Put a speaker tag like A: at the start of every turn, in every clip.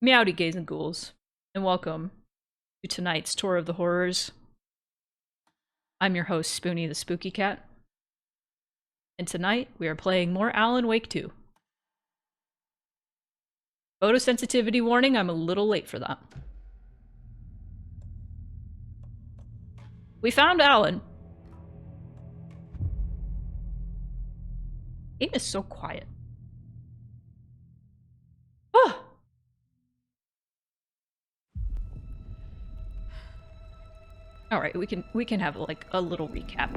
A: Meowdy gays and ghouls, and welcome to tonight's tour of the horrors. I'm your host, Spoony the Spooky Cat, and tonight we are playing more Alan Wake 2. Photosensitivity warning, I'm a little late for that. We found Alan. Game is so quiet. Oh! Alright, we can have like a little recap.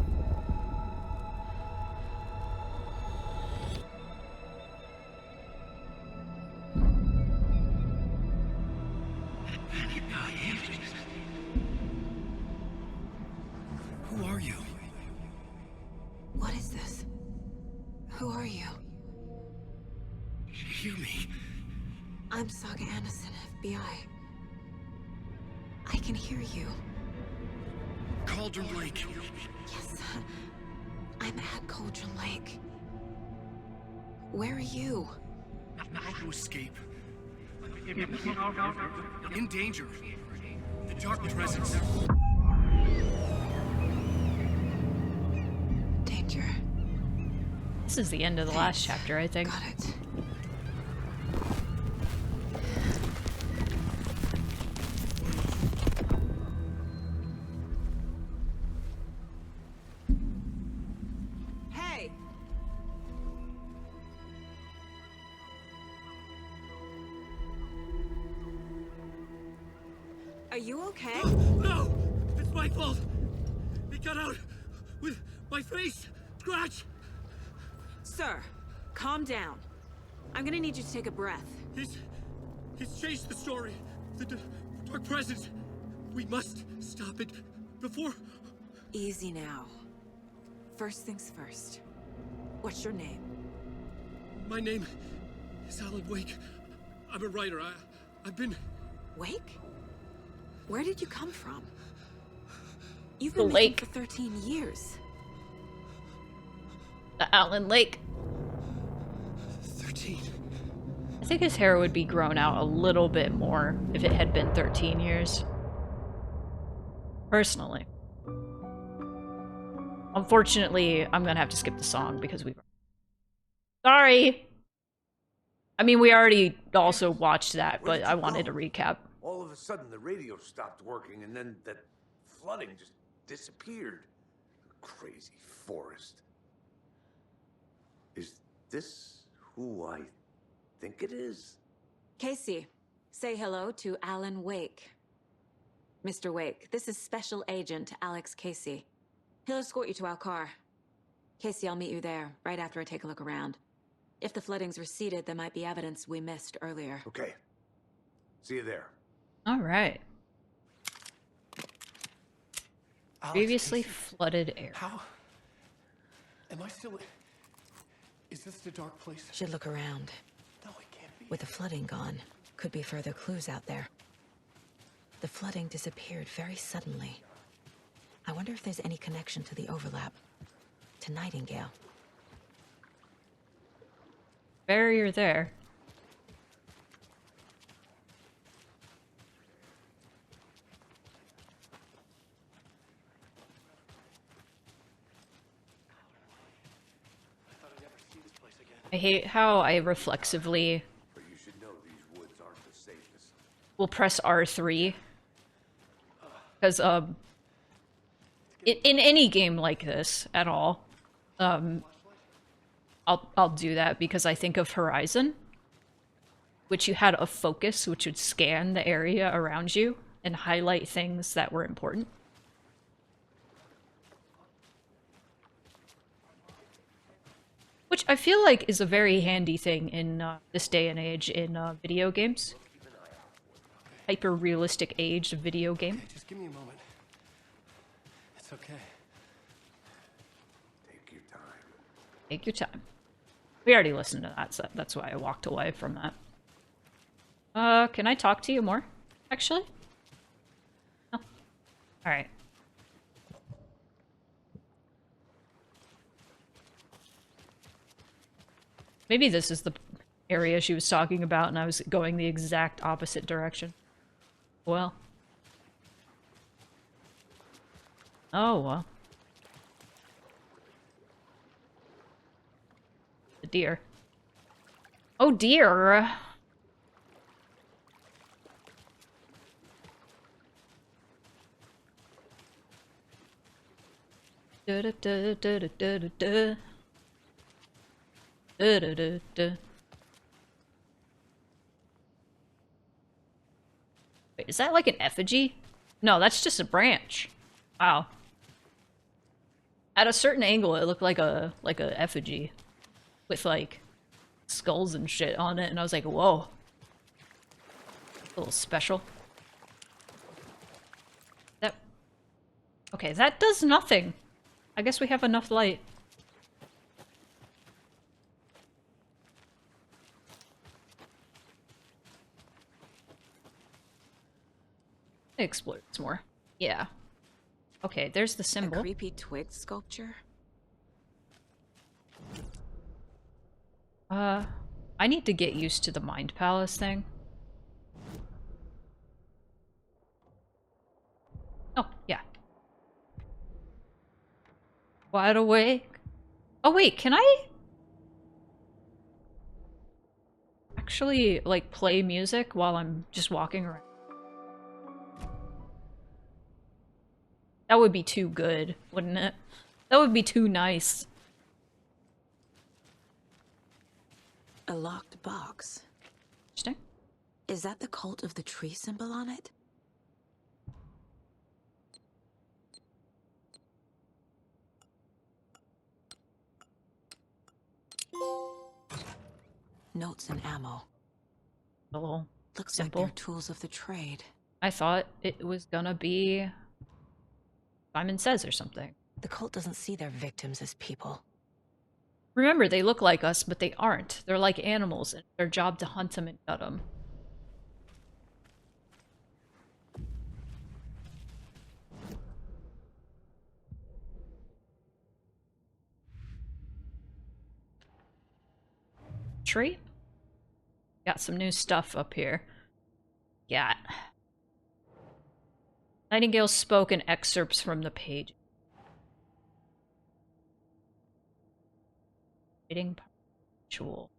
B: Who are you?
C: What is this? Who are you?
B: Hear me.
C: I'm Saga Anderson, FBI. I can hear you.
B: Cauldron Lake.
C: Yes, I'm at Cauldron Lake. Where are you?
B: How to escape. In danger. The dark presence.
C: Danger.
A: This is the end of the last chapter, I think.
C: Got it. Hey! Are you okay?
B: No! It's my fault! It got out with my face! Scratch!
C: Sir, calm down. I'm gonna need you to take a breath.
B: He's changed the story. The dark presence. We must stop it before...
C: Easy now. First things first. What's your name?
B: My name is Alan Wake. I'm a writer. I've been...
C: Wake? Where did you come from? You've
A: The
C: been missing
A: lake.
C: for 13 years.
A: The Alan Lake.
B: 13.
A: I think his hair would be grown out a little bit more if it had been 13 years. Personally. Unfortunately, I'm gonna have to skip the song because we've... Sorry! I mean, we already also watched that,
D: Where
A: but
D: did
A: I
D: you
A: wanted
D: go?
A: to recap.
D: All of a sudden, the radio stopped working, and then that flooding just disappeared. Crazy forest. Is this who I think it is?
C: Casey, say hello to Alan Wake. Mr. Wake, this is Special Agent Alex Casey. He'll escort you to our car. Casey, I'll meet you there, right after I take a look around. If the flooding's receded, there might be evidence we missed earlier.
D: Okay. See you there.
A: Alright.
B: Alex
A: Previously
B: Casey?
A: flooded area.
B: How? Am I still... Is this the dark place?
C: Should look around.
B: No, it can't be.
C: With the flooding gone, could be further clues out there. The flooding disappeared very suddenly. I wonder if there's any connection to the overlap. To Nightingale.
A: Barrier there.
B: I thought I'd never see this place again.
A: I hate how I reflexively
D: But you should know these woods aren't the safest.
A: will press R3. Because, in any game like this at all, I'll do that because I think of Horizon, which you had a focus which would scan the area around you and highlight things that were important. Which I feel like is a very handy thing in this day and age in video games. Hyper-realistic age of video game.
B: Okay, just give me a moment. It's okay.
D: Take your time.
A: Take your time. We already listened to that, so that's why I walked away from that. Can I talk to you more, actually? Oh. Alright. Maybe this is the area she was talking about, and I was going the exact opposite direction. Well. Oh, well. The deer. Oh, dear! Da da da da da da da da. Da da da da. Wait, is that like an effigy? No, that's just a branch. Wow. At a certain angle, it looked like a effigy with like skulls and shit on it, and I was like, whoa. A little special. That. Okay, that does nothing. I guess we have enough light. Explore this more. Yeah. Okay, there's the symbol.
C: A creepy twig sculpture?
A: I need to get used to the Mind Palace thing. Oh, yeah. Wide awake. Oh wait, can I actually, like, play music while I'm just walking around? That would be too good, wouldn't it? That would be too nice.
C: A locked box.
A: Interesting.
C: Is that the cult of the tree symbol on it? Notes and ammo.
A: A little
C: Looks
A: simple.
C: like they're tools of the trade.
A: I thought it was gonna be Simon Says or something.
C: The cult doesn't see their victims as people.
A: Remember, they look like us, but they aren't. They're like animals, and it's their job to hunt them and gut them. Tree? Got some new stuff up here. Yeah. Nightingale spoke in excerpts from the page. Reading ritual.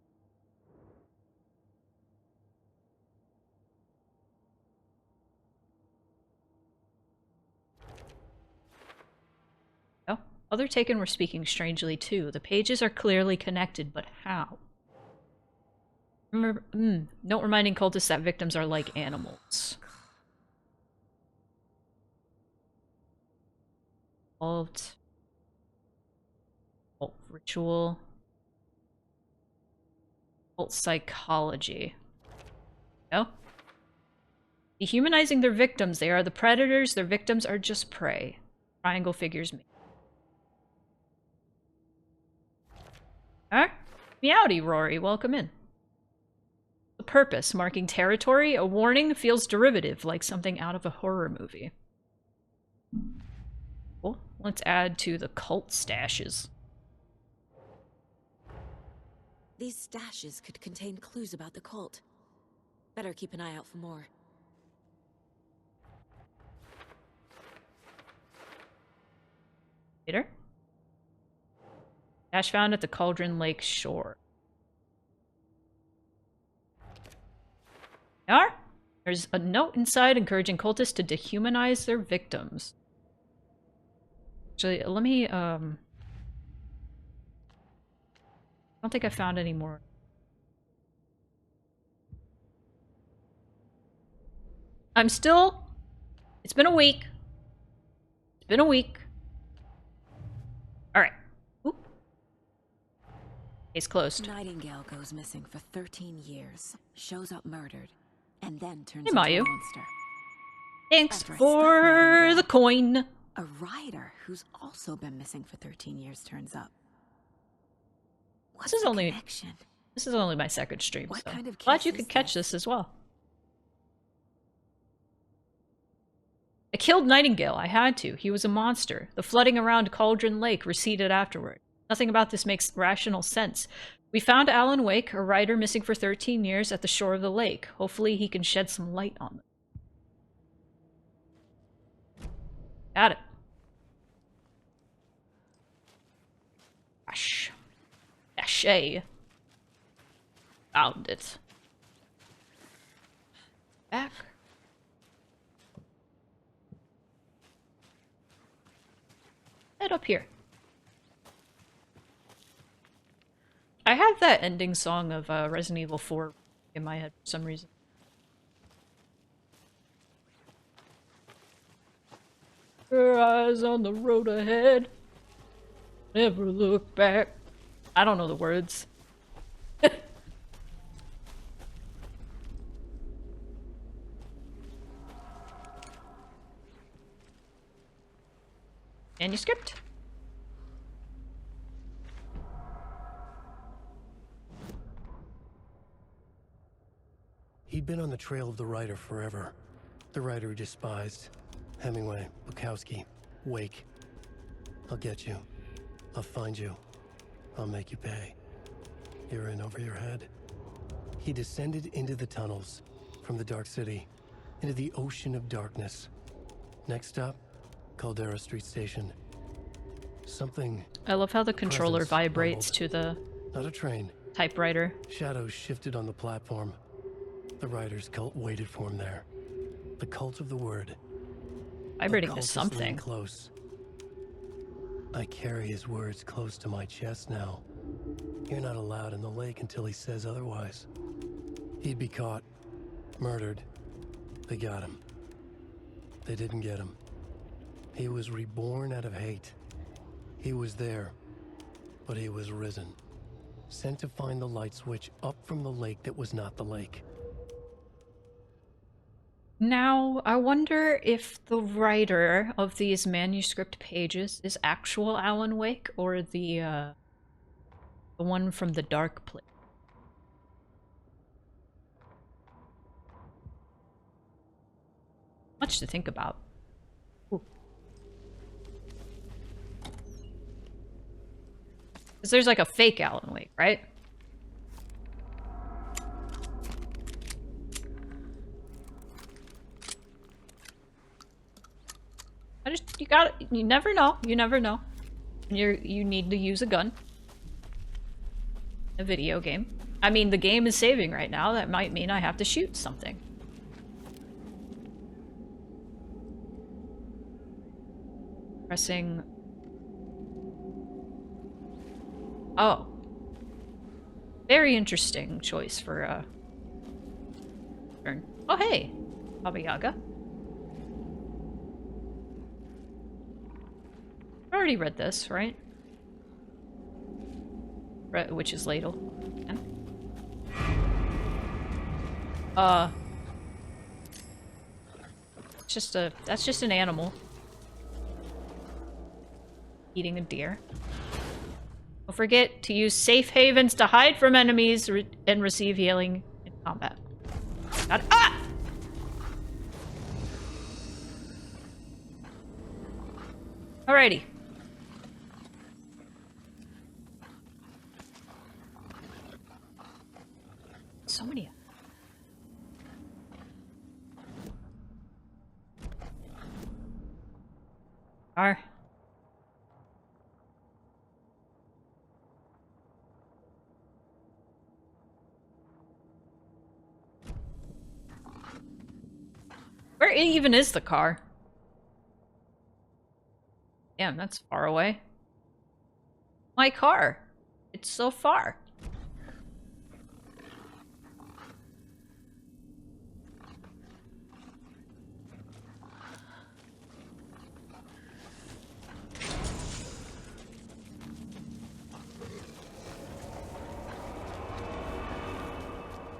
A: Oh, other Taken were speaking strangely too. The pages are clearly connected, but how? Remember, note reminding cultists that victims are like animals. Cult ritual. Cult psychology. No? Dehumanizing their victims. They are the predators. Their victims are just prey. Triangle figures me. Huh? Meowdy, Rory. Welcome in. The purpose. Marking territory. A warning feels derivative, like something out of a horror movie. Cool. Let's add to the cult stashes.
C: These stashes could contain clues about the cult. Better keep an eye out for more.
A: Later. Stash found at the Cauldron Lake shore. There? There's a note inside encouraging cultists to dehumanize their victims. Actually, let me, I don't think I found any more. I'm still... It's been a week. It's been a week. Alright. Case closed.
C: Nightingale goes missing for 13 years, shows up murdered, and then turns
A: Hey,
C: into a
A: Mayu.
C: monster.
A: Thanks
C: After a
A: for
C: stuntman,
A: the coin.
C: A rider who's also been missing for 13 years turns up. What's
A: This is
C: the
A: only-
C: connection?
A: This is only my second stream,
C: What
A: so
C: kind of
A: glad
C: case
A: you
C: is
A: could catch
C: this?
A: this as well. I killed Nightingale. I had to. He was a monster. The flooding around Cauldron Lake receded afterward. Nothing about this makes rational sense. We found Alan Wake, a writer missing for 13 years, at the shore of the lake. Hopefully he can shed some light on them. Got it. Ash. Ashay. Found it. Back. Head up here. I have that ending song of Resident Evil 4 in my head for some reason. Your eyes on the road ahead. Never look back. I don't know the words. Manuscript?
E: He'd been on the trail of the writer forever. The writer he despised. Hemingway, Bukowski, Wake. I'll get you. I'll find you. I'll make you pay. You're in over your head. He descended into the tunnels, from the Dark City, into the ocean of darkness. Next stop, Caldera Street Station. Something...
A: I love how the controller
E: presence
A: vibrates
E: rumbled.
A: to the
E: Not a train.
A: typewriter.
E: Shadows shifted on the platform. The writer's cult waited for him there. The cult of the word.
A: Vibrating
E: The
A: to
E: cult is leaning
A: something.
E: close. I carry his words close to my chest now. You're not allowed in the lake until he says otherwise. He'd be caught. Murdered. They got him. They didn't get him. He was reborn out of hate. He was there, but he was risen. Sent to find the light switch up from the lake that was not the lake.
A: Now, I wonder if the writer of these manuscript pages is actual Alan Wake or the one from the Dark Place. Much to think about. Because there's like a fake Alan Wake, right? You never know. You never know. You need to use a gun. A video game. I mean, the game is saving right now. That might mean I have to shoot something. Pressing... Oh. Very interesting choice for a turn. Oh, hey! Baba Yaga. I already read this, right? Witch's Ladle. Yeah. That's just an animal. Eating a deer. Don't forget to use safe havens to hide from enemies and receive healing in combat. Got it. Ah! Alrighty. So many. Where even is the car? Damn, that's far away. My car. It's so far.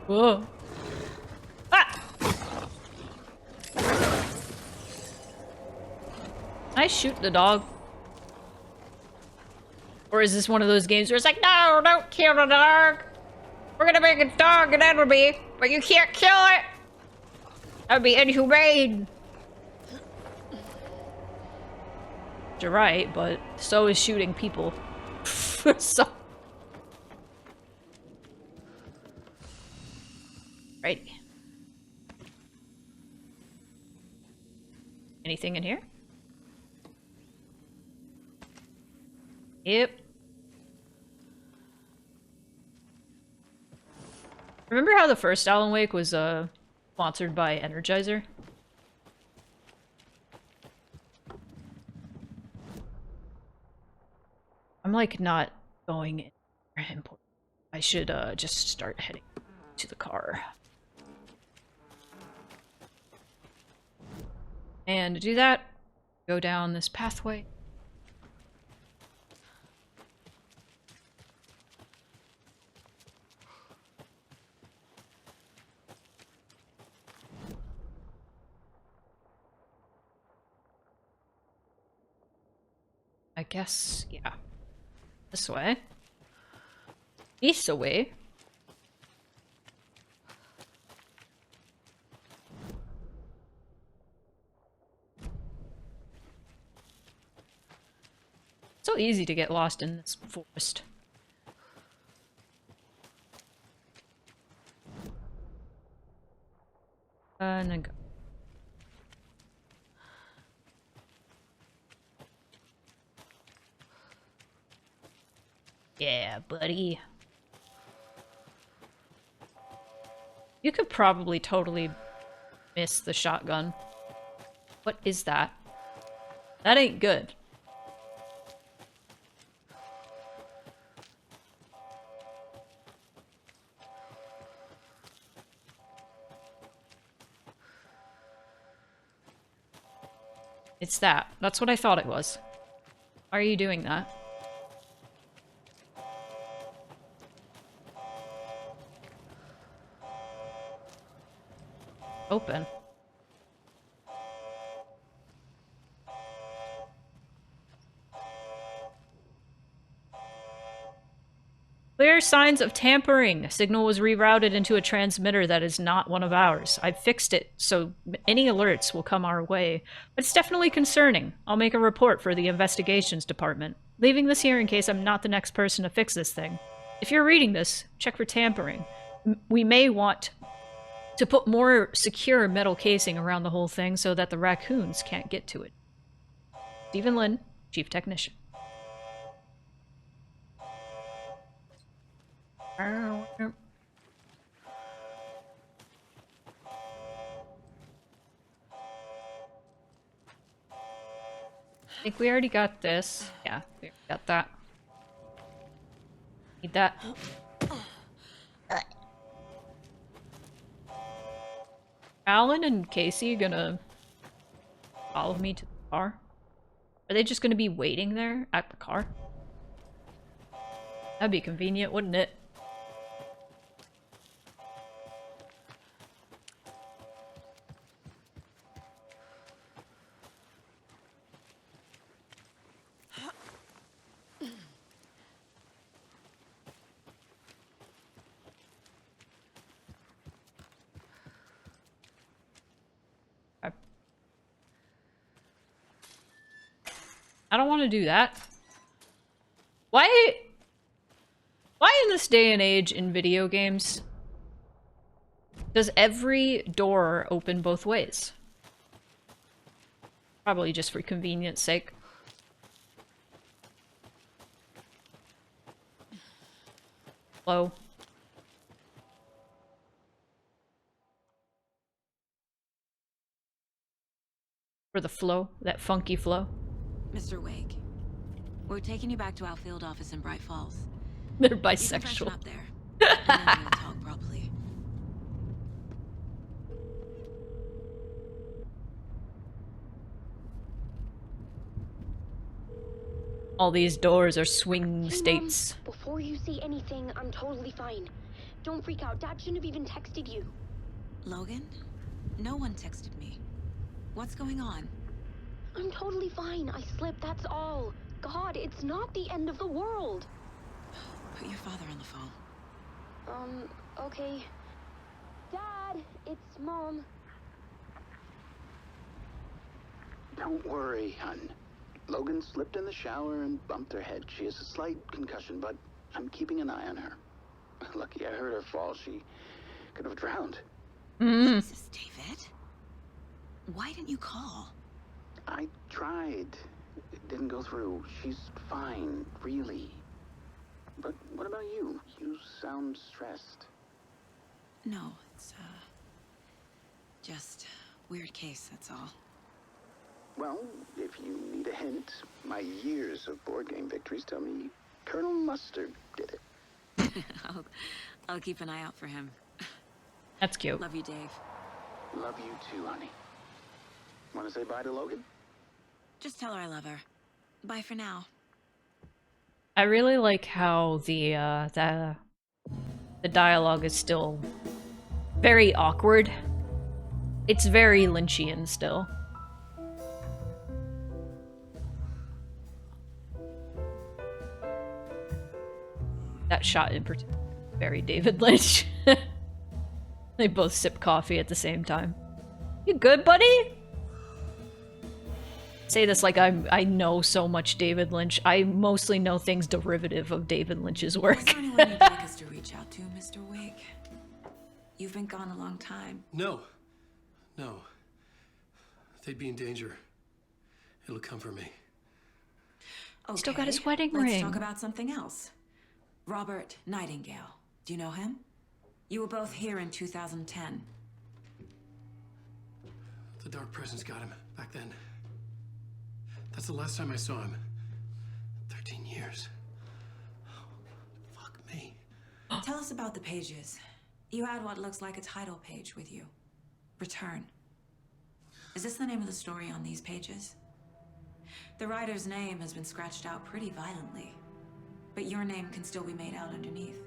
A: Whoa. Ah! Can I shoot the dog? Or is this one of those games where it's like, no, don't kill the dog. We're gonna make a dog an enemy, but you can't kill it. That'd be inhumane. You're right, but so is shooting people. So... Alrighty. Anything in here? Yep. Remember how the first Alan Wake was sponsored by Energizer? I'm like not going anywhere important. I should just start heading to the car. And to do that, go down this pathway. I guess, yeah. This way. East away. So easy to get lost in this forest. And then go. Yeah, buddy. You could probably totally miss the shotgun. What is that? That ain't good. It's that. That's what I thought it was. Why are you doing that? Open. Clear signs of tampering. Signal was rerouted into a transmitter that is not one of ours. I fixed it, so any alerts will come our way. But it's definitely concerning. I'll make a report for the investigations department. Leaving this here in case I'm not the next person to fix this thing. If you're reading this, check for tampering. We may want to put more secure metal casing around the whole thing so that the raccoons can't get to it. Stephen Lynn, Chief Technician. I think we already got this. Yeah, we already got that. Need that. Alan and Casey gonna follow me to the car? Are they just gonna be waiting there at the car? That'd be convenient, wouldn't it? I don't want to do that. Why in this day and age in video games does every door open both ways? Probably just for convenience sake. Flow. For the flow, that funky flow.
C: Mr. Wake, we're taking you back to our field office in Bright Falls.
A: They're
C: You can
A: bisexual.
C: freshen up there, and then we'll talk properly.
A: All these doors are swing
F: Hey,
A: states.
F: Mom, before you see anything, I'm totally fine. Don't freak out. Dad shouldn't have even texted you.
C: Logan? No one texted me. What's going on?
F: I'm totally fine. I slipped, that's all. God, it's not the end of the world.
C: Put your father on the phone.
F: Okay. Dad, it's Mom.
G: Don't worry, hun. Logan slipped in the shower and bumped her head. She has a slight concussion, but I'm keeping an eye on her. Lucky I heard her fall. She could have drowned.
C: Jesus, David. Why didn't you call?
G: I tried. It didn't go through. She's fine, really. But what about you? You sound stressed.
C: No, it's, just weird case, that's all.
G: Well, if you need a hint, my years of board game victories tell me Colonel Mustard did it.
C: I'll keep an eye out for him.
A: That's cute.
C: Love you, Dave.
G: Love you too, honey. Want to say bye to Logan?
C: Just tell her I love her. Bye for now.
A: I really like how the dialogue is still very awkward. It's very Lynchian still. That shot in particular, very David Lynch. They both sip coffee at the same time. You good, buddy? Say this like I know so much David Lynch. I mostly know things derivative of David Lynch's work.
C: Is there anyone you'd like us to reach out to, Mr. Wake? You've been gone a long time.
E: No. No. They'd be in danger. It'll come for me.
C: Okay,
A: Still got his wedding
C: let's
A: ring.
C: talk about something else. Robert Nightingale. Do you know him? You were both here in 2010.
E: The Dark Presence got him back then. That's the last time I saw him. 13 years. Oh, fuck me.
C: Tell us about the pages. You had what looks like a title page with you. Return. Is this the name of the story on these pages? The writer's name has been scratched out pretty violently, but your name can still be made out underneath.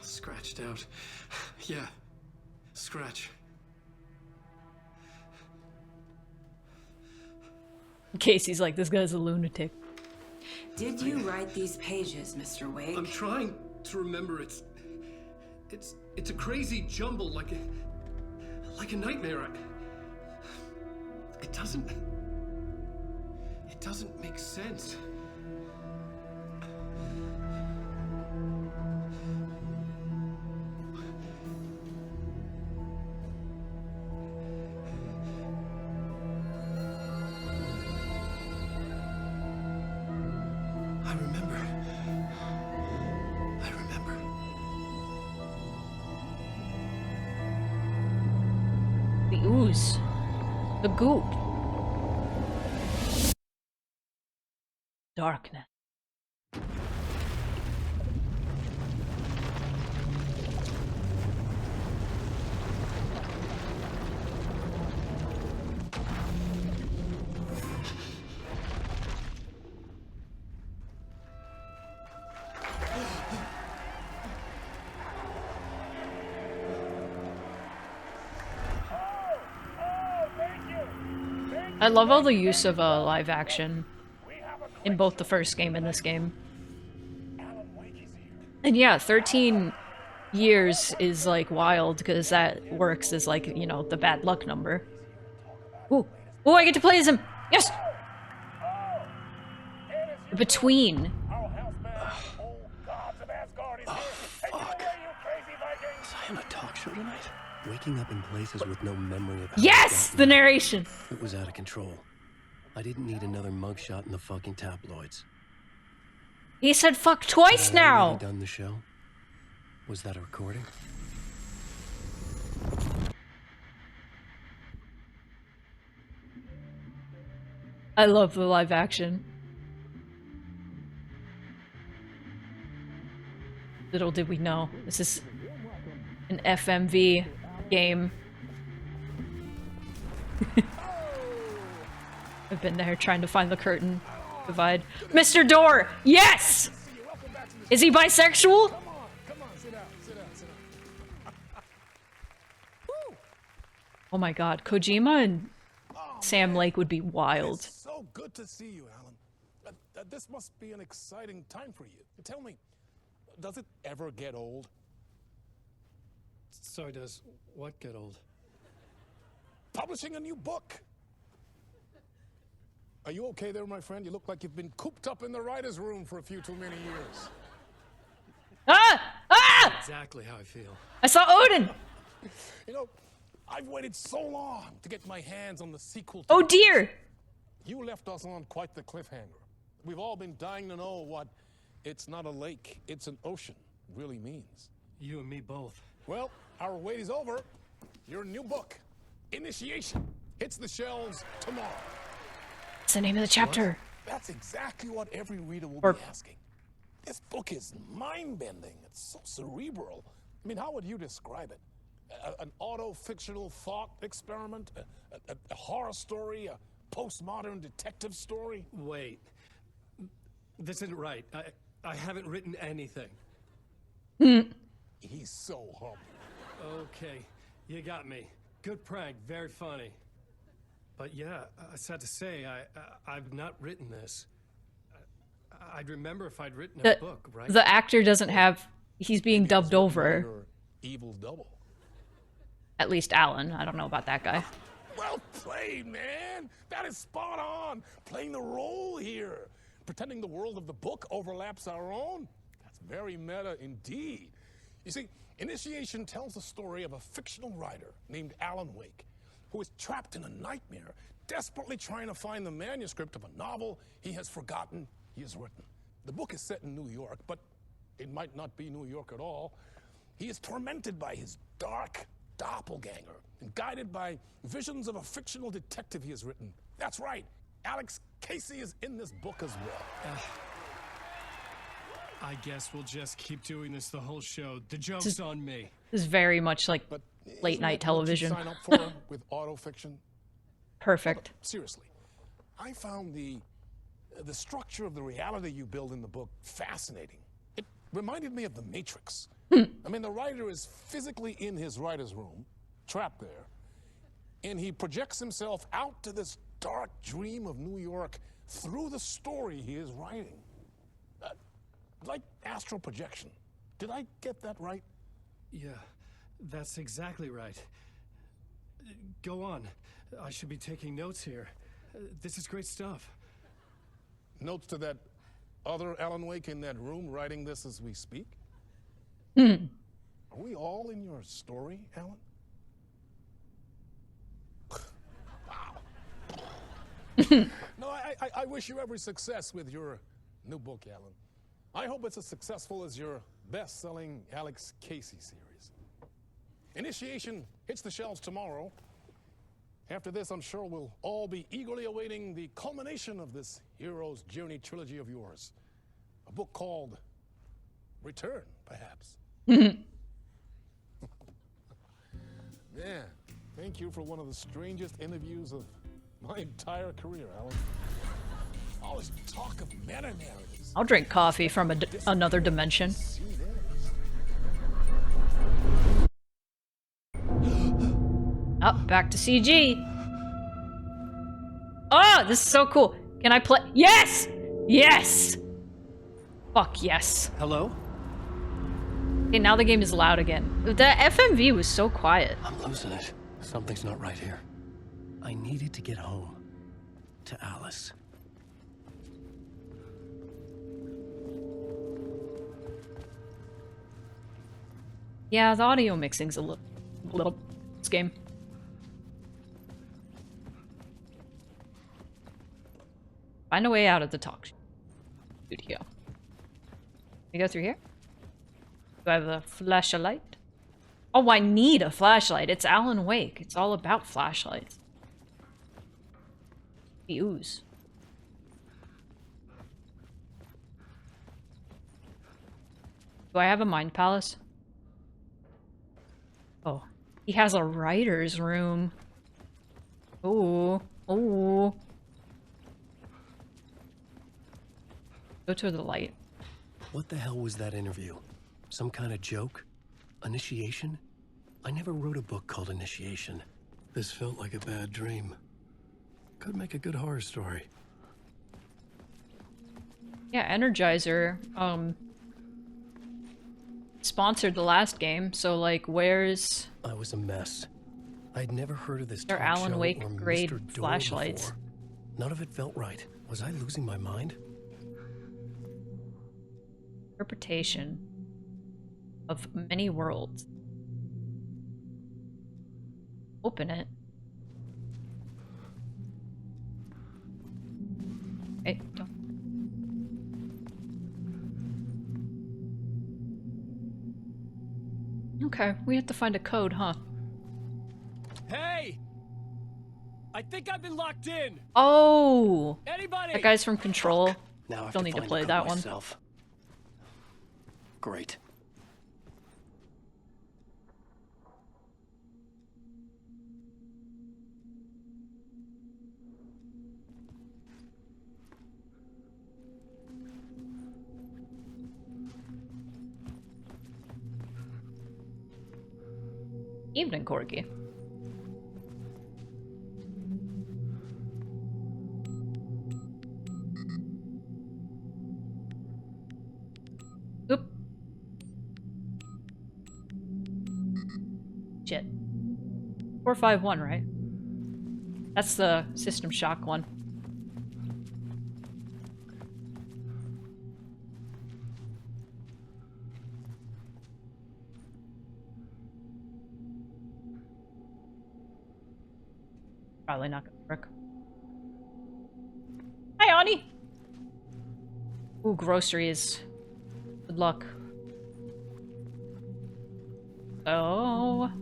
E: Scratched out. Yeah. Scratch.
A: Casey's like, this guy's a lunatic.
C: Did you write these pages, Mr. Wake?
E: I'm trying to remember. It's a crazy jumble, like a nightmare. It doesn't make sense. I remember.
A: The ooze. The goop. Darkness. I love all the use of live action in both the first game and this game. And yeah, 13 years is like wild because that works as like, you know, the bad luck number. Ooh, ooh, I get to play as him. Yes. Between.
E: Was I on a talk show tonight? Waking up in places with no memory of how
A: Yes, the narration.
E: It was out of control. I didn't need another mugshot in the fucking tabloids.
A: He said fuck twice
E: Had I
A: now.
E: already done the show? Was that a recording?
A: I love the live action. Little did we know, this is an FMV game. I've been there trying to find the curtain divide. Mr. Door! Yes! Is he bisexual?
B: Come on, sit down.
A: Oh my god, Kojima and Sam Lake would be wild.
B: It's so good to see you, Alan. This must be an exciting time for you. Tell me, does it ever get old?
E: So does what get old?
B: Publishing a new book. Are you okay there, my friend? You look like you've been cooped up in the writer's room for a few too many years.
A: Ah! Ah!
E: exactly how I feel.
A: I saw Odin!
B: You know, I've waited so long to get my hands on the sequel to
A: Oh dear!
B: You left us on quite the cliffhanger. We've all been dying to know what "it's not a lake, it's an ocean" really means.
E: You and me both.
B: Well, our wait is over. Your new book, Initiation, hits the shelves tomorrow.
A: What's the name of the chapter?
B: That's exactly what every reader will
A: Or-
B: be asking. This book is mind-bending. It's so cerebral. I mean, how would you describe it? An auto-fictional thought experiment? A horror story? A postmodern detective story?
E: Wait. This isn't right. I haven't written anything.
B: He's so humble.
E: Okay, you got me. Good prank, very funny. But yeah, sad to say, I've not written this. I'd remember if I'd written a book, right?
A: The actor doesn't have... He's being dubbed over.
B: Your evil double.
A: At least Alan. I don't know about that guy.
B: Well played, man. That is spot on. Playing the role here. Pretending the world of the book overlaps our own. That's very meta indeed. You see, Initiation tells the story of a fictional writer named Alan Wake, who is trapped in a nightmare, desperately trying to find the manuscript of a novel he has forgotten he has written. The book is set in New York, but it might not be New York at all. He is tormented by his dark doppelganger and guided by visions of a fictional detective he has written. That's right, Alex Casey is in this book as well.
E: I guess we'll just keep doing this the whole show. The joke's on me.
A: This is very much like
B: But
A: late
B: isn't
A: night
B: that what you
A: television.
B: sign up for with autofiction?
A: Perfect.
B: Seriously, I found the structure of the reality you build in the book fascinating. It reminded me of The Matrix. I mean, the writer is physically in his writer's room, trapped there, and he projects himself out to this dark dream of New York through the story he is writing. Like astral projection. Did I get that right?
E: Yeah, that's exactly right. Go on. I should be taking notes here. This is great stuff.
B: Notes to that other Alan Wake in that room writing this as we speak? Are we all in your story, Alan? Wow. No, I wish you every success with your new book, Alan. I hope it's as successful as your best-selling Alex Casey series. Initiation hits the shelves tomorrow. After this, I'm sure we'll all be eagerly awaiting the culmination of this hero's journey trilogy of yours. A book called Return, perhaps. Man, thank you for one of the strangest interviews of my entire career, Alan. All this talk of meta-narratives.
A: I'll drink coffee from another dimension.
B: See this?
A: Oh, back to CG. Oh, this is so cool. Can I play? Yes! Yes! Fuck yes.
E: Hello?
A: Okay, now the game is loud again. The FMV was so quiet.
E: I'm losing it. Something's not right here. I needed to get home. To Alice.
A: Yeah, the audio mixing's a little this game. Find a way out of the talk studio. We go through here? Do I have a flashlight? Oh, I need a flashlight. It's Alan Wake. It's all about flashlights. The ooze. Do I have a mind palace? Oh, he has a writer's room. Ooh, ooh. Go to the light.
E: What the hell was that interview? Some kind of joke? Initiation? I never wrote a book called Initiation. This felt like a bad dream. Could make a good horror story.
A: Yeah, Energizer, sponsored the last game, so like, where's
E: I was a mess. I'd never heard of this
A: their
E: talk
A: Alan
E: show
A: Wake
E: or
A: grade
E: Mr. Doyle
A: flashlights?
E: before. None of it felt right. Was I losing my mind?
A: Interpretation? of many worlds. Open it. Hey, don't. Okay, we have to find a code, huh?
H: Hey! I think I've been locked in.
A: Oh!
H: Anybody?
A: That guy's from Control.
E: Now I have
A: Still
E: to
A: need to
E: find
A: play
E: the code
A: that one.
E: myself. Great.
A: Evening, Corgi. Oop. Shit. 451, right? That's the System Shock one. Probably not gonna work. Hi, Ani! Ooh, groceries. Good luck. Oh.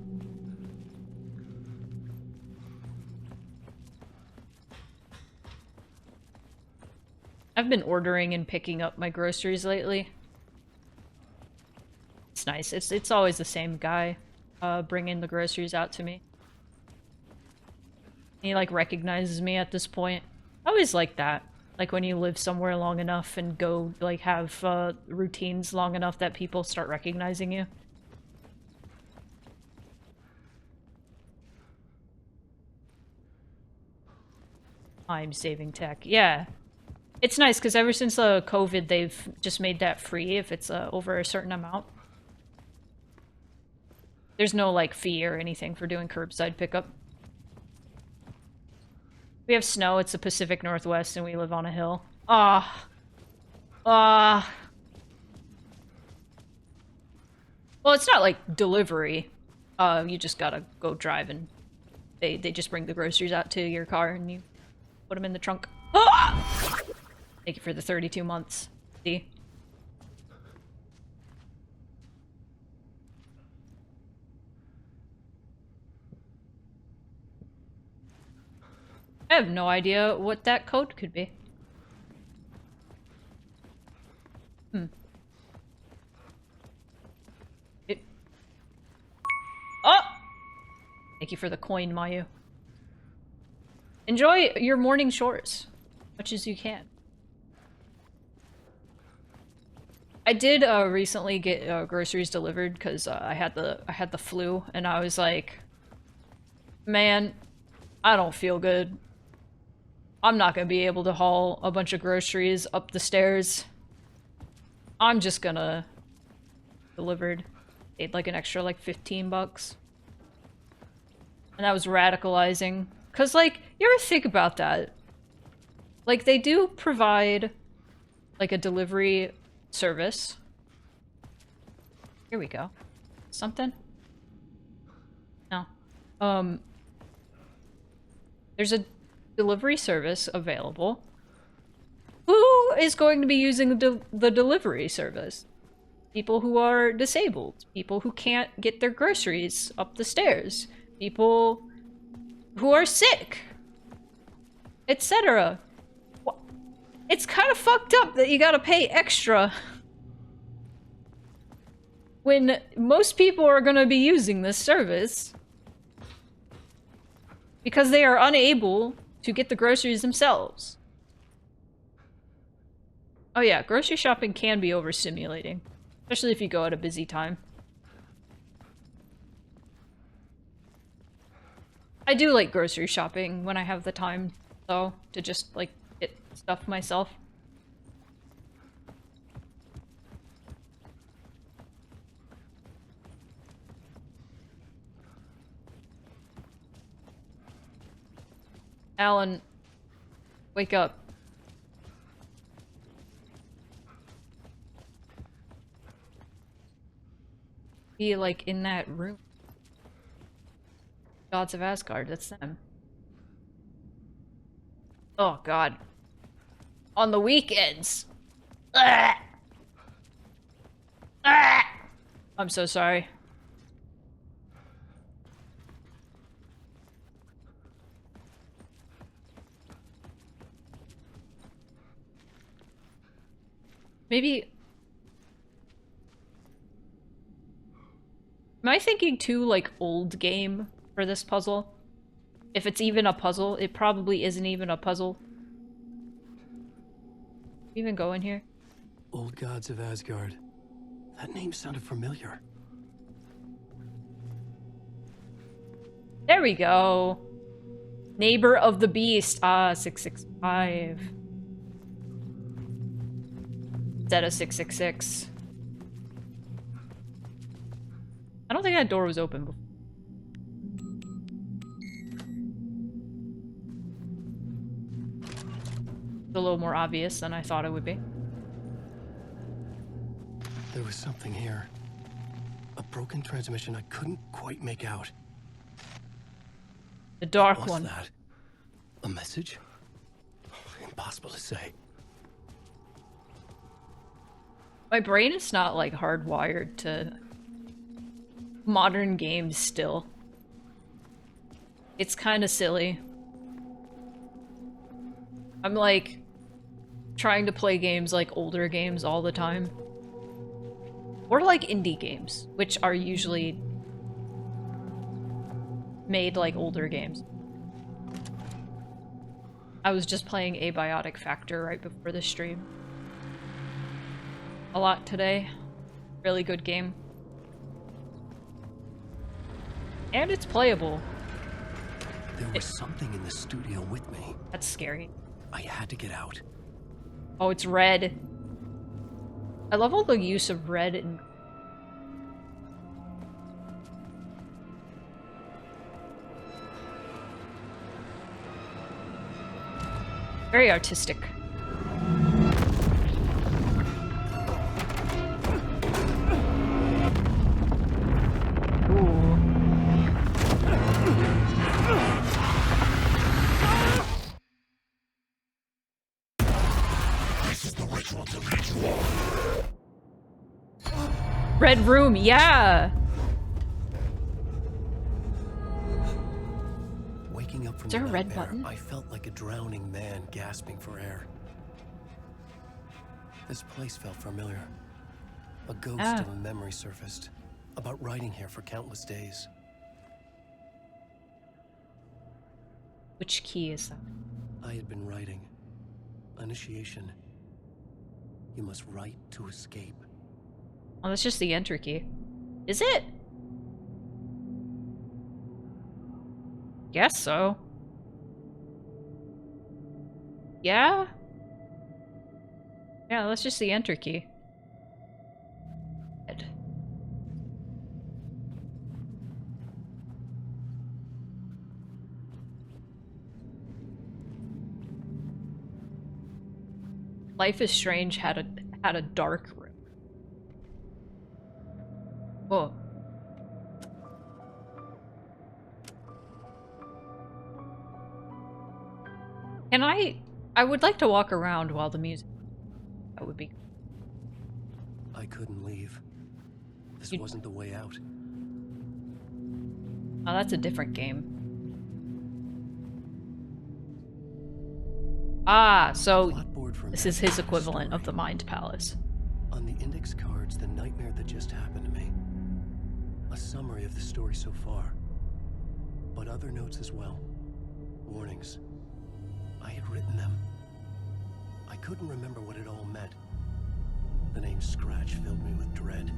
A: I've been ordering and picking up my groceries lately. It's nice. It's always the same guy bringing the groceries out to me. He like recognizes me at this point. I always like that. Like when you live somewhere long enough and go like have routines long enough that people start recognizing you. Time saving tech. Yeah. It's nice because ever since COVID, they've just made that free if it's over a certain amount. There's no like fee or anything for doing curbside pickup. We have snow. It's the Pacific Northwest and we live on a hill. Ah. Ah. Well, it's not like delivery. You just gotta go drive and they just bring the groceries out to your car and you put them in the trunk. Ah! Thank you for the 32 months. See? I have no idea what that code could be. Oh! Thank you for the coin, Mayu. Enjoy your morning chores. Much as you can. I did recently get groceries delivered because I had the flu and I was like, man, I don't feel good. I'm not gonna be able to haul a bunch of groceries up the stairs. I'm just gonna delivered. Paid like an extra like 15 bucks. And that was radicalizing. Cause like, you ever think about that? Like they do provide like a delivery service. Here we go. Something? No. There's a delivery service available. Who is going to be using the delivery service? People who are disabled. People who can't get their groceries up the stairs. People who are sick. Etc. It's kind of fucked up that you gotta pay extra when most people are gonna be using this service because they are unable to get the groceries themselves. Oh yeah, grocery shopping can be overstimulating, especially if you go at a busy time. I do like grocery shopping when I have the time, though, to just, like, get stuff myself. Alan, wake up. Be like in that room. Gods of Asgard, that's them. Oh god. On the weekends. Ah! Ah! I'm so sorry. Maybe... Am I thinking too, like, old game for this puzzle? If it's even a puzzle, it probably isn't even a puzzle. Even go in here?
E: Old Gods of Asgard. That name sounded familiar.
A: There we go. Neighbor of the Beast. Ah, 665. Instead of 666. I don't think that door was open before. It's a little more obvious than I thought it would be.
E: There was something here. A broken transmission I couldn't quite make out.
A: The dark
E: What's
A: one.
E: that? A message? Impossible to say.
A: My brain is not, like, hardwired to modern games still. It's kind of silly. I'm, like, trying to play games like older games all the time. Or like indie games, which are usually made like older games. I was just playing Abiotic Factor right before the stream. A lot today. Really good game. And it's playable.
E: There was something in the studio with me.
A: That's scary.
E: I had to get out.
A: Oh, it's red. I love all the use of red and... Very artistic. Ooh. Red room, yeah!
E: Waking up from
A: Is there
E: the
A: a red
E: nightmare,
A: button?
E: I felt like a drowning man gasping for air. This place felt familiar. A ghost of a memory surfaced, about riding here for countless days.
A: Which key is that?
E: I had been writing. Initiation. You must write to escape.
A: Oh, that's just the enter key. Is it? Guess so. Yeah? Yeah, that's just the enter key. Ed. Life is Strange had a dark room. Whoa. Can I would like to walk around while the music... That would be...
E: I couldn't leave. This wasn't the way out.
A: Oh, that's a different game. Ah, so this is his equivalent of the Mind Palace.
E: On the index cards, the nightmare that just happened to me. A summary of the story so far. But other notes as well. Warnings. I had written them. I couldn't remember what it all meant. The name Scratch filled me with dread.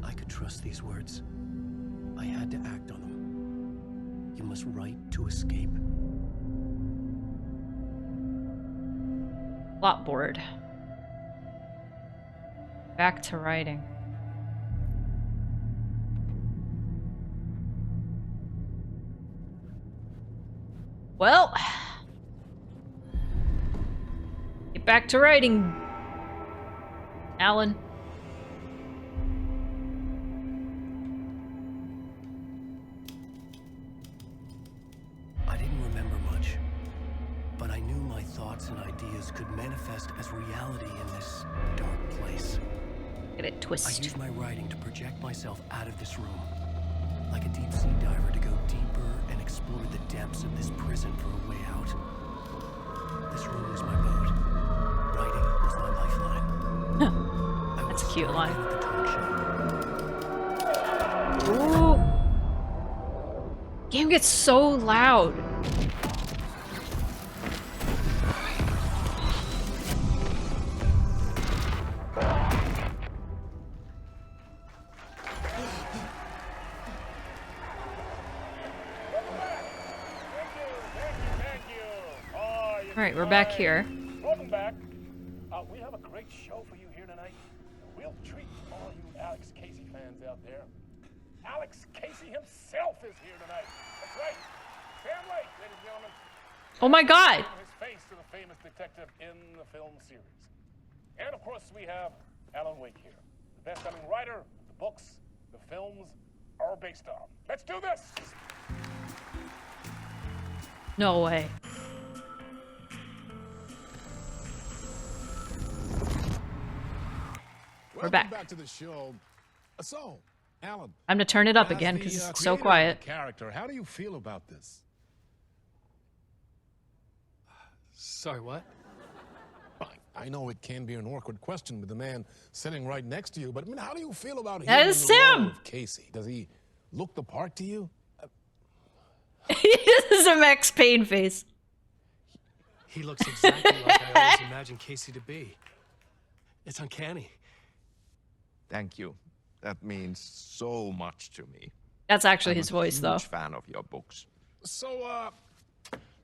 E: I could trust these words. I had to act on them. You must write to escape.
A: Plot board. Back to writing. Well, get back to writing, Alan.
E: knew my thoughts and ideas could manifest as reality in this dark place.
A: Get it
E: I
A: twist.
E: used my writing to project myself out of this room, like a deep sea diver to go deeper and explore the depths of this prison for a way out. This room was my boat. Writing was my lifeline.
A: That's a cute line.
E: At the talk show.
A: Ooh. Game gets so loud. Alright, we're back here.
B: Welcome back. We have a great show for you here tonight. We'll treat all you Alex Casey fans out there. Alex Casey himself is here tonight. That's right. Sam Lake, ladies and gentlemen.
A: Oh my god!
B: His face to the famous detective in the film series. And of course, we have Alan Wake here, the best-selling writer the books the films are based on. Let's do this!
A: No way. We're back.
B: Back to the show. So, Alan.
A: I'm gonna turn it up
B: as
A: again
B: the,
A: because it's
B: creator
A: so
B: of the
A: quiet.
B: Character, how do you feel about this?
E: Sorry, what?
B: I know it can be an awkward question with the man sitting right next to you, but I mean, how do you feel about him?
A: That is
B: in the role
A: Sam!
B: of Casey? Does he look the part to you?
A: This is a Max Payne face.
E: He looks exactly like I always imagined Casey to be. It's uncanny.
I: Thank you. That means so much to me.
A: That's actually
I: I'm
A: his
I: a
A: voice, though.
I: huge fan of your books.
B: So,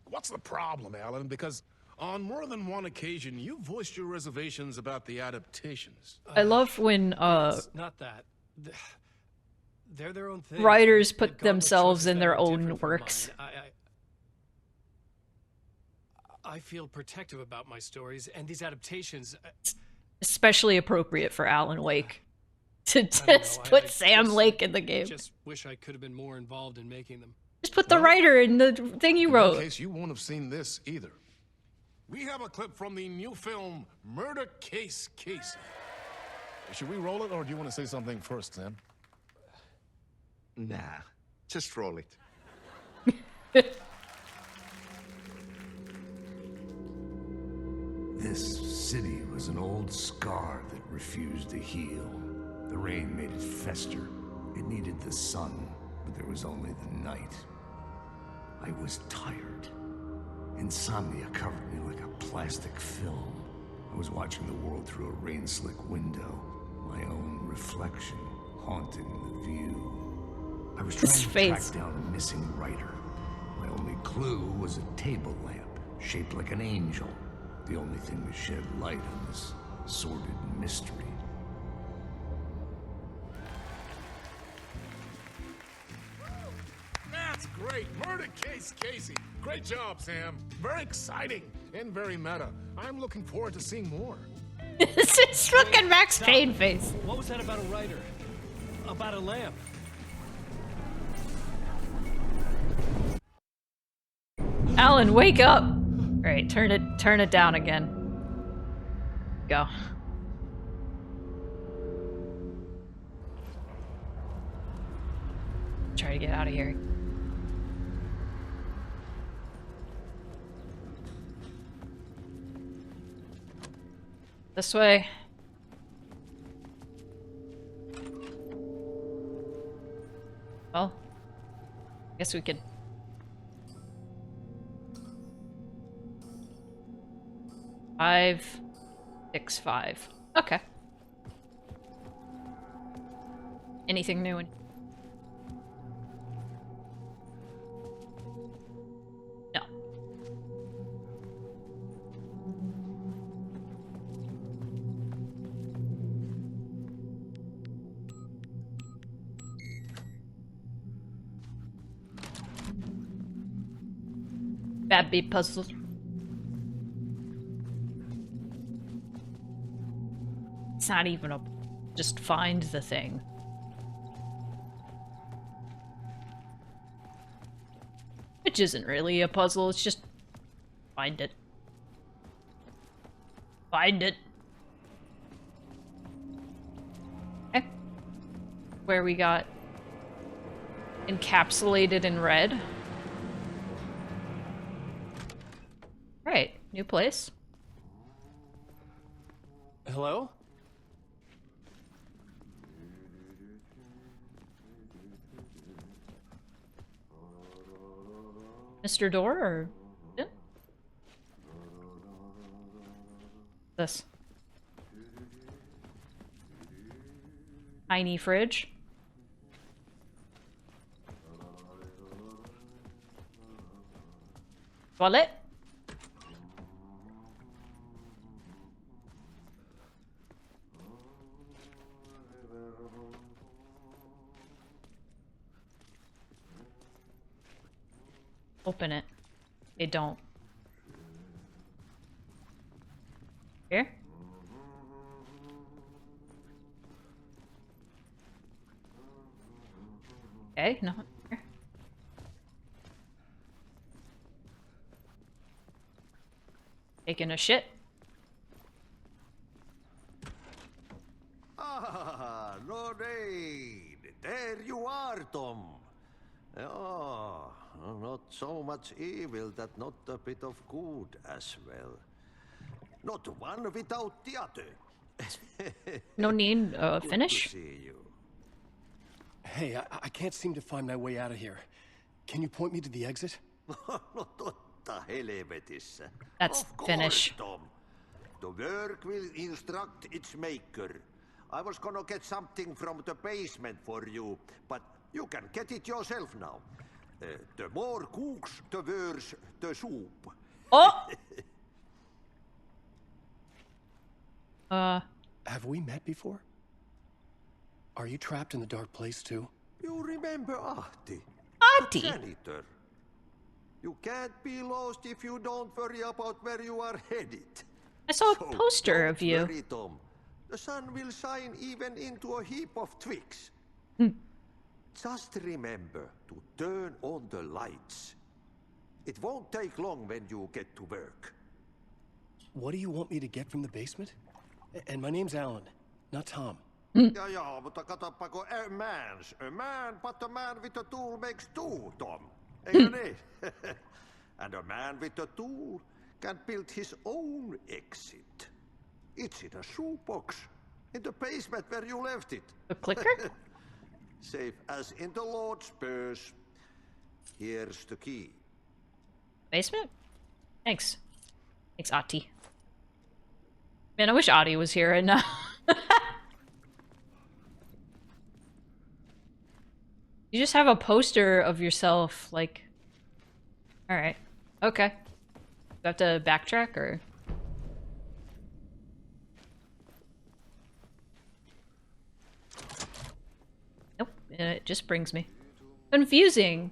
B: what's the problem, Alan? Because on more than one occasion, you voiced your reservations about the adaptations.
A: I love when
E: It's not that. They're their own thing.
A: writers
E: They've
A: put
E: gone with
A: themselves
E: choices
A: in
E: that
A: their
E: are
A: own
E: different from
A: works.
E: mine. I feel protective about my stories, and these adaptations.
A: Especially appropriate for Alan Wake. To
E: I don't know,
A: just put Sam
E: just-
A: Lake in the game.
E: Just wish I could have been more involved in making them.
A: Just put the writer in the thing you
B: In
A: wrote.
B: that case, you won't have seen this either. We have a clip from the new film, Murder Case Casey. Should we roll it, or do you want to say something first, Sam?
I: Nah, just roll it.
D: This city was an old scar that refused to heal. The rain made it fester. It needed the sun, but there was only the night. I was tired. Insomnia covered me like a plastic film. I was watching the world through a rain-slick window, my own reflection haunting the view. I was trying
A: His
D: to
A: face.
D: track down a missing writer. My only clue was a table lamp shaped like an angel. The only thing to shed light on this sordid mystery.
B: That's great. Murder Case Casey. Great job, Sam. Very exciting and very meta. I'm looking forward to seeing more.
A: It's his fucking Max Payne face.
E: What was that about a writer? About a lamp?
A: Alan, wake up! Alright, turn it down again. Go. Try to get out of here. This way. Well, guess we could. Five, 6, 5. Okay. Anything new? No. Bad beat puzzles. It's not even a... just find the thing. Which isn't really a puzzle, it's just... find it. Find it. Okay. Where we got encapsulated in red. Right, new place.
E: Hello?
A: Mr. Door, or... Yeah. This. Tiny fridge. Toilet. Open it. They don't. Here? Okay, no. Here. Taking a shit.
J: Ah, no rain. There you are, Tom. Oh, not so much evil that not a bit of good as well. Not one without the other.
A: No need,
J: Good
A: finish?
J: to see you.
E: Hey, I can't seem to find my way out of here. Can you point me to the exit?
J: No totta helvetissä.
A: That's
J: Of course,
A: finish.
J: Tom. The work will instruct its maker. I was gonna get something from the basement for you, but you can get it yourself now. The more cooks, the worse the soup.
A: Oh!
E: Have we met before? Are you trapped in the dark place too?
J: You remember Ahti?
A: Ahti?
J: The janitor. You can't be lost if you don't worry about where you are headed.
A: I saw a
J: So
A: poster of
J: don't
A: you.
J: worry, Tom. The sun will shine even into a heap of twigs. Just remember to turn on the lights. It won't take long when you get to work.
E: What do you want me to get from the basement? And my name's Alan, not Tom.
J: Ja, mutta katoppa kun a man, but a man with a tool makes two, Tom. Eikö niin? And a man with a tool can build his own exit. It's in a shoebox, in the basement where you left it.
A: The clicker?
J: Safe as in the Lord's purse. Here's the key.
A: Basement? Thanks. Thanks, Ati. Man, I wish Ati was here right now. You just have a poster of yourself, like... Alright. Okay. Do I have to backtrack, or...? Nope. It just brings me. Confusing!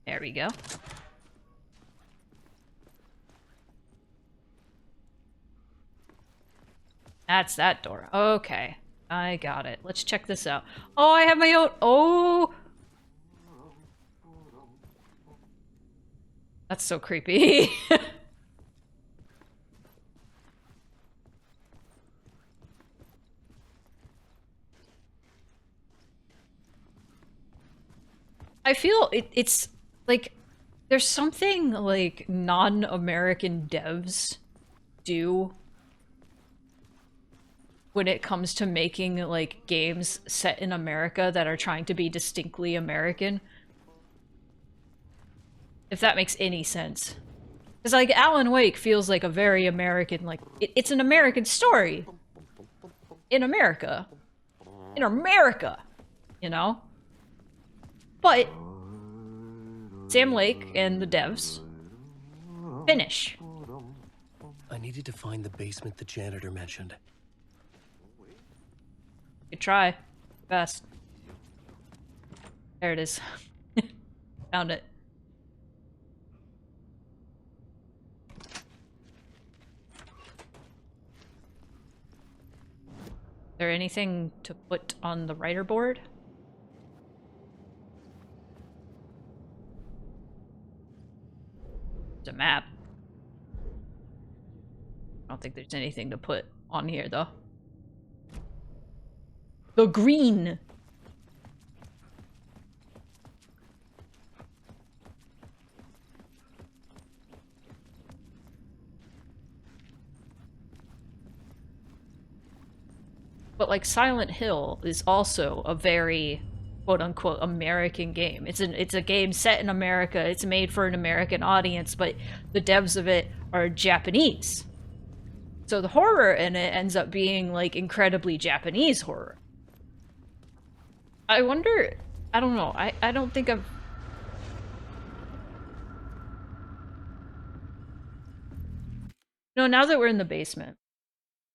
A: There we go. That's that door. Okay. I got it. Let's check this out. Oh, I have my own... Oh! That's so creepy. I feel it's like there's something like non-American devs do when it comes to making like games set in America that are trying to be distinctly American. If that makes any sense. Because like Alan Wake feels like a very American, like it's an American story. In America. In America. You know? But Sam Lake and the devs finish.
E: I needed to find the basement the janitor mentioned.
A: Good try. Best. There it is. Found it. Is there anything to put on the writer board? It's a map. I don't think there's anything to put on here, though. The green! But like Silent Hill is also a very quote-unquote American game. It's a game set in America. It's made for an American audience, but the devs of it are Japanese. So the horror in it ends up being like incredibly Japanese horror. I wonder, I don't know. I don't think I've No, now that we're in the basement.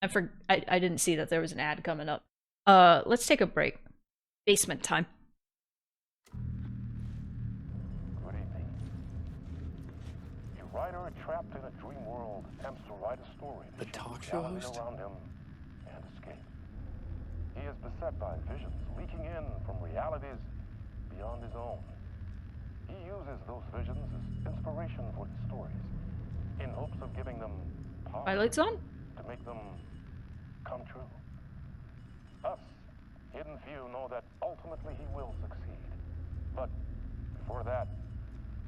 A: I didn't see that there was an ad coming up. Let's take a break. Basement time.
K: Good evening. A writer trapped in a dream world attempts to write a story
E: The talk show host?
K: around him and escape. He is beset by visions leaking in from realities beyond his own. He uses those visions as inspiration for his stories, in hopes of giving them power
A: Highlights on?
K: to make them come true. Us, hidden few, know that ultimately he will succeed. But before that,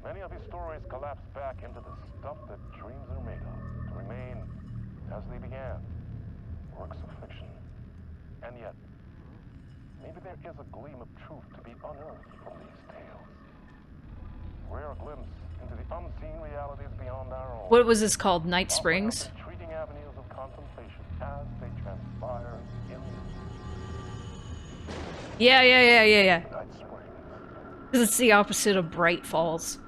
K: many of his stories collapse back into the stuff that dreams are made of, to remain as they began, works of fiction. And yet, maybe there is a gleam of truth to be unearthed from these tales. Rare glimpse into the unseen realities beyond our own.
A: What was this called? Night Springs?
K: Intriguing avenues of contemplation as they transpire in
A: Yeah.
K: Night Springs.
A: Because it's the opposite of Bright Falls.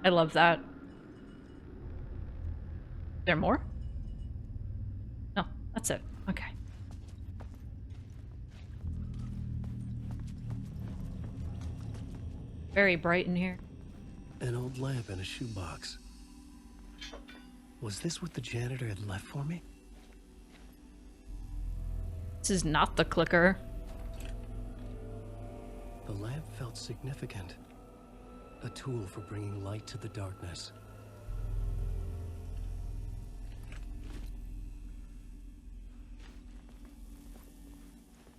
A: I love that. There more? No, that's it. Okay. Very bright in here.
E: An old lamp in a shoebox. Was this what the janitor had left for me?
A: This is not the clicker.
E: The lamp felt significant. A tool for bringing light to the darkness.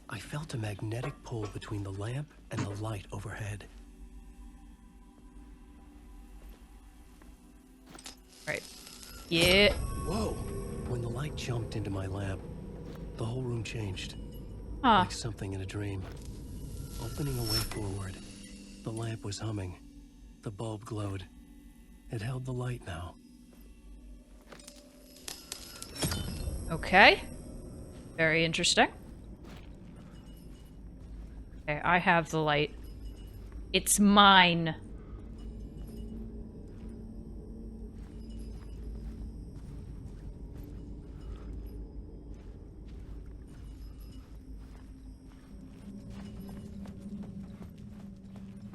E: I felt a magnetic pull between the lamp and the light overhead.
A: Right. Yeah.
E: Whoa! When the light jumped into my lamp, the whole room changed.
A: Huh.
E: Like something in a dream. Opening a way forward, the lamp was humming. The bulb glowed. It held the light now.
A: Okay. Very interesting. Okay, I have the light. It's mine.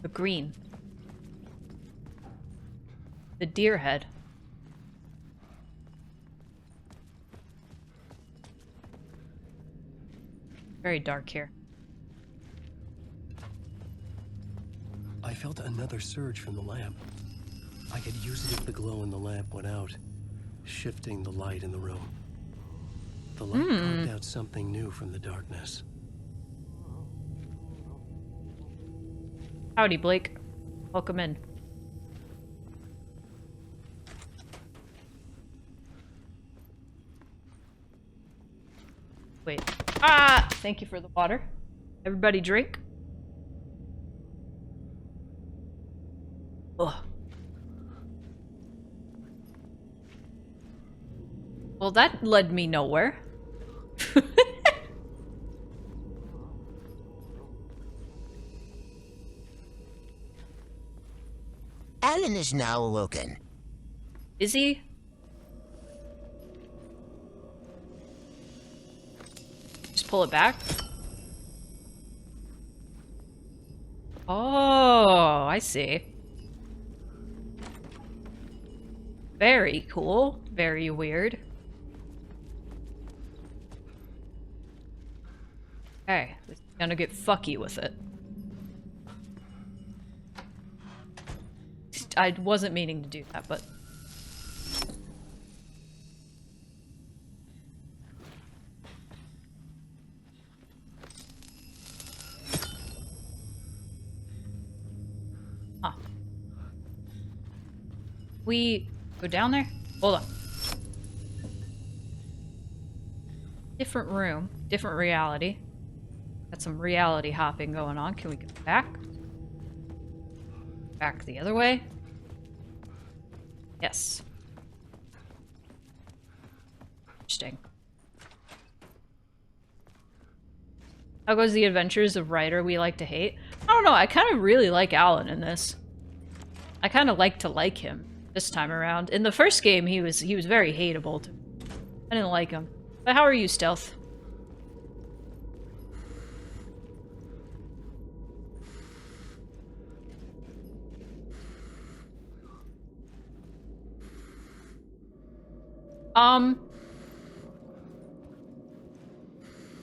A: The green. The deer head. Very dark here.
E: I felt another surge from the lamp. I could use it if the glow in the lamp went out, shifting the light in the room. The light carved out something new from the darkness.
A: Howdy, Blake. Welcome in. Wait. Ah! Thank you for the water. Everybody drink. Ugh. Well, that led me nowhere.
L: Alan is now awoken.
A: Is he? Just pull it back. Oh, I see. Very cool. Very weird. Okay, gonna get fucky with it. I wasn't meaning to do that, but We go down there? Hold on. Different room, different reality. Got some reality hopping going on. Can we go back? Back the other way? Yes. Interesting. How goes the adventures of writer we like to hate? I don't know, I kind of really like Alan in this. I kind of like to like him this time around. In the first game, he was very hateable. I didn't like him. But how are you, Stealth?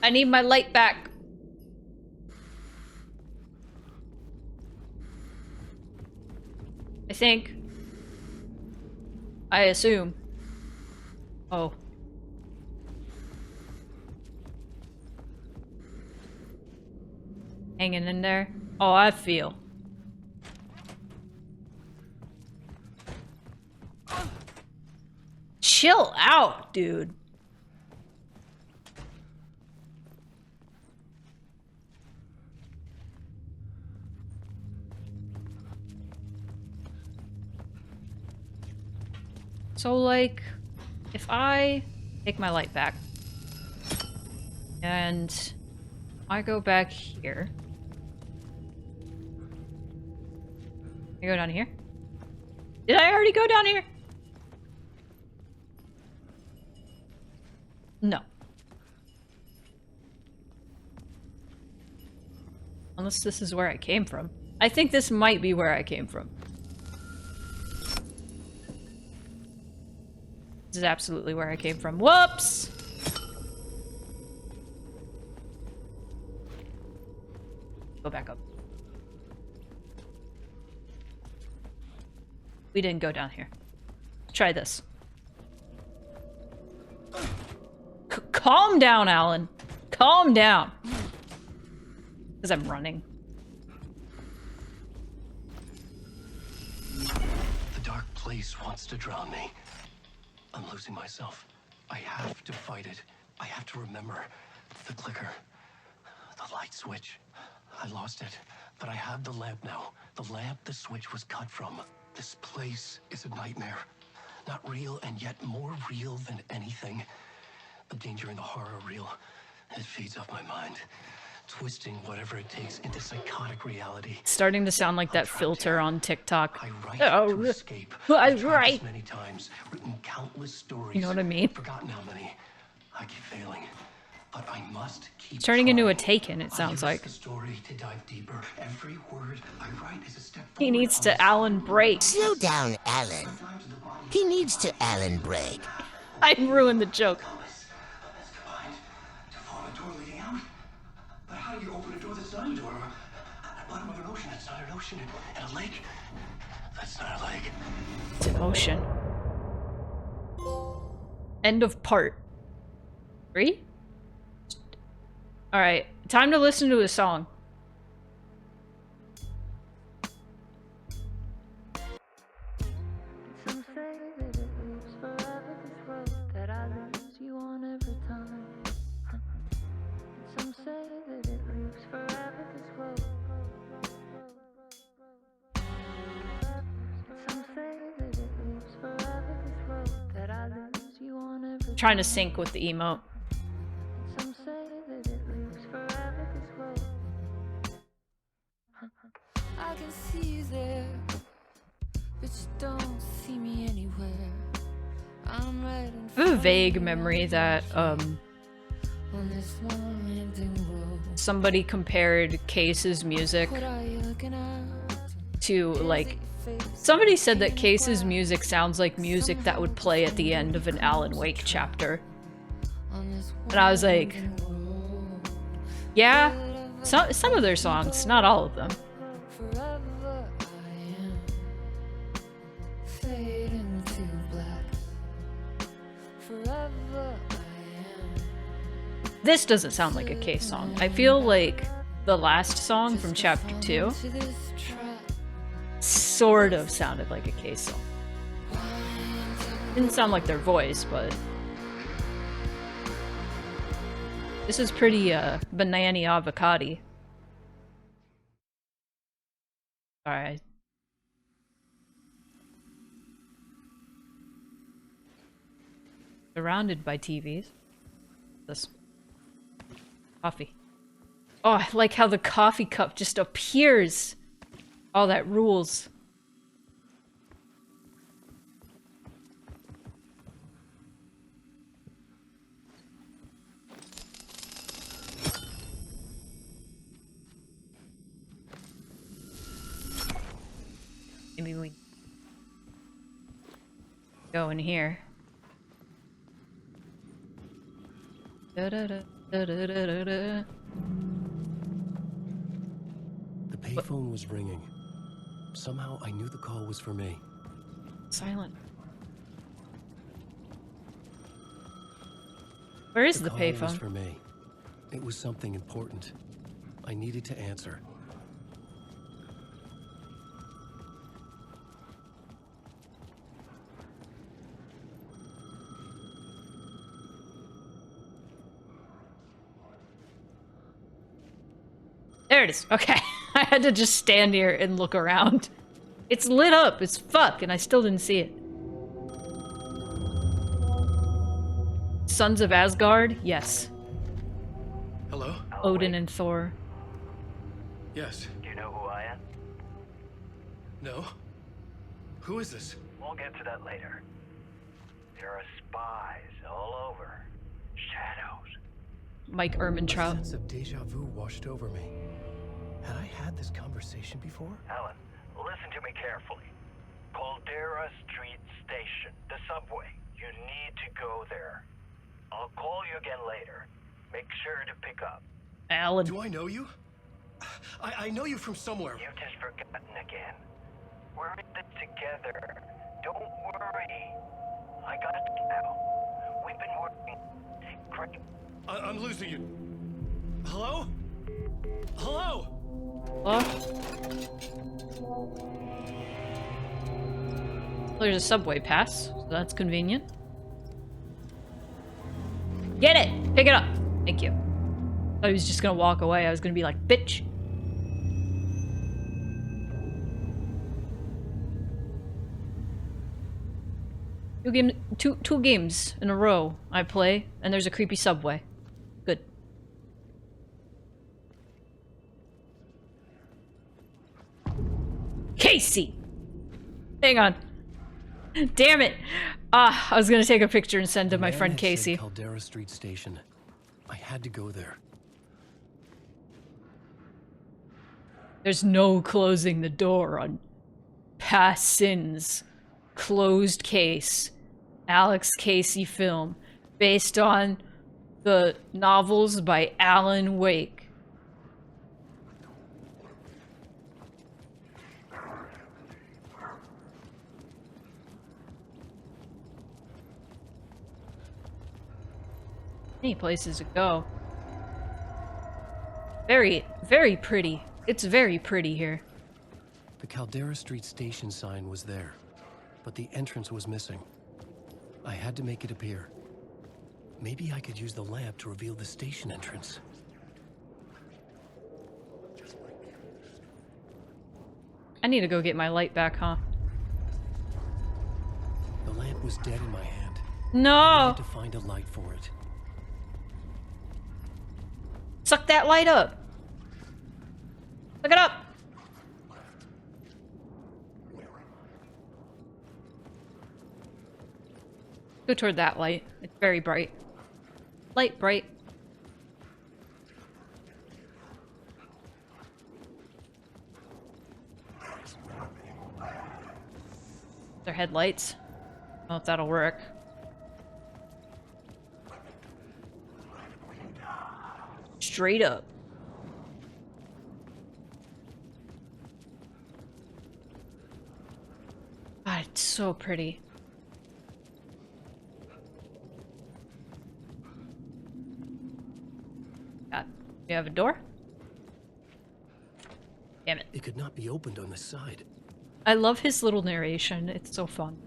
A: I need my light back. I think. I assume. Oh. Hanging in there? Oh, I feel. Chill out, dude. So, like, if I take my light back and I go back here, I go down here? Did I already go down here? No. Unless this is where I came from. I think this might be where I came from. This is absolutely where I came from. Whoops! Go back up. We didn't go down here. Try this. Calm down, Alan. Calm down. Because I'm running.
E: The dark place wants to drown me. I'm losing myself. I have to fight it. I have to remember. The clicker. The light switch. I lost it. But I have the lamp now. The lamp the switch was cut from. This place is a nightmare. Not real, and yet more real than anything. The danger and the horror are real. It feeds off my mind. Twisting whatever it takes into psychotic reality.
A: Starting to sound like that filter on TikTok.
E: I write to escape.
A: I write.
E: Many times, written countless stories.
A: You know what I mean?
E: Forgotten how many. I keep failing, but I must keep
A: turning
E: trying.
A: into a Taken, it sounds like.
E: The story to dive deeper. Every word I write is a step
A: He needs to Alan break.
L: Slow down, Alan. He needs to Alan break.
A: I ruined the joke.
E: But how do you open a door that's not a door? At the bottom of an ocean, that's not an ocean. And a lake, that's not a lake.
A: It's an ocean. End of part 3? Alright, time to listen to a song.
M: Some say that it lives forever, this road that I lose you on every time. Some say that it lives forever, this road. Some say that it lives forever, this road that I lose you on every time.
A: Trying to sync with the emote.
M: Some say that it lives forever, this road. I can see you there, but you don't see me anywhere. I'm right in
A: I have a vague memory that
M: on this long ending road.
A: somebody compared Case's music
M: What are you looking at?
A: to, like, somebody said that Case's music sounds like music that would play at the end of an Alan Wake chapter. And I was like, yeah, some of their songs, not all of them.
M: Forever I am fading to black. Forever I am.
A: This doesn't sound like a Case song. I feel like the last song from chapter 2
M: to this trap.
A: sort of sounded like a Case song. Didn't sound like their voice, but this is pretty banana avocado. Alright. Surrounded by TVs. This coffee. Oh, I like how the coffee cup just appears. Oh, that rules. Maybe we go in here. Da -da -da -da -da -da -da.
E: The payphone was ringing. Somehow I knew the call was for me.
A: Silent. Where is the
E: call was
A: payphone?
E: for me. It was something important. I needed to answer.
A: There it is. Okay. I had to just stand here and look around. It's lit up as fuck, and I still didn't see it. Sons of Asgard? Yes.
N: Hello?
A: Odin and Thor.
N: Yes.
O: Do you know who I am?
N: No. Who is this?
O: We'll get to that later. There are spies all over. Shadows.
A: Mike
E: A
A: Ehrmantraut.
E: sense of deja vu washed over me. Had I had this conversation before?
O: Alan, listen to me carefully. Caldera Street Station, the subway. You need to go there. I'll call you again later. Make sure to pick up.
A: Alan.
N: Do I know you? I know you from somewhere.
O: You've just forgotten again. We're in this together. Don't worry. I got you now. We've been working. Great.
N: I'm losing you. Hello? Hello?
A: Hello? There's a subway pass, so that's convenient. Get it! Pick it up! Thank you. Thought he was just gonna walk away. I was gonna be like, bitch! Two games in a row I play, and there's a creepy subway. Good. Casey! Hang on. Damn it! Ah, I was gonna take a picture and send to my friend Casey.
E: Caldera Street Station. I had to go there.
A: There's no closing the door on past sins. Closed case. Alex Casey film. Based on the novels by Alan Wake. Many places to go. Very, very pretty. It's very pretty here.
E: The Caldera Street Station sign was there, but the entrance was missing. I had to make it appear. Maybe I could use the lamp to reveal the station entrance.
A: I need to go get my light back, huh?
E: The lamp was dead in my hand.
A: No!
E: I needed to find a light for it.
A: Suck that light up! Look it up! Go toward that light. It's very bright. Light bright. Their headlights. I don't know if that'll work. Straight up. God, it's so pretty. God, you have a door? Damn it.
E: It could not be opened on this side.
A: I love his little narration. It's so fun.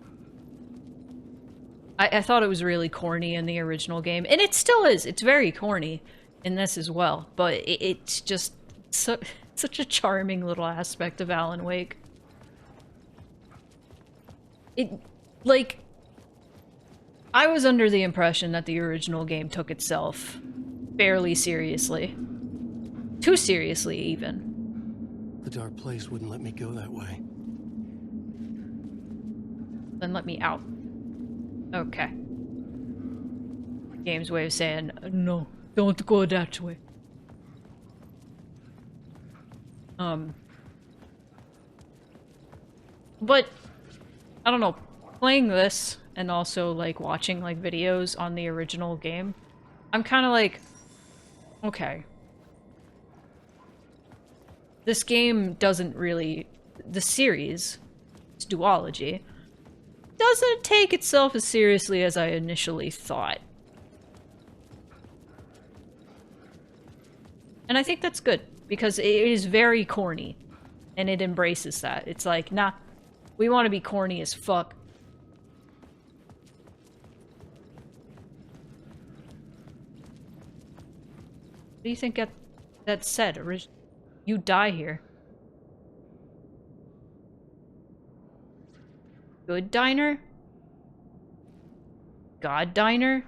A: I thought it was really corny in the original game, and it still is. It's very corny in this as well, but it's just such a charming little aspect of Alan Wake. Like, I was under the impression that the original game took itself fairly seriously. Too seriously, even.
E: The dark place wouldn't let me go that way.
A: Then let me out. Okay. Game's way of saying, no, don't go that way. But, I don't know, playing this and also, like, watching, like, videos on the original game, I'm kind of like, okay. This game doesn't really... The series, its duology, doesn't take itself as seriously as I initially thought. And I think that's good, because it is very corny, and it embraces that. It's like, nah, we want to be corny as fuck. What do you think that said? You die here. Good diner? God diner?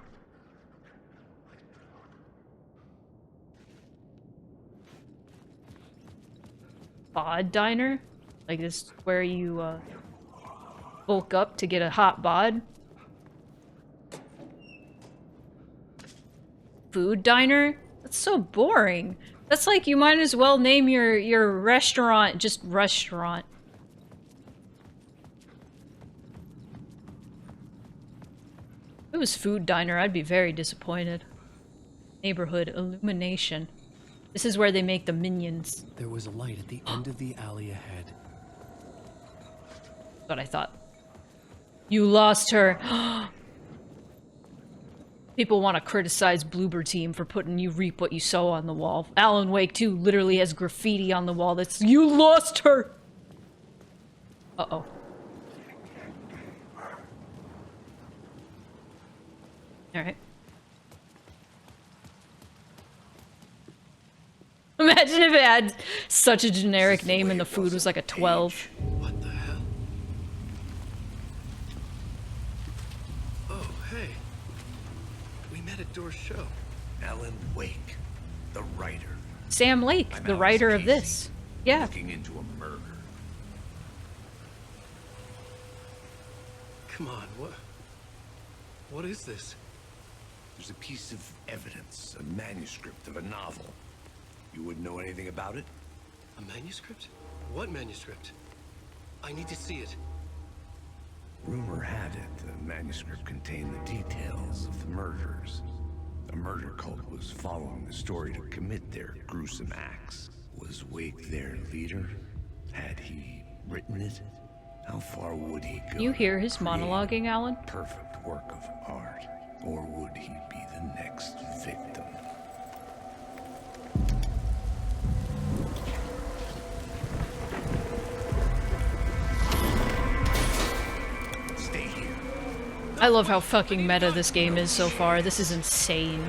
A: Bod diner? Like this where you bulk up to get a hot bod? Food diner? That's so boring. That's like you might as well name your restaurant just restaurant. If it was food diner, I'd be very disappointed. Neighborhood illumination. This is where they make the minions.
E: There was a light at the end of the alley ahead.
A: That's what I thought. You lost her. People want to criticize Bloober Team for putting "you reap what you sow" on the wall. Alan Wake 2 literally has graffiti on the wall that's "you lost her." Uh-oh. Alright. Imagine if it had such a generic name and the food was like a 12.
N: What the hell? Oh, hey. We met at Door's show.
D: Alan Wake, the writer.
A: Sam Lake, the writer of this. Yeah.
D: Looking into a murder.
N: Come on, what is this?
D: There's a piece of evidence, a manuscript of a novel. You wouldn't know anything about it?
N: A manuscript? What manuscript? I need to see it.
D: Rumor had it the manuscript contained the details of the murders. A murder cult was following the story to commit their gruesome acts. Was Wake their leader? Had he written it? How far would he go?
A: You hear his monologuing, Alan?
D: Perfect work of art. Or would he be the next victim? Stay here.
A: I love how fucking meta this game is so far. This is insane.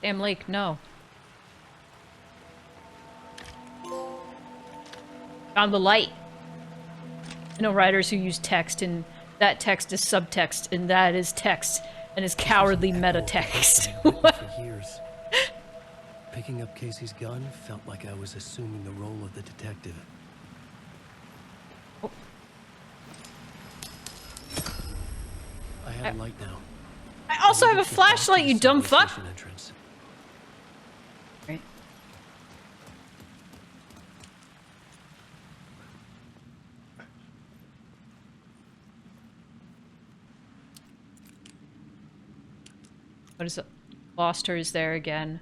A: Damn Lake, no. Found the light. I know writers who use text, and that text is subtext, and that is text, and is cowardly meta text.
E: For years. Picking up Casey's gun felt like I was assuming the role of the detective.
A: Oh.
E: I have a light now.
A: I also have a flashlight, you dumb fuck! Right. What is it? Lost her is there again.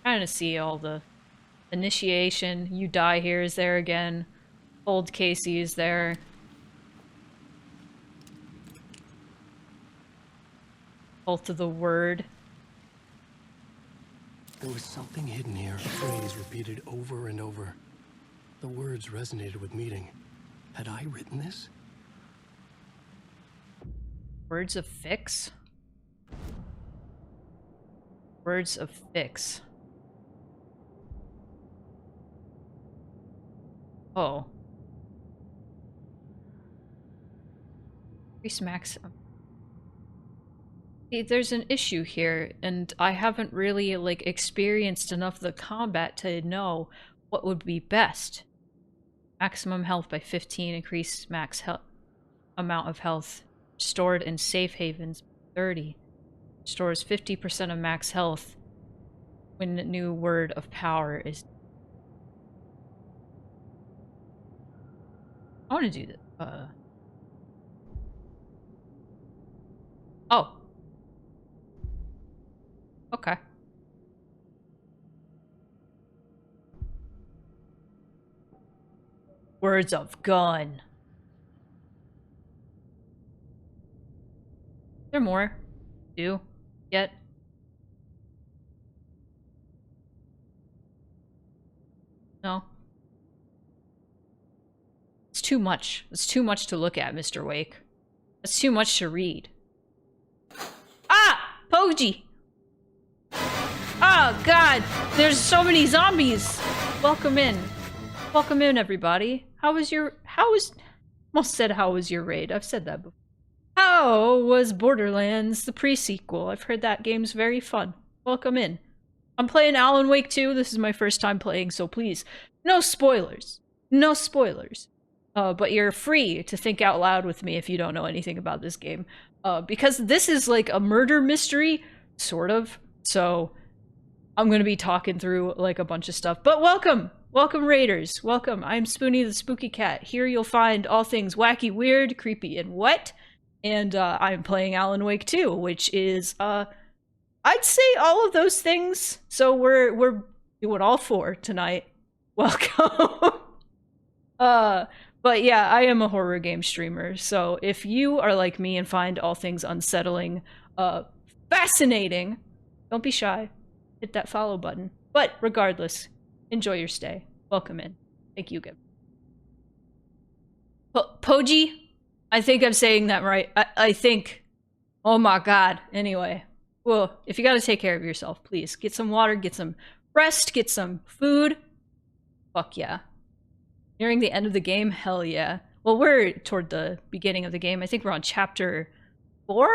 A: Trying to see all the initiation. You die here is there again. Old Casey is there. Cult of the Word.
E: There was something hidden here, a phrase repeated over and over. The words resonated with meaning. Had I written this?
A: Words of Fix? Words of Fix. Oh. Increase max. See, there's an issue here, and I haven't really, like, experienced enough of the combat to know what would be best. Maximum health by 15, increase max amount of health. Stored in safe havens, 30. Stores 50% of max health when the new word of power is... I want to do that. Oh. Okay. Words of gun. There more. Do. Yet. No. It's too much. It's too much to look at, Mr. Wake. It's too much to read. Ah! Poji! Oh, God! There's so many zombies! Welcome in. Welcome in, everybody. Almost said how was your raid. I've said that before. How was Borderlands, the pre-sequel? I've heard that game's very fun. Welcome in. I'm playing Alan Wake 2. This is my first time playing, so please, no spoilers. No spoilers. But you're free to think out loud with me if you don't know anything about this game. Because this is like a murder mystery, sort of. So I'm going to be talking through like a bunch of stuff. But welcome! Welcome, Raiders. Welcome. I'm Spoony the Spooky Cat. Here you'll find all things wacky, weird, creepy, and wet. And I'm playing Alan Wake 2, which is, I'd say all of those things. So we're doing all four tonight. Welcome. But yeah, I am a horror game streamer. So if you are like me and find all things unsettling, fascinating, don't be shy. Hit that follow button. But regardless, enjoy your stay. Welcome in. Thank you, Gib. Poji? I think I'm saying that right. I think. Oh my God. Anyway. Well, if you gotta take care of yourself, please. Get some water, get some rest, get some food. Fuck yeah. Nearing the end of the game? Hell yeah. Well, we're toward the beginning of the game. I think we're on chapter 4?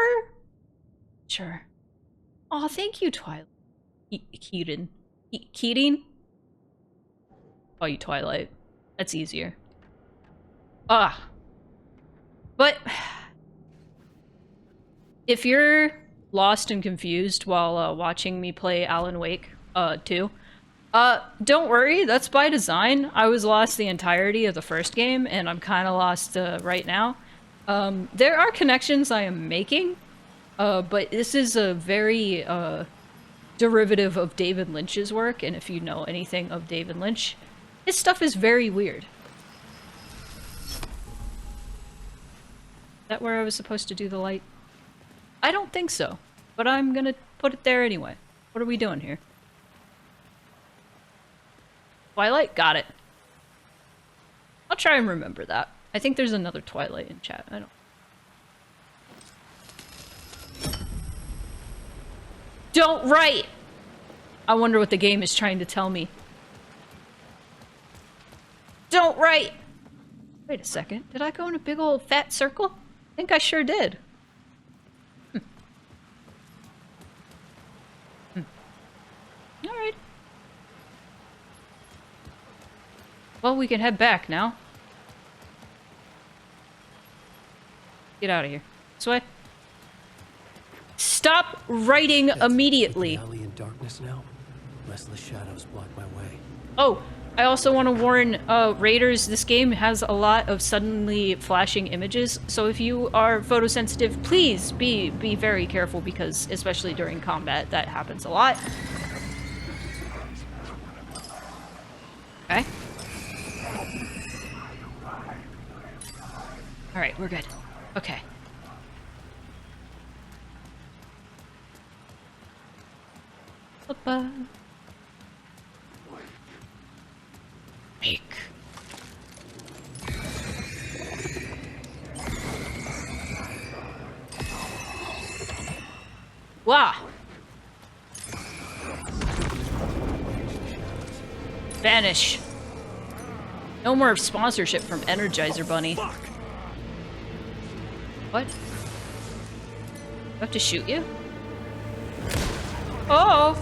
A: Sure. Aw, thank you, Twilight. Keaton. Keating? Oh, you Twilight. That's easier. Ah. But if you're lost and confused while watching me play Alan Wake 2, don't worry, that's by design. I was lost the entirety of the first game, and I'm kind of lost right now. There are connections I am making, but this is a very derivative of David Lynch's work, and if you know anything of David Lynch, his stuff is very weird. Is that where I was supposed to do the light? I don't think so, but I'm gonna put it there anyway. What are we doing here? Twilight? Got it. I'll try and remember that. I think there's another Twilight in chat. I don't write! I wonder what the game is trying to tell me. Don't write! Wait a second. Did I go in a big old fat circle? I think I sure did. Alright. Well, we can head back now. Get out of here. This way. Stop writing immediately.
E: Is the alley in darkness now? Lest the shadows block my way.
A: Oh, I also want to warn raiders, this game has a lot of suddenly flashing images, so if you are photosensitive, please be very careful, because especially during combat, that happens a lot. Okay. Alright, we're good. Okay. Papa. Make. Wow. Vanish. No more sponsorship from Energizer Bunny.
H: Fuck.
A: What? Do I have to shoot you? Oh!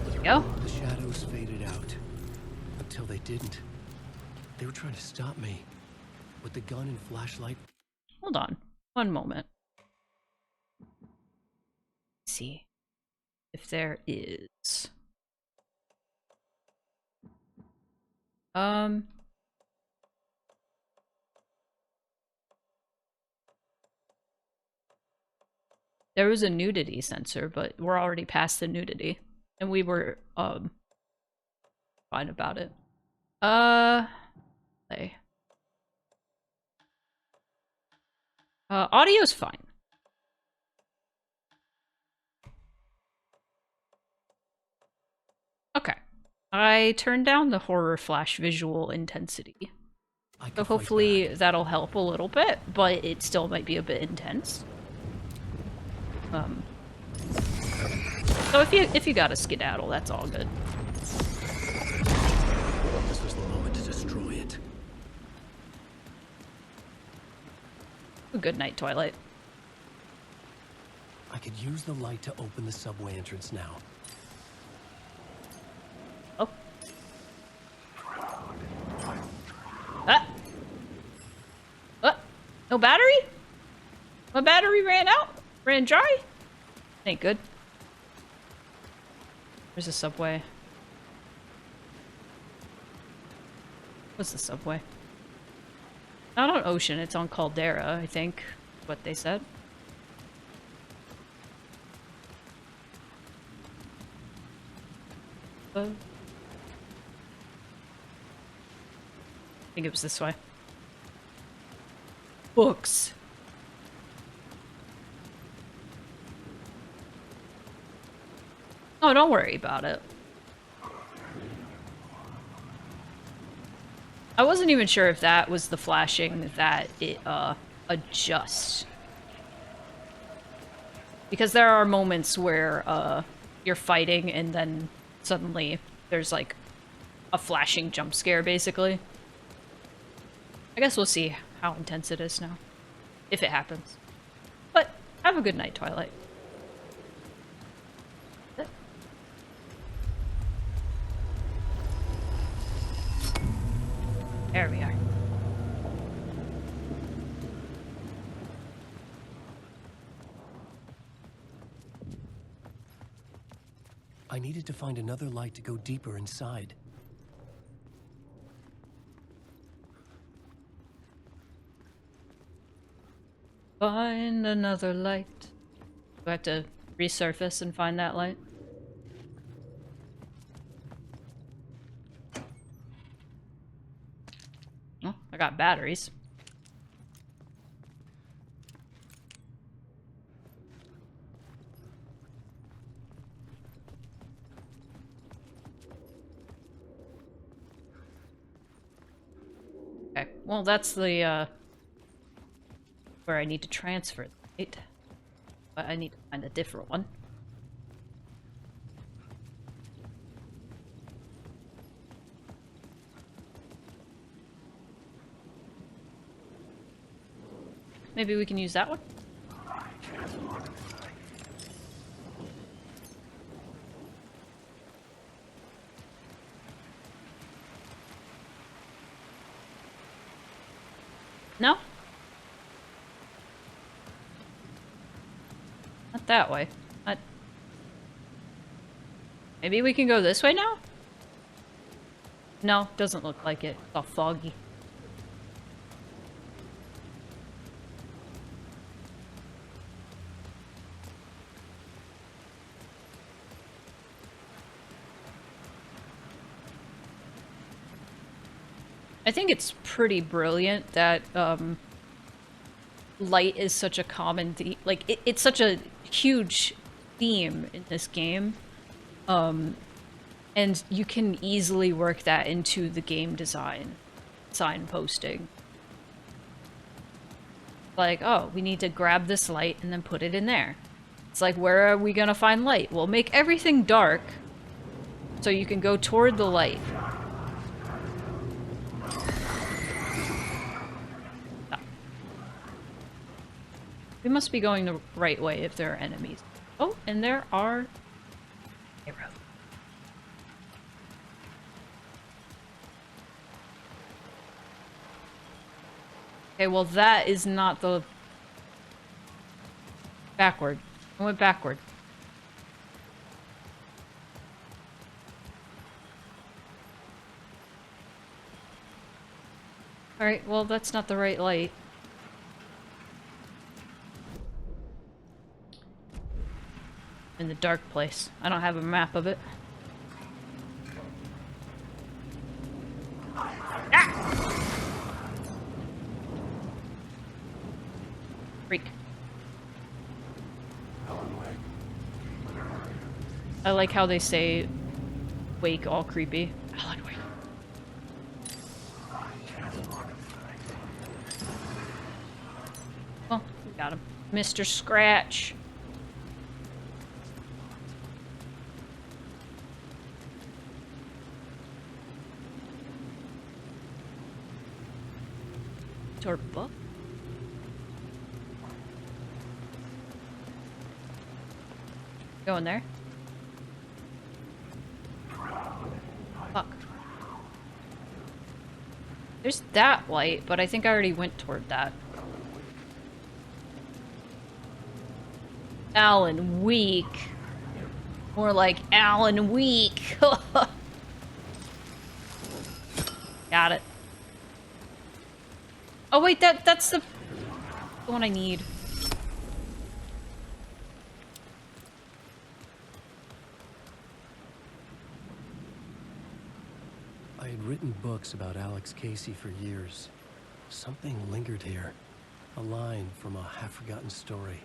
A: There we go.
E: The shadows faded out. Until they didn't. They were trying to stop me. With the gun and flashlight.
A: Hold on. One moment. Let's see if there is. There was a nudity sensor, but we're already past the nudity. And we were, fine about it. Play. Audio's fine. Okay. I turned down the horror flash visual intensity. So hopefully that'll help a little bit, but it still might be a bit intense. So if you gotta skedaddle, that's all good.
E: This was the moment to destroy it.
A: Good night, Twilight.
E: I could use the light to open the subway entrance now.
A: Oh. Ah. No battery? My battery ran out? Ran dry? Ain't good. There's a subway. What's the subway? Not on Ocean, it's on Caldera, I think. What they said. I think it was this way. Books. Oh, don't worry about it. I wasn't even sure if that was the flashing that it adjusts. Because there are moments where you're fighting and then suddenly there's like a flashing jump scare, basically. I guess we'll see how intense it is now. If it happens. But have a good night, Twilight. There we are.
E: I needed to find another light to go deeper inside.
A: Find another light. Do I have to resurface and find that light? Oh, I got batteries. Okay, well that's the, where I need to transfer the light. But I need to find a different one. maybe we can use that one. No? Not that way. Maybe we can go this way now? No, doesn't look like it. It's all foggy. I think it's pretty brilliant that light is such a common theme. Like, it's such a huge theme in this game. And you can easily work that into the game design, signposting. Like, oh, we need to grab this light and then put it in there. It's like, where are we gonna find light? Well, make everything dark so you can go toward the light. We must be going the right way if there are enemies. Oh, and there are arrows. Okay, well that is not the... Backward. I went backward. Alright, well that's not the right light. In the dark place. I don't have a map of it. Ah! Freak. I like how they say Wake all creepy. Alan Wake. Well, we got him. Mr. Scratch. Or book? Go in there. Fuck. There's that light, but I think I already went toward that. Alan Weak. More like Alan Weak. Got it. Oh wait, that's the one I need.
E: I had written books about Alex Casey for years. Something lingered here. A line from a half-forgotten story.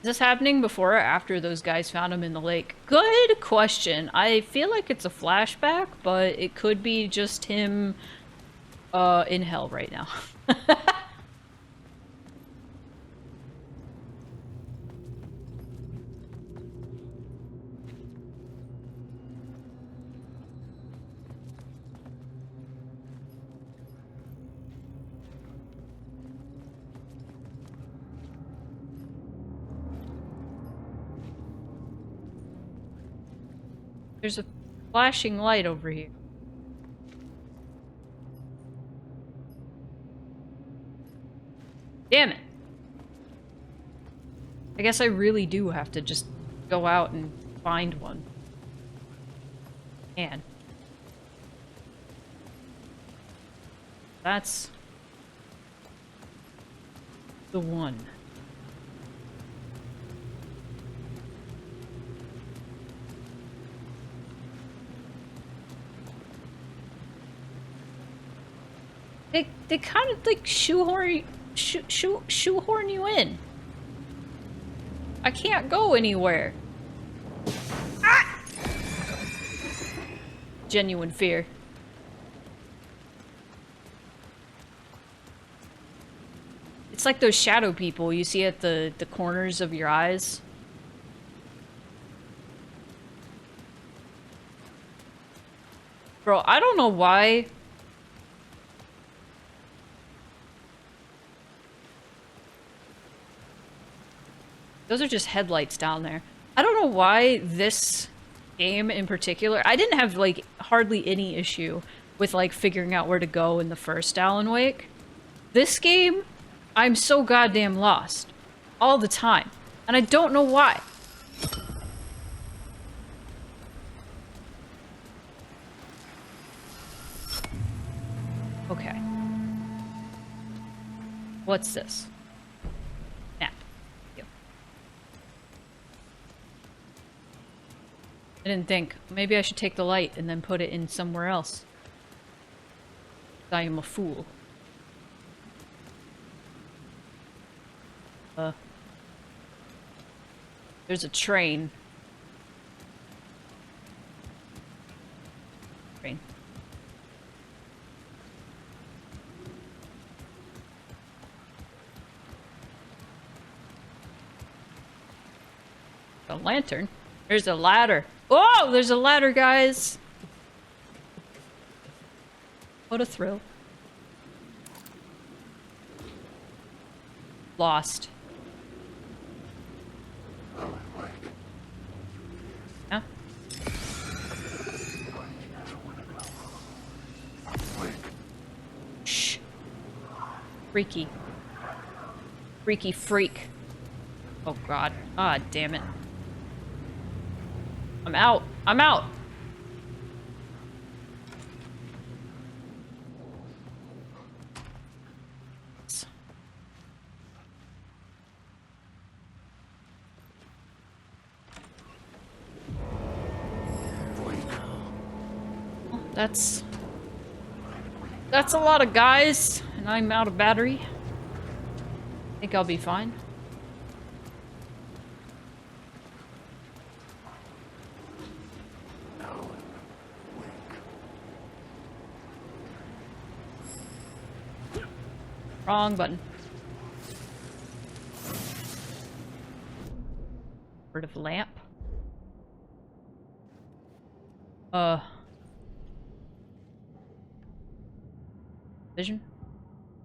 A: Is this happening before or after those guys found him in the lake? Good question. I feel like it's a flashback, but it could be just him in hell right now. There's a flashing light over here. Damn it. I guess I really do have to just go out and find one. Man. That's the one. They kind of like shoehorn you in. I can't go anywhere. Ah! Genuine fear. It's like those shadow people you see at the corners of your eyes. Bro, I don't know why. Those are just headlights down there. I don't know why this game in particular, I didn't have like hardly any issue with like figuring out where to go in the first Alan Wake. This game, I'm so goddamn lost all the time, and I don't know why. Okay. What's this? Nap. Yep. I didn't think. Maybe I should take the light and then put it in somewhere else. I am a fool. There's a train. Train. A lantern? There's a ladder. Oh, there's a ladder, guys! What a thrill. Lost. Yeah? Shh. Freaky. Freaky freak. Oh god. Ah, damn it. I'm out. I'm out. That's a lot of guys, and I'm out of battery. I think I'll be fine. Wrong button. Word of lamp. Vision?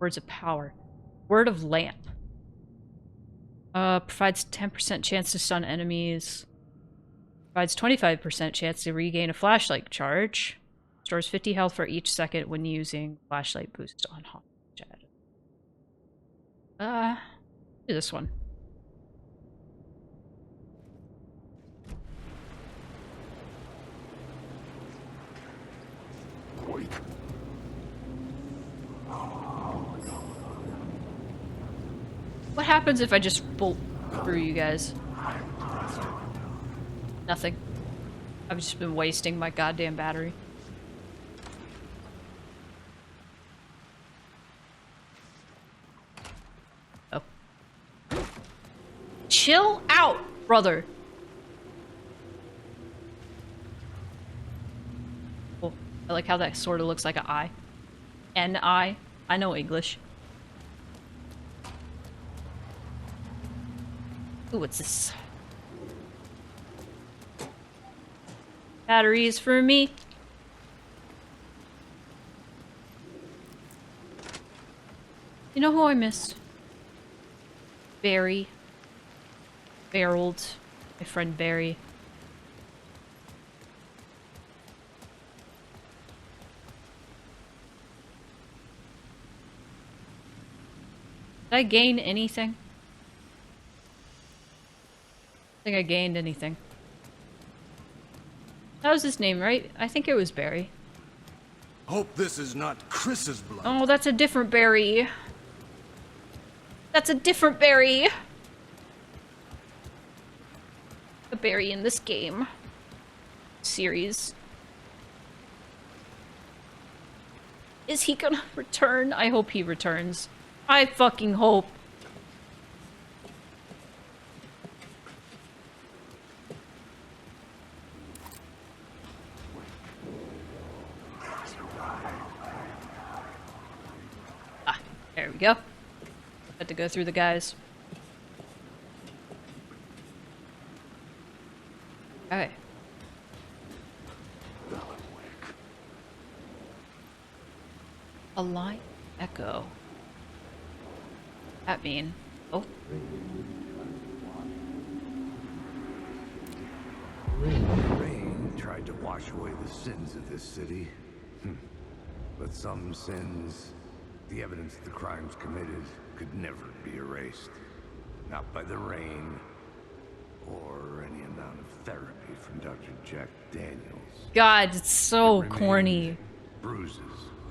A: Words of power. Word of lamp. Provides 10% chance to stun enemies. Provides 25% chance to regain a flashlight charge. Stores 50 health for each second when using flashlight boost on hot jet. Do this one. What happens if I just bolt through you guys? Nothing. I've just been wasting my goddamn battery. Oh. Chill out, brother. Oh, I like how that sort of looks like an eye. N-I. I know English. Ooh, what's this? Batteries for me. You know who I missed? Barry. Barreled. My friend Barry. Did I gain anything? I think I gained anything. That was his name, right? I think it was Barry.
P: Hope this is not Chris's blood.
A: Oh, that's a different Barry. That's a different Barry. The Barry in this game. Series. Is he gonna return? I hope he returns. I fucking hope. There we go. to go through the guys. Okay. A light echo. That mean? Oh.
D: Rain tried to wash away the sins of this city. But some sins, the evidence of the crimes committed, could never be erased. Not by the rain, or any amount of therapy from Dr. Jack Daniels.
A: God, it's so corny.
D: Bruises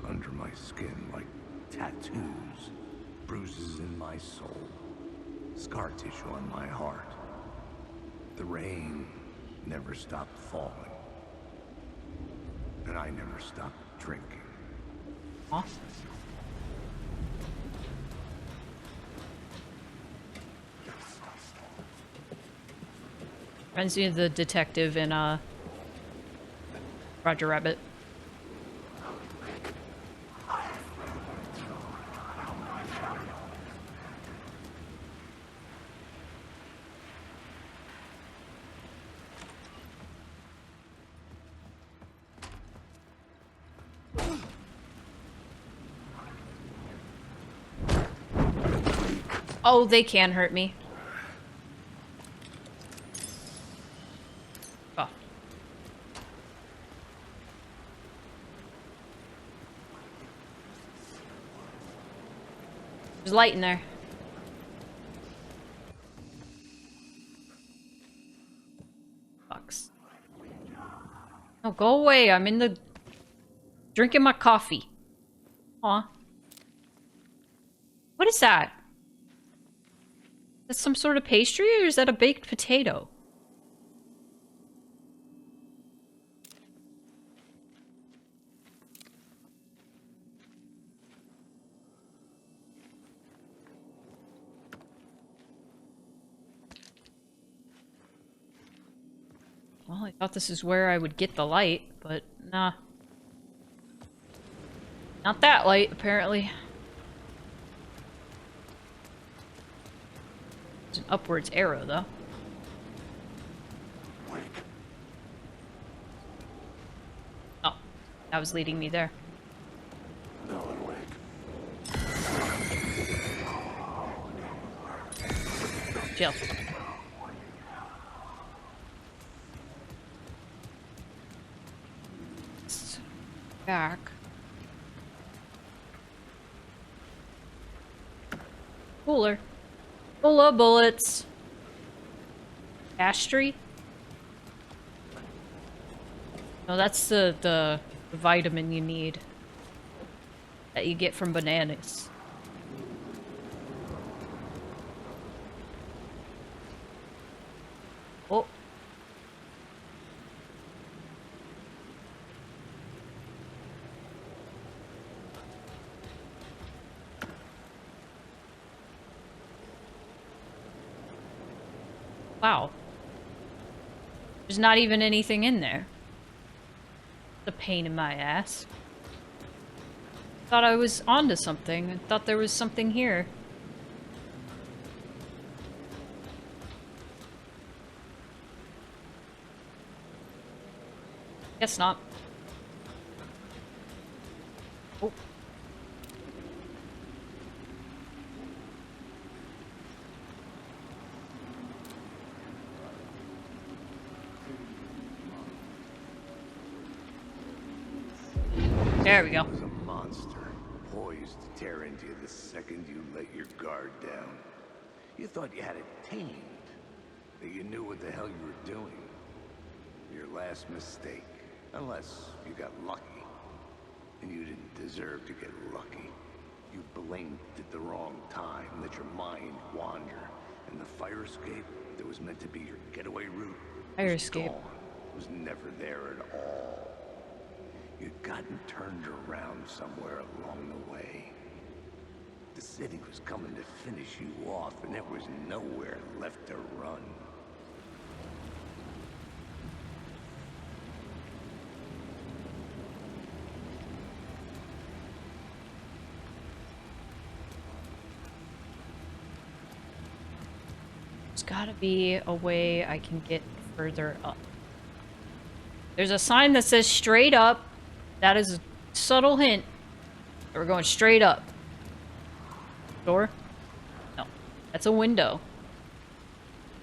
D: under my skin, like tattoos. Bruises in my soul. Scar tissue on my heart. The rain never stopped falling. And I never stopped drinking.
A: Huh? Reminds me of the detective in Roger Rabbit. Oh, they can hurt me. Oh. There's light in there. Fucks. Oh, go away. I'm in the... drinking my coffee. Aw. What is that? Is that some sort of pastry, or is that a baked potato? Well, I thought this is where I would get the light, but nah. Not that light, apparently. It's an upwards arrow, though. Oh, that was leading me there. Chill. Back. Cooler. Full of bullets. Ash tree? No, that's the vitamin you need. That you get from bananas. Oh. Wow. There's not even anything in there. The pain in my ass. Thought I was onto something. I thought there was something here. Guess not. Oh. There we go.
D: It was a monster, poised to tear into you the second you let your guard down. You thought you had it tamed, that you knew what the hell you were doing. Your last mistake, unless you got lucky. And you didn't deserve to get lucky. You blinked at the wrong time, let your mind wander. And the fire escape that was meant to be your getaway route
A: Fire escape
D: was never there at all. You'd gotten turned around somewhere along the way. The city was coming to finish you off, and there was nowhere left to run.
A: There's gotta be a way I can get further up. There's a sign that says straight up. That is a subtle hint that we're going straight up. Door? No. That's a window.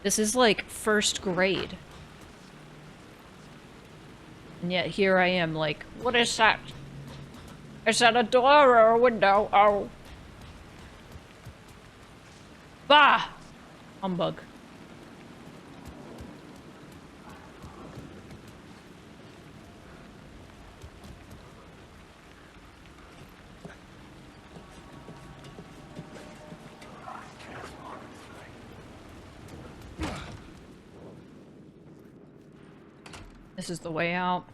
A: This is like first grade. And yet here I am like, what is that? Is that a door or a window? Oh. Bah! Humbug. This is the way out.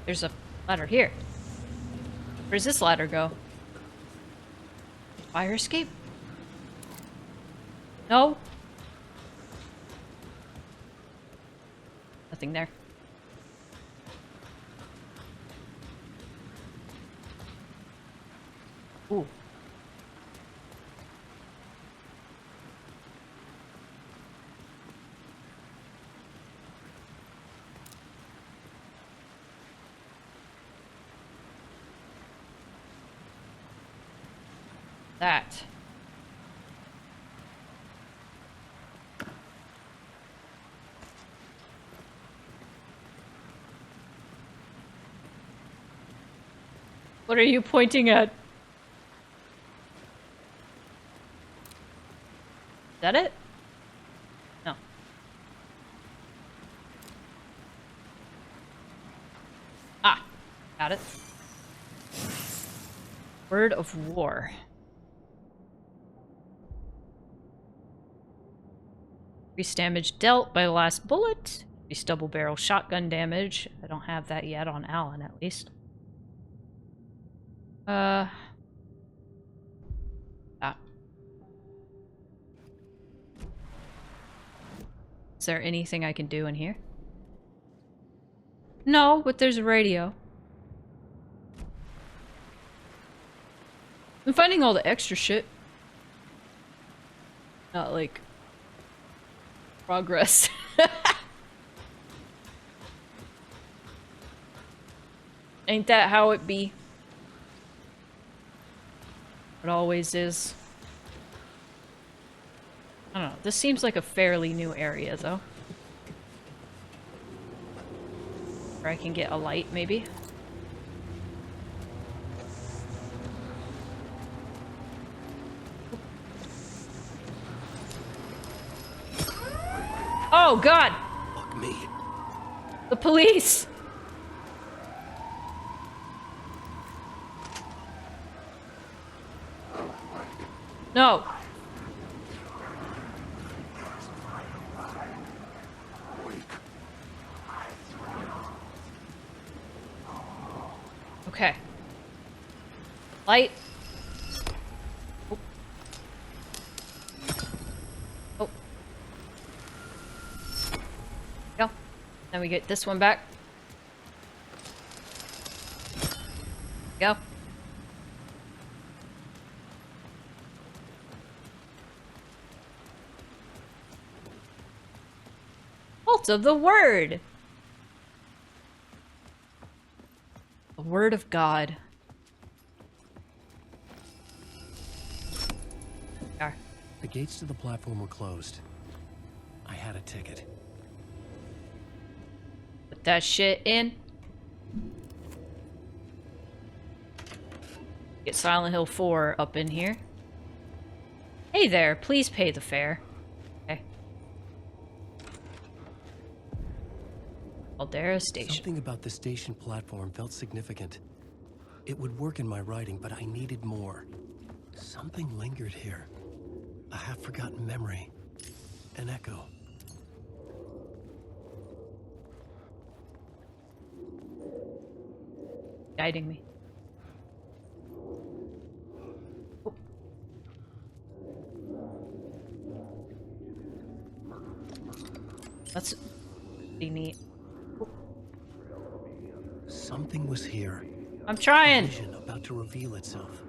A: There's a ladder here. Where does this ladder go? Fire escape? No? Nothing there. Ooh. That. What are you pointing at? Is that it? No. Ah, got it. Word of war. Increased damage dealt by the last bullet. Increased double barrel shotgun damage. I don't have that yet on Alan, at least. Ah. Is there anything I can do in here? No, but there's a radio. I'm finding all the extra shit. Not like progress. Ain't that how it be? It always is. I don't know. This seems like a fairly new area, though. Where I can get a light, maybe? Oh, God!
N: Fuck me.
A: The police! No. Okay. Light. Oh. Oh. Go. Then we get this one back. Go. Cult of the Word. The Word of God. There.
E: The gates to the platform were closed. I had a ticket.
A: Put that shit in. Get Silent Hill 4 up in here. Hey there, please pay the fare. Okay. Caldera Station.
E: Something about the station platform felt significant. It would work in my writing, but I needed more. Something lingered here. A half-forgotten memory. An echo.
A: Guiding me. Oh. That's pretty neat.
E: Something was here.
A: I'm trying.
E: A vision about to reveal itself.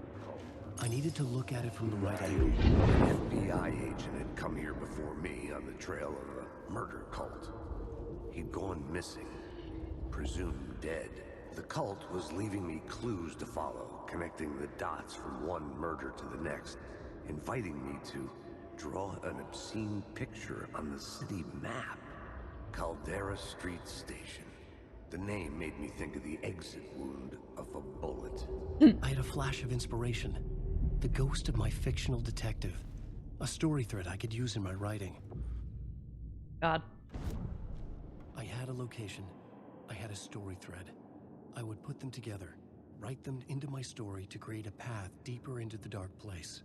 E: I needed to look at it from the right angle.
D: An FBI agent had come here before me on the trail of a murder cult. He'd gone missing, presumed dead. The cult was leaving me clues to follow, connecting the dots from one murder to the next, inviting me to draw an obscene picture on the city map. Caldera Street Station. The name made me think of the exit wound of a bullet.
E: I had a flash of inspiration. The ghost of my fictional detective. A story thread I could use in my writing.
A: God.
E: I had a location. I had a story thread. I would put them together, write them into my story to create a path deeper into the dark place.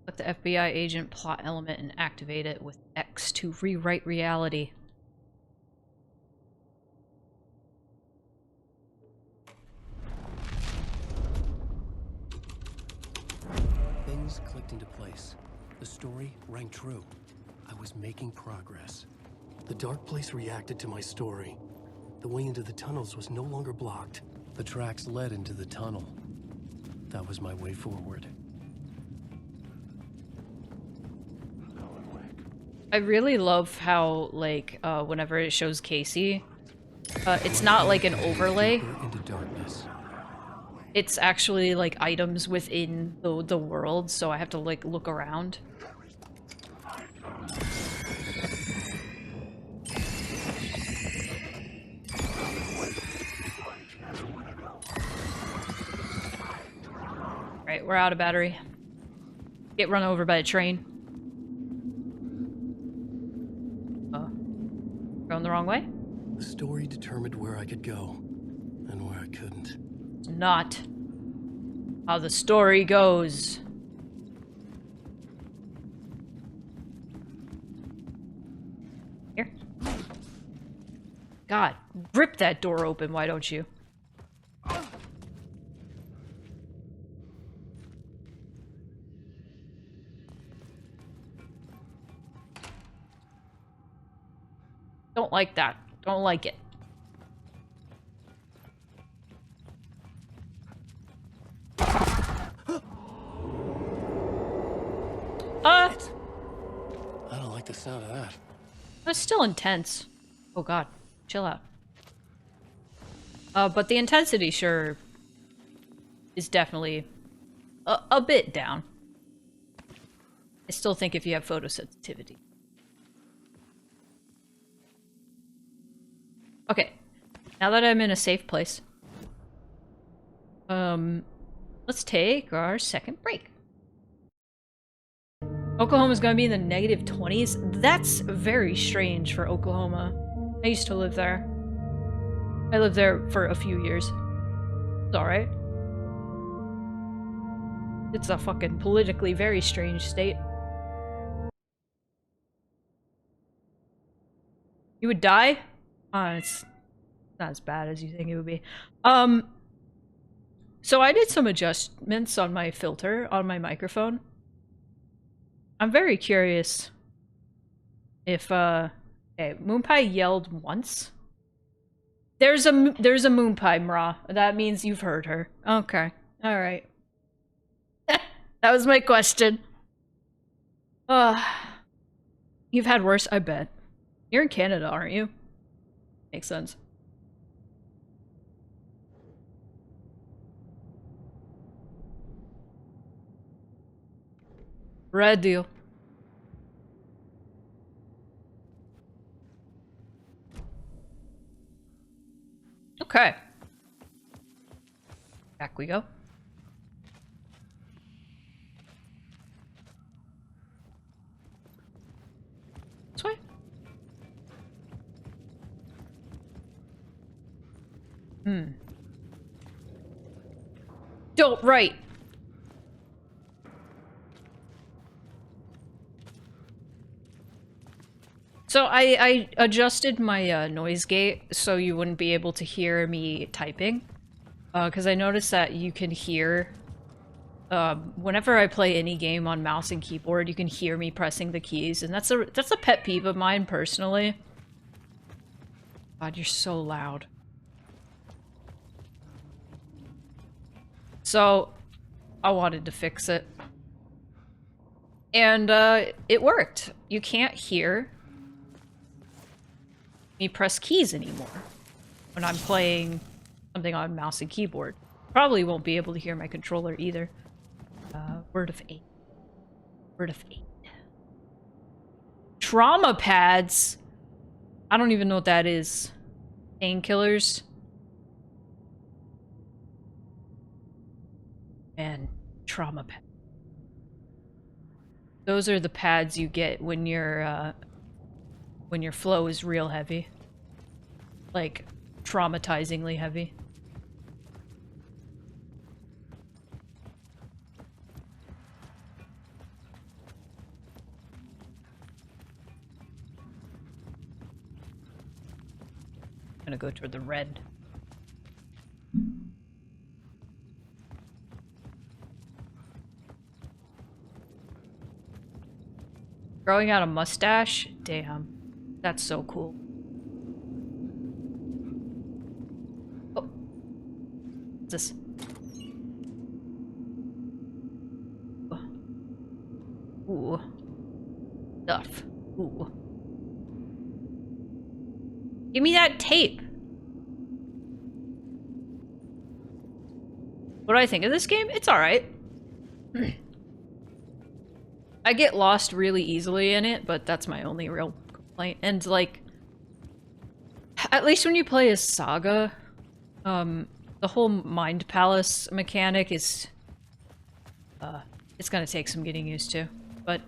A: Let the FBI agent plot element and activate it with X to rewrite reality.
E: Things clicked into place. The story rang true. I was making progress. The dark place reacted to my story. The way into the tunnels was no longer blocked. The tracks led into the tunnel. That was my way forward.
A: I really love how, like, whenever it shows Casey, it's not like an overlay.
E: Into darkness.
A: It's actually, like, items within the world, so I have to, like, look around. Right, we're out of battery. Get run over by a train. Going the wrong way?
E: The story determined where I could go, and where I couldn't.
A: It's not how the story goes. Here. God, rip that door open, why don't you? Don't like that. Don't like it.
E: I don't like the sound of that.
A: It's still intense. Oh god. Chill out. But the intensity sure is definitely a bit down. I still think if you have photosensitivity. Okay, now that I'm in a safe place, let's take our second break. Oklahoma's gonna be in the negative 20s? That's very strange for Oklahoma. I used to live there. I lived there for a few years. It's alright. It's a fucking politically very strange state. You would die? It's not as bad as you think it would be. So I did some adjustments on my filter on my microphone. I'm very curious if okay, Moonpie yelled once. There's a Moonpie, Mra. That means you've heard her. Okay. All right. That was my question. You've had worse, I bet. You're in Canada, aren't you? Makes sense. Red deal. Okay. Back we go. This way. Don't right. So I adjusted my noise gate so you wouldn't be able to hear me typing. Because I noticed that you can hear Whenever I play any game on mouse and keyboard, you can hear me pressing the keys, and that's a pet peeve of mine personally. God, you're so loud. So, I wanted to fix it. And, it worked. You can't hear me press keys anymore when I'm playing something on mouse and keyboard. Probably won't be able to hear my controller either. Word of 8. Word of 8. Trauma pads? I don't even know what that is. Painkillers? Man, trauma pads. Those are the pads you get when your flow is real heavy. Like, traumatizingly heavy. I'm gonna go toward the red. Growing out a mustache? Damn. That's so cool. Oh. What's this? Ooh. Stuff. Ooh. Give me that tape! What do I think of this game? It's alright. I get lost really easily in it, but that's my only real complaint. And, like, at least when you play as Saga, the whole Mind Palace mechanic is, it's gonna take some getting used to, but...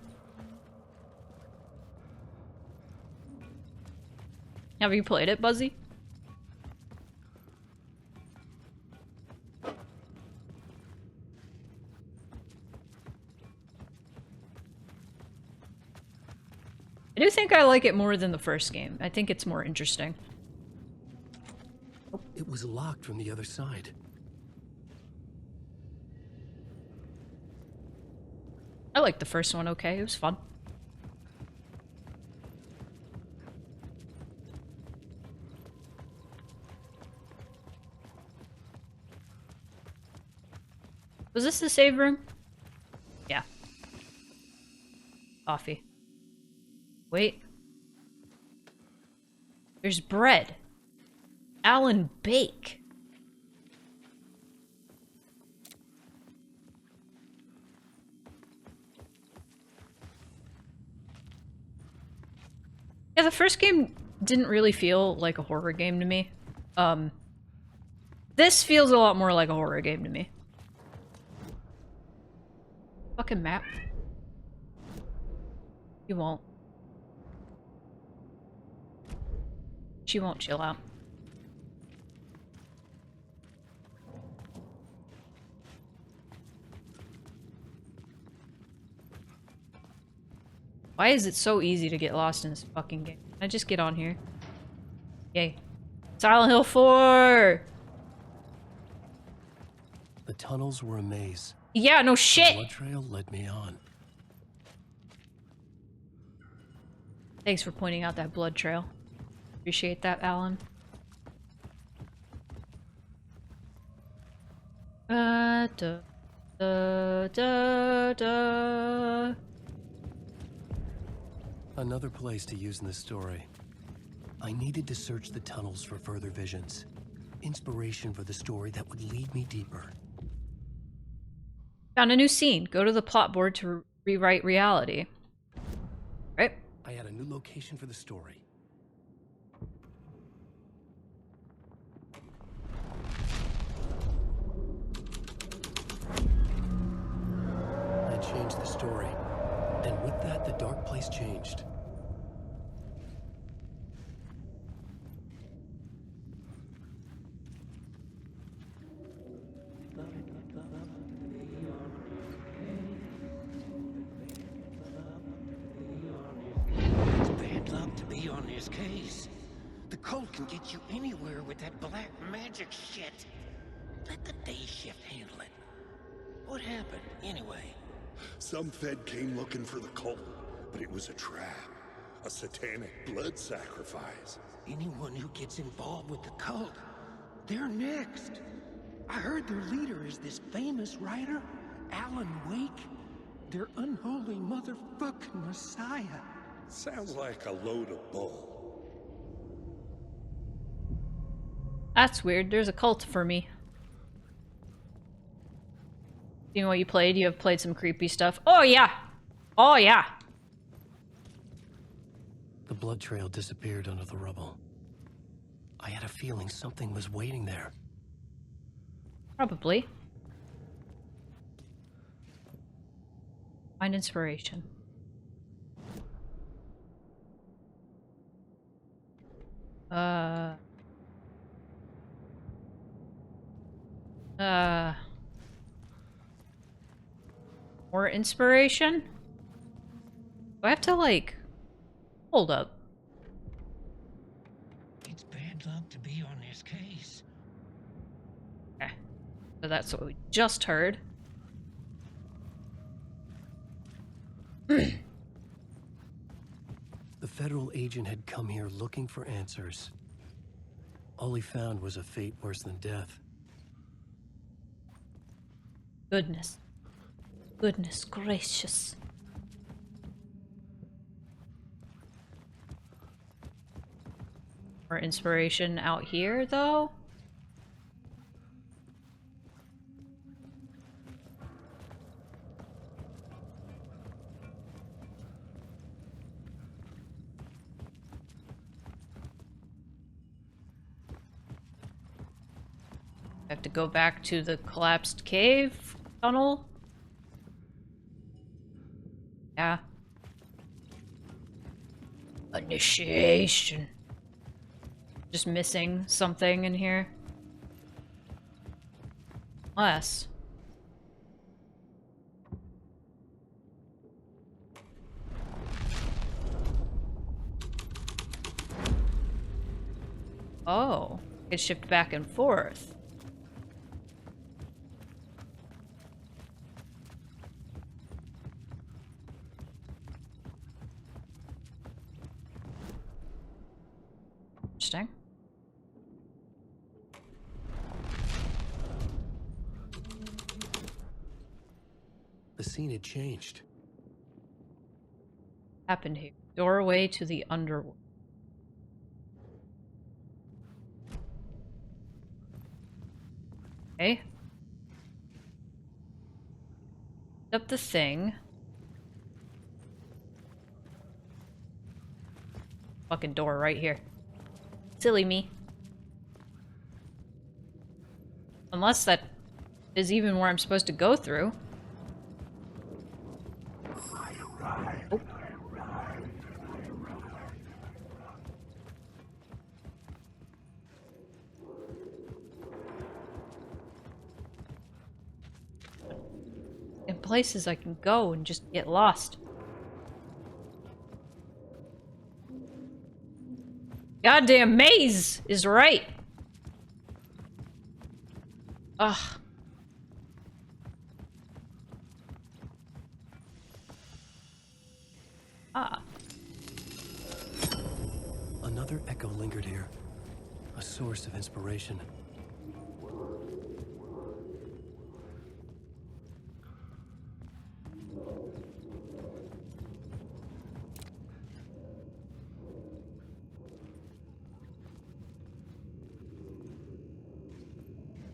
A: Have you played it, Buzzy? I do think I like it more than the first game. I think it's more interesting.
E: It was locked from the other side.
A: I liked the first one okay. It was fun. Was this the save room? Yeah. Coffee. Wait. There's bread. Alan Bake. Yeah, the first game didn't really feel like a horror game to me. This feels a lot more like a horror game to me. Fucking map. You won't. She won't chill out. Why is it so easy to get lost in this fucking game? Can I just get on here? Yay. Silent Hill 4!
E: The tunnels were a maze.
A: Yeah, no shit!
E: The blood trail led me on.
A: Thanks for pointing out that blood trail. Appreciate that, Alan. Da, da, da, da.
E: Another place to use in the story. I needed to search the tunnels for further visions. Inspiration for the story that would lead me deeper.
A: Found a new scene. Go to the plot board to rewrite reality. Right?
E: I had a new location for the story. I changed the story. And with that, the dark place changed.
Q: It's bad luck to be on this case. The cult can get you anywhere with that black magic shit. Let the day shift handle it. What happened, anyway?
R: Some Fed came looking for the cult, but it was a trap. A satanic blood sacrifice.
Q: Anyone who gets involved with the cult, they're next. I heard their leader is this famous writer, Alan Wake. Their unholy motherfucking messiah.
R: Sounds like a load of bull.
A: That's weird. There's a cult for me. You know what you played? You have played some creepy stuff. Oh yeah! Oh yeah!
E: The blood trail disappeared under the rubble. I had a feeling something was waiting there.
A: Probably. Find inspiration. More inspiration? Do I have to, like... Hold up.
Q: It's bad luck to be on this case.
A: Okay. So that's what we just heard.
E: The federal agent had come here looking for answers. All he found was a fate worse than death.
A: Goodness. Goodness gracious. More inspiration out here, though? I have to go back to the collapsed cave tunnel. Yeah. Initiation. Just missing something in here. Unless. Oh, it shift back and forth. Interesting.
E: The scene had changed.
A: Happened here. Doorway to the underworld. Okay. Up the thing. Fucking door right here. Silly me. Unless that is even where I'm supposed to go through. Oh. In places I can go and just get lost. Goddamn maze is right. Ugh. Ah.
E: Another echo lingered here. A source of inspiration.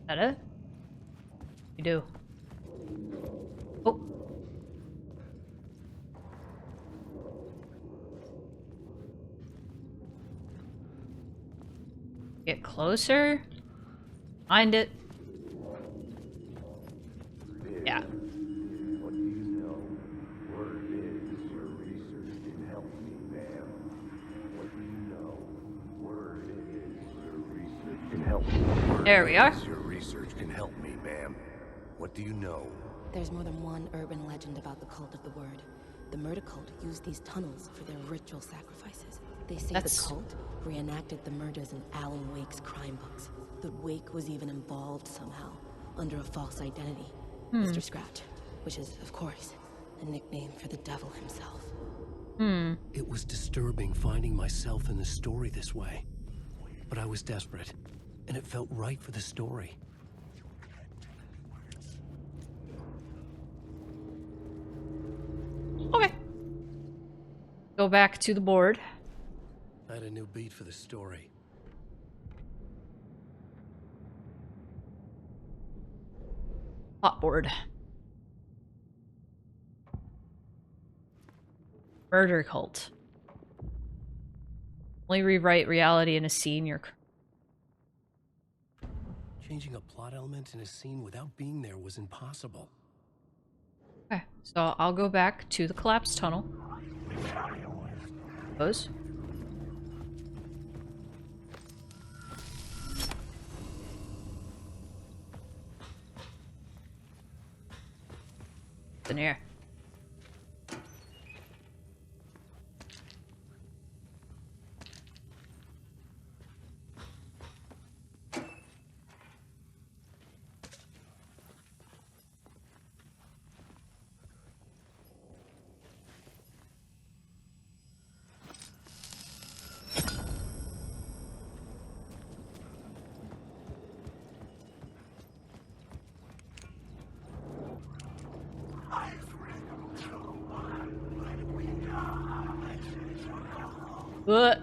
A: Is that it? You do. Oh. Get closer. Find it. Yeah.
D: What do you know? Word is your research can help me, ma'am. What do you know? Word is your research can help me.
A: There we are.
D: Your research can help me, ma'am. What do you know?
S: There's more than one urban legend about the Cult of the Word. The murder cult used these tunnels for their ritual sacrifices. They say the cult reenacted the murders in Alan Wake's crime books. That Wake was even involved somehow, under a false identity. Mr. Scratch, which is, of course, a nickname for the devil himself.
E: It was disturbing finding myself in the story this way. But I was desperate, and it felt right for the story.
A: Okay. Go back to the board.
E: I had a new beat for the story.
A: Hotboard. Murder cult. Only rewrite reality in a scene you're...
E: Changing a plot element in a scene without being there was impossible.
A: Okay, so I'll go back to the collapsed tunnel. Goes. In here. What?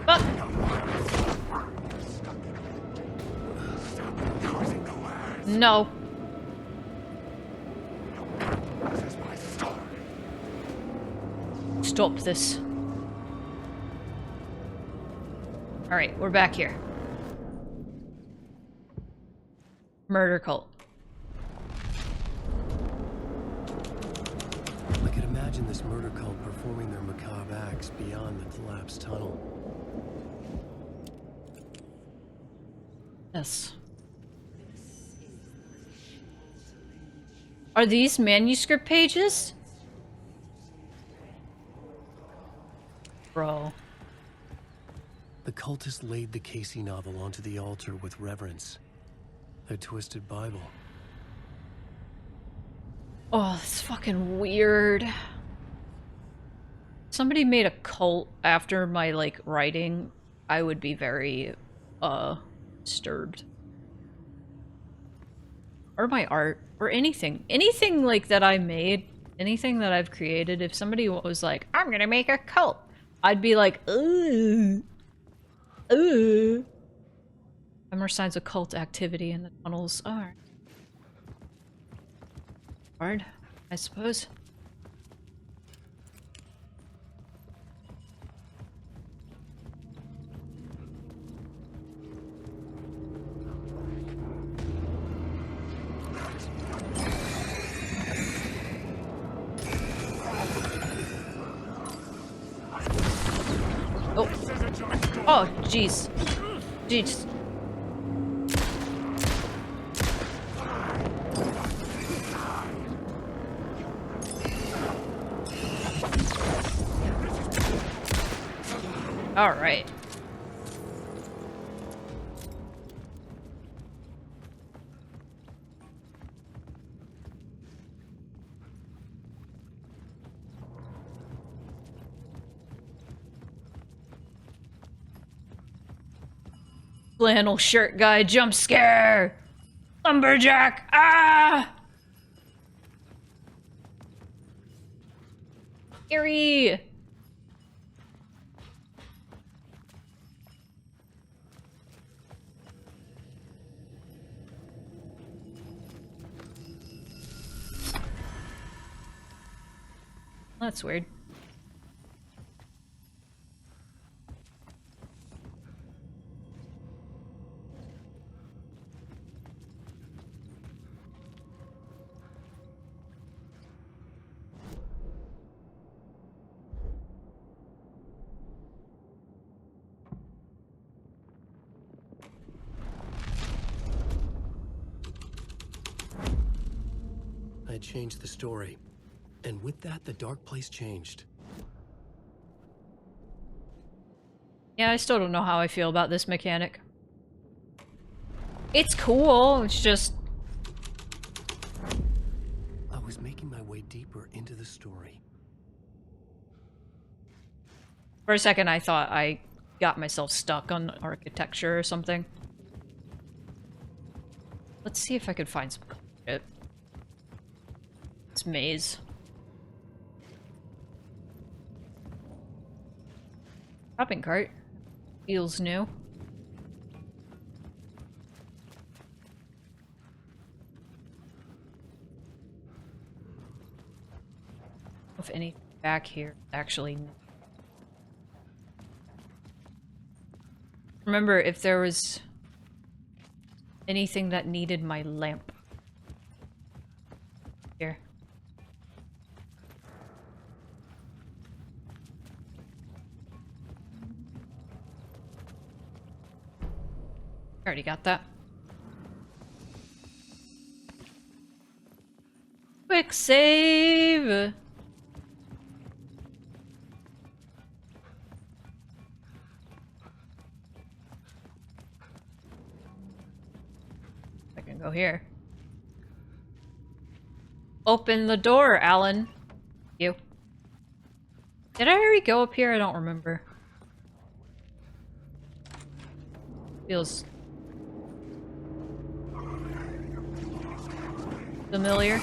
A: Fuck! No. Stop this. Alright, we're back here. Murder cult.
E: I could imagine this murder cult performing their macabre acts beyond the collapsed tunnel.
A: Yes. Are these manuscript pages? Bro.
E: The cultists laid the Casey novel onto the altar with reverence. Their twisted Bible.
A: Oh, that's fucking weird. Somebody made a cult after my, like, writing, I would be very, disturbed. Or my art. Or anything. Anything, like, that I made, anything that I've created, if somebody was like, I'm gonna make a cult, I'd be like, ooh. Ooh. More signs of cult activity in the tunnels. Alright. Hard, I suppose. Oh. Oh, jeez. Jeez. All right. Flannel shirt guy jump scare. Lumberjack. Ah! Scary. That's weird.
E: I had changed the story. And with that, the dark place changed.
A: Yeah, I still don't know how I feel about this mechanic. It's cool, it's just...
E: way deeper into the story.
A: For a second, I thought I got myself stuck on architecture or something. Let's see if I could find some shit. It's maze. Shopping cart. Feels new. If anything back here actually. Remember if there was anything that needed my lamp. Here. Already got that. Quick save! I can go here. Open the door, Alan. You. Did I already go up here? I don't remember. Feels familiar.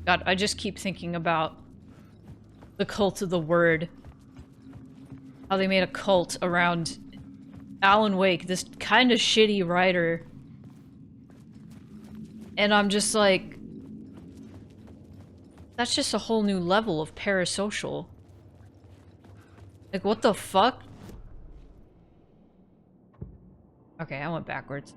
A: God, I just keep thinking about the cult of the word. How they made a cult around Alan Wake, this kind of shitty writer. And I'm just like, that's just a whole new level of parasocial. Like, what the fuck? Okay, I went backwards.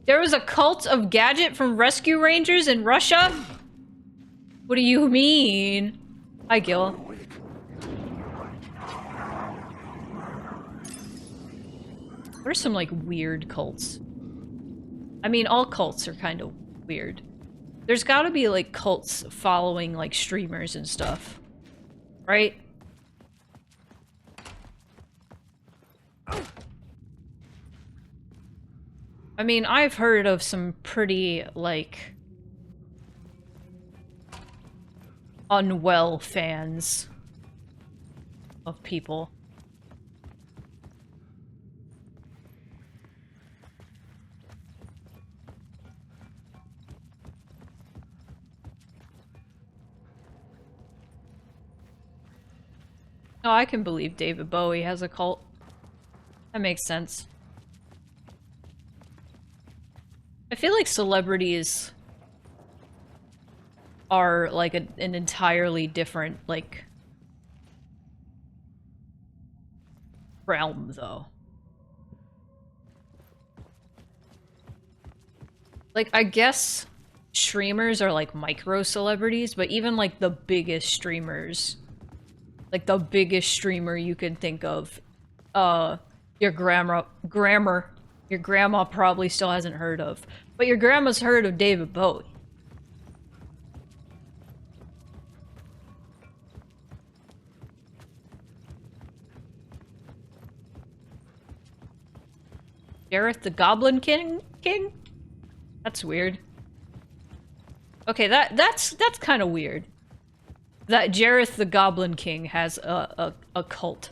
A: There was a cult of Gadget from Rescue Rangers in Russia? What do you mean? Hi, Gil. What are some, like, weird cults? I mean, all cults are kind of weird. There's gotta be, like, cults following, like, streamers and stuff. Right? I mean, I've heard of some pretty, like, unwell fans of people. No, I can believe David Bowie has a cult. That makes sense. I feel like celebrities are like an entirely different, like, realm, though. Like, I guess streamers are like micro celebrities, but even like the biggest streamers, like the biggest streamer you can think of, your grandma probably still hasn't heard of, but your grandma's heard of David Bowie. Jareth the Goblin King? That's weird. Okay, that's kind of weird. That Jareth the Goblin King has a cult.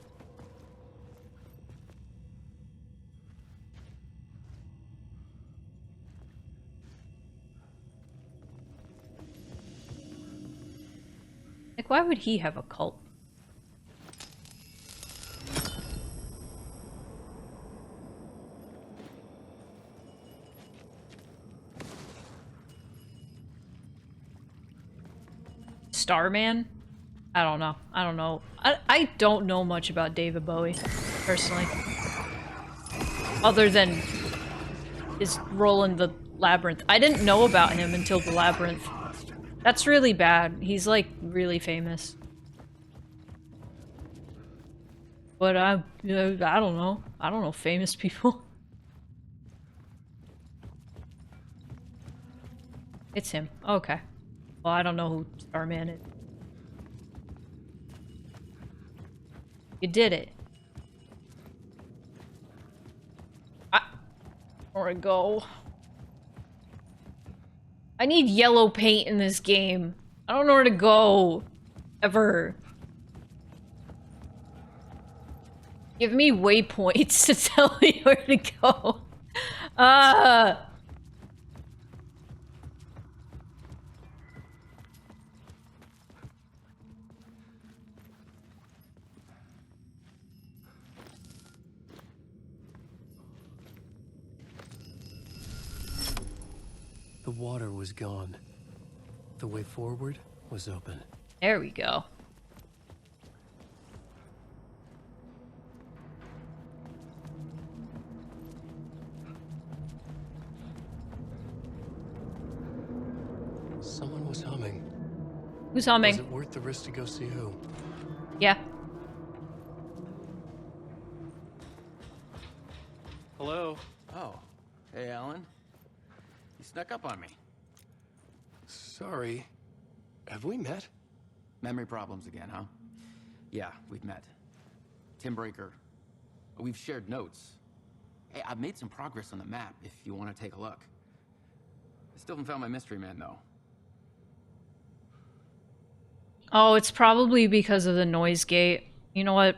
A: Like, why would he have a cult? Starman? I don't know. I don't know. I don't know much about David Bowie, personally. Other than his role in the Labyrinth. I didn't know about him until the Labyrinth. That's really bad. He's like really famous. But I don't know. I don't know famous people. It's him. Okay. Well, I don't know who Starman is. You did it. Where to go? I need yellow paint in this game. I don't know where to go. Ever. Give me waypoints to tell me where to go.
E: The water was gone. The way forward was open.
A: There we go.
E: Someone was humming.
A: Who's humming?
E: Was it worth the risk to go see who?
A: Yeah.
G: Hello? Oh. Hey, Alan. You snuck up on me.
E: Sorry. Have we met?
G: Memory problems again, huh? Yeah, we've met. Tim Breaker. We've shared notes. Hey, I've made some progress on the map if you want to take a look. I still haven't found my mystery man, though.
A: Oh, it's probably because of the noise gate. You know what?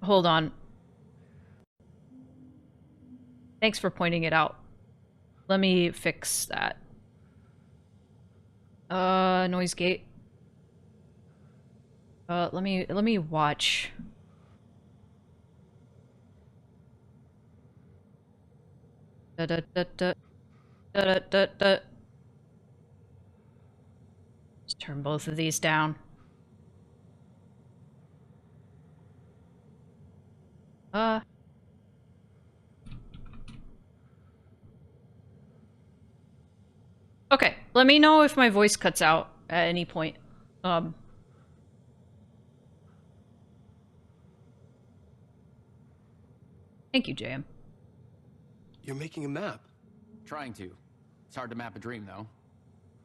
A: Hold on. Thanks for pointing it out. Let me fix that. Noise gate. Let me watch. Da da da da da da da da. Just turn both of these down. Okay, let me know if my voice cuts out at any point. Thank you, JM.
E: You're making a map.
G: Trying to. It's hard to map a dream, though.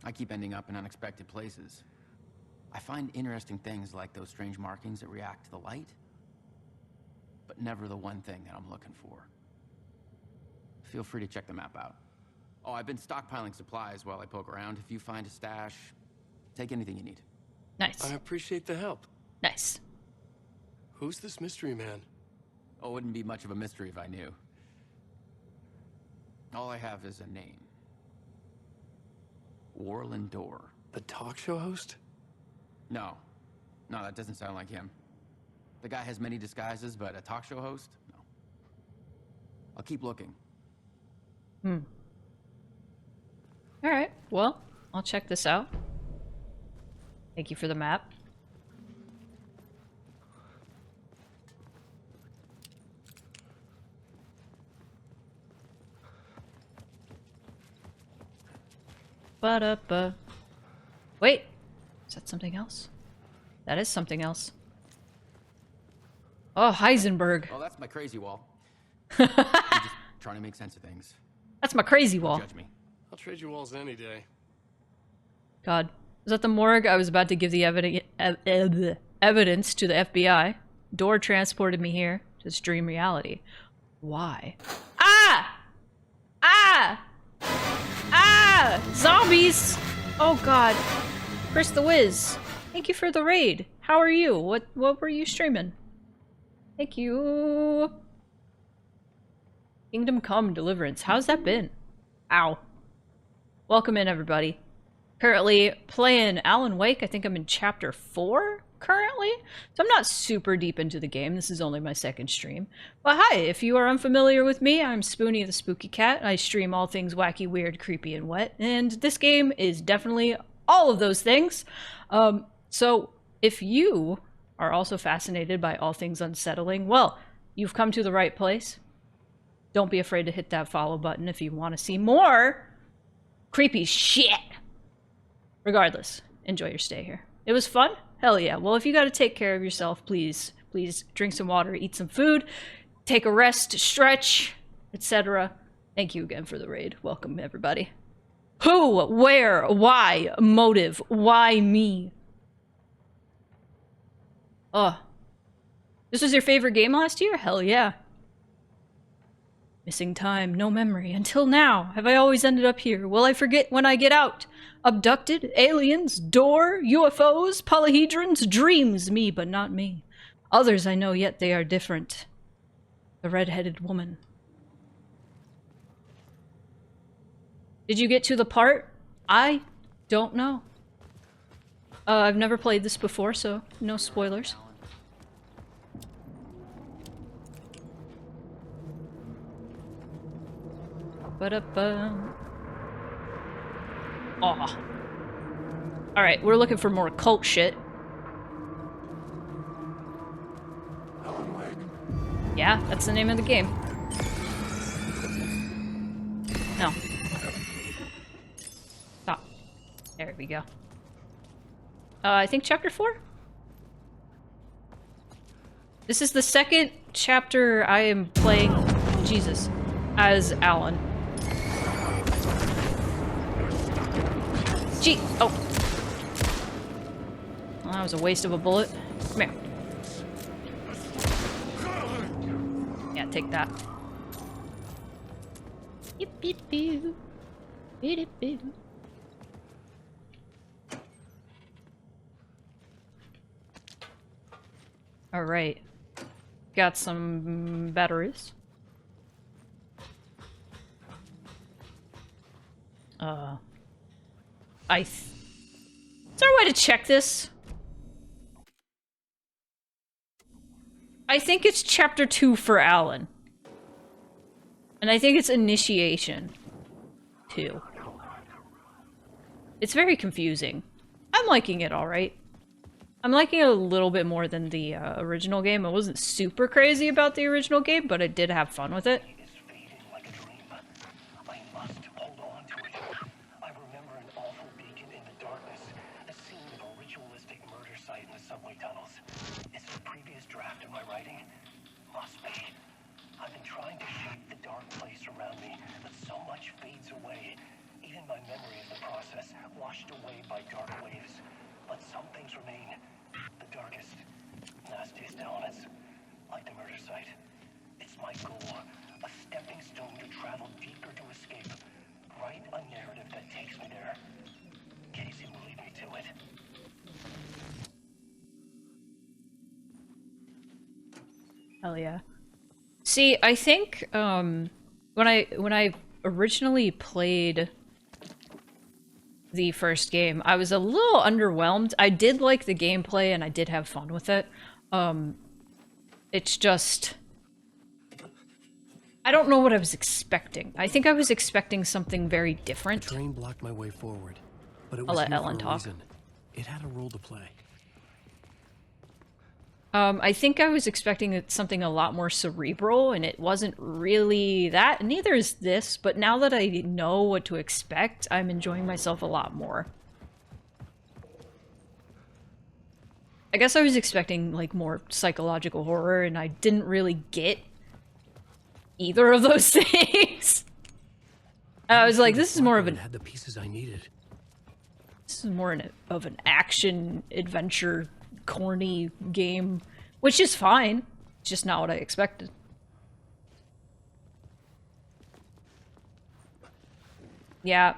G: I keep ending up in unexpected places. I find interesting things like those strange markings that react to the light, but never the one thing that I'm looking for. Feel free to check the map out. Oh, I've been stockpiling supplies while I poke around. If you find a stash, take anything you need.
A: Nice.
E: I appreciate the help.
A: Nice.
E: Who's this mystery man?
G: Oh, it wouldn't be much of a mystery if I knew. All I have is a name. Warland Door.
E: The talk show host?
G: No. No, that doesn't sound like him. The guy has many disguises, but a talk show host? No. I'll keep looking.
A: Alright, well, I'll check this out. Thank you for the map. Ba-da-ba. Wait! Is that something else? That is something else. Oh, Heisenberg.
G: Oh, that's my crazy wall. I'm just trying to make sense of things.
A: That's my crazy wall.
G: Don't judge me.
E: I'll trade you walls any day.
A: God. Was that the morgue? I was about to give the evidence to the FBI. Door transported me here to this dream reality. Why? Ah! Ah! Ah! Zombies! Oh god. Chris the Wiz. Thank you for the raid. How are you? What were you streaming? Thank you. Kingdom Come Deliverance. How's that been? Ow. Welcome in, everybody. Currently playing Alan Wake. I think I'm in chapter 4 currently. So I'm not super deep into the game. This is only my second stream. But hi, if you are unfamiliar with me, I'm Spoony the Spooky Cat. I stream all things wacky, weird, creepy, and wet. And this game is definitely all of those things. So if you are also fascinated by all things unsettling, well, you've come to the right place. Don't be afraid to hit that follow button if you want to see more creepy shit. Regardless, enjoy your stay here. It was fun? Hell yeah. Well, if you gotta take care of yourself, please drink some water, eat some food, take a rest, stretch, etc. Thank you again for the raid. Welcome, everybody. Who? Where? Why? Motive? Why me? This was your favorite game last year? Hell yeah. Missing time, no memory. Until now, have I always ended up here? Will I forget when I get out? Abducted? Aliens? Door? UFOs? Polyhedrons? Dreams? Me, but not me. Others I know, yet they are different. The red-headed woman. Did you get to the part? I don't know. I've never played this before, so no spoilers. Ba-da-ba. Aw. Alright, we're looking for more cult shit. Yeah, that's the name of the game. No. Stop. There we go. I think chapter 4? This is the second chapter I am playing, Jesus, as Alan. Gee, oh. Well, that was a waste of a bullet. Come here. Yeah, take that. Yip, yip, boo. Yip, yip, boo. Alright. Got some batteries. Is there a way to check this? I think it's chapter 2 for Alan. And I think it's initiation 2. It's very confusing. I'm liking it alright. I'm liking it a little bit more than the original game. I wasn't super crazy about the original game, but I did have fun with it. Hell yeah. See, I think, when I originally played the first game, I was a little underwhelmed. I did like the gameplay and I did have fun with it. It's just... I don't know what I was expecting. I think I was expecting something very different.
E: The train blocked my way forward, but it
A: I'll
E: was
A: let
E: here
A: Ellen
E: for a
A: talk.
E: reason. It had a role to play.
A: I think I was expecting something a lot more cerebral, and it wasn't really that. Neither is this, but now that I know what to expect, I'm enjoying myself a lot more. I guess I was expecting, like, more psychological horror, and I didn't really get either of those things. I was like, this is more of an...
E: had the pieces I needed.
A: This is more of an action, adventure, corny game, which is fine. It's just not what I expected. Yeah.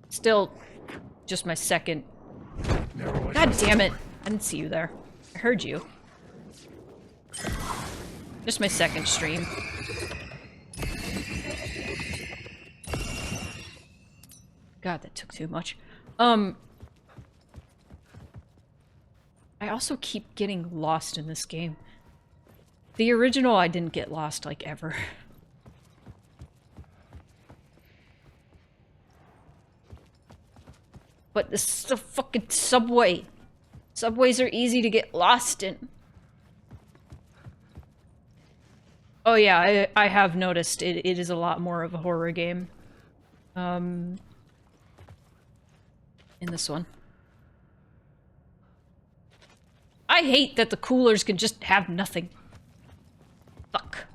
A: Still, just my second... God damn it! I didn't see you there. I heard you. Just my second stream. God, that took too much. I also keep getting lost in this game. The original, I didn't get lost, like, ever. But this is the fucking subway. Subways are easy to get lost in. Oh yeah, I have noticed it is a lot more of a horror game. In this one. I hate that the coolers can just have nothing. Fuck.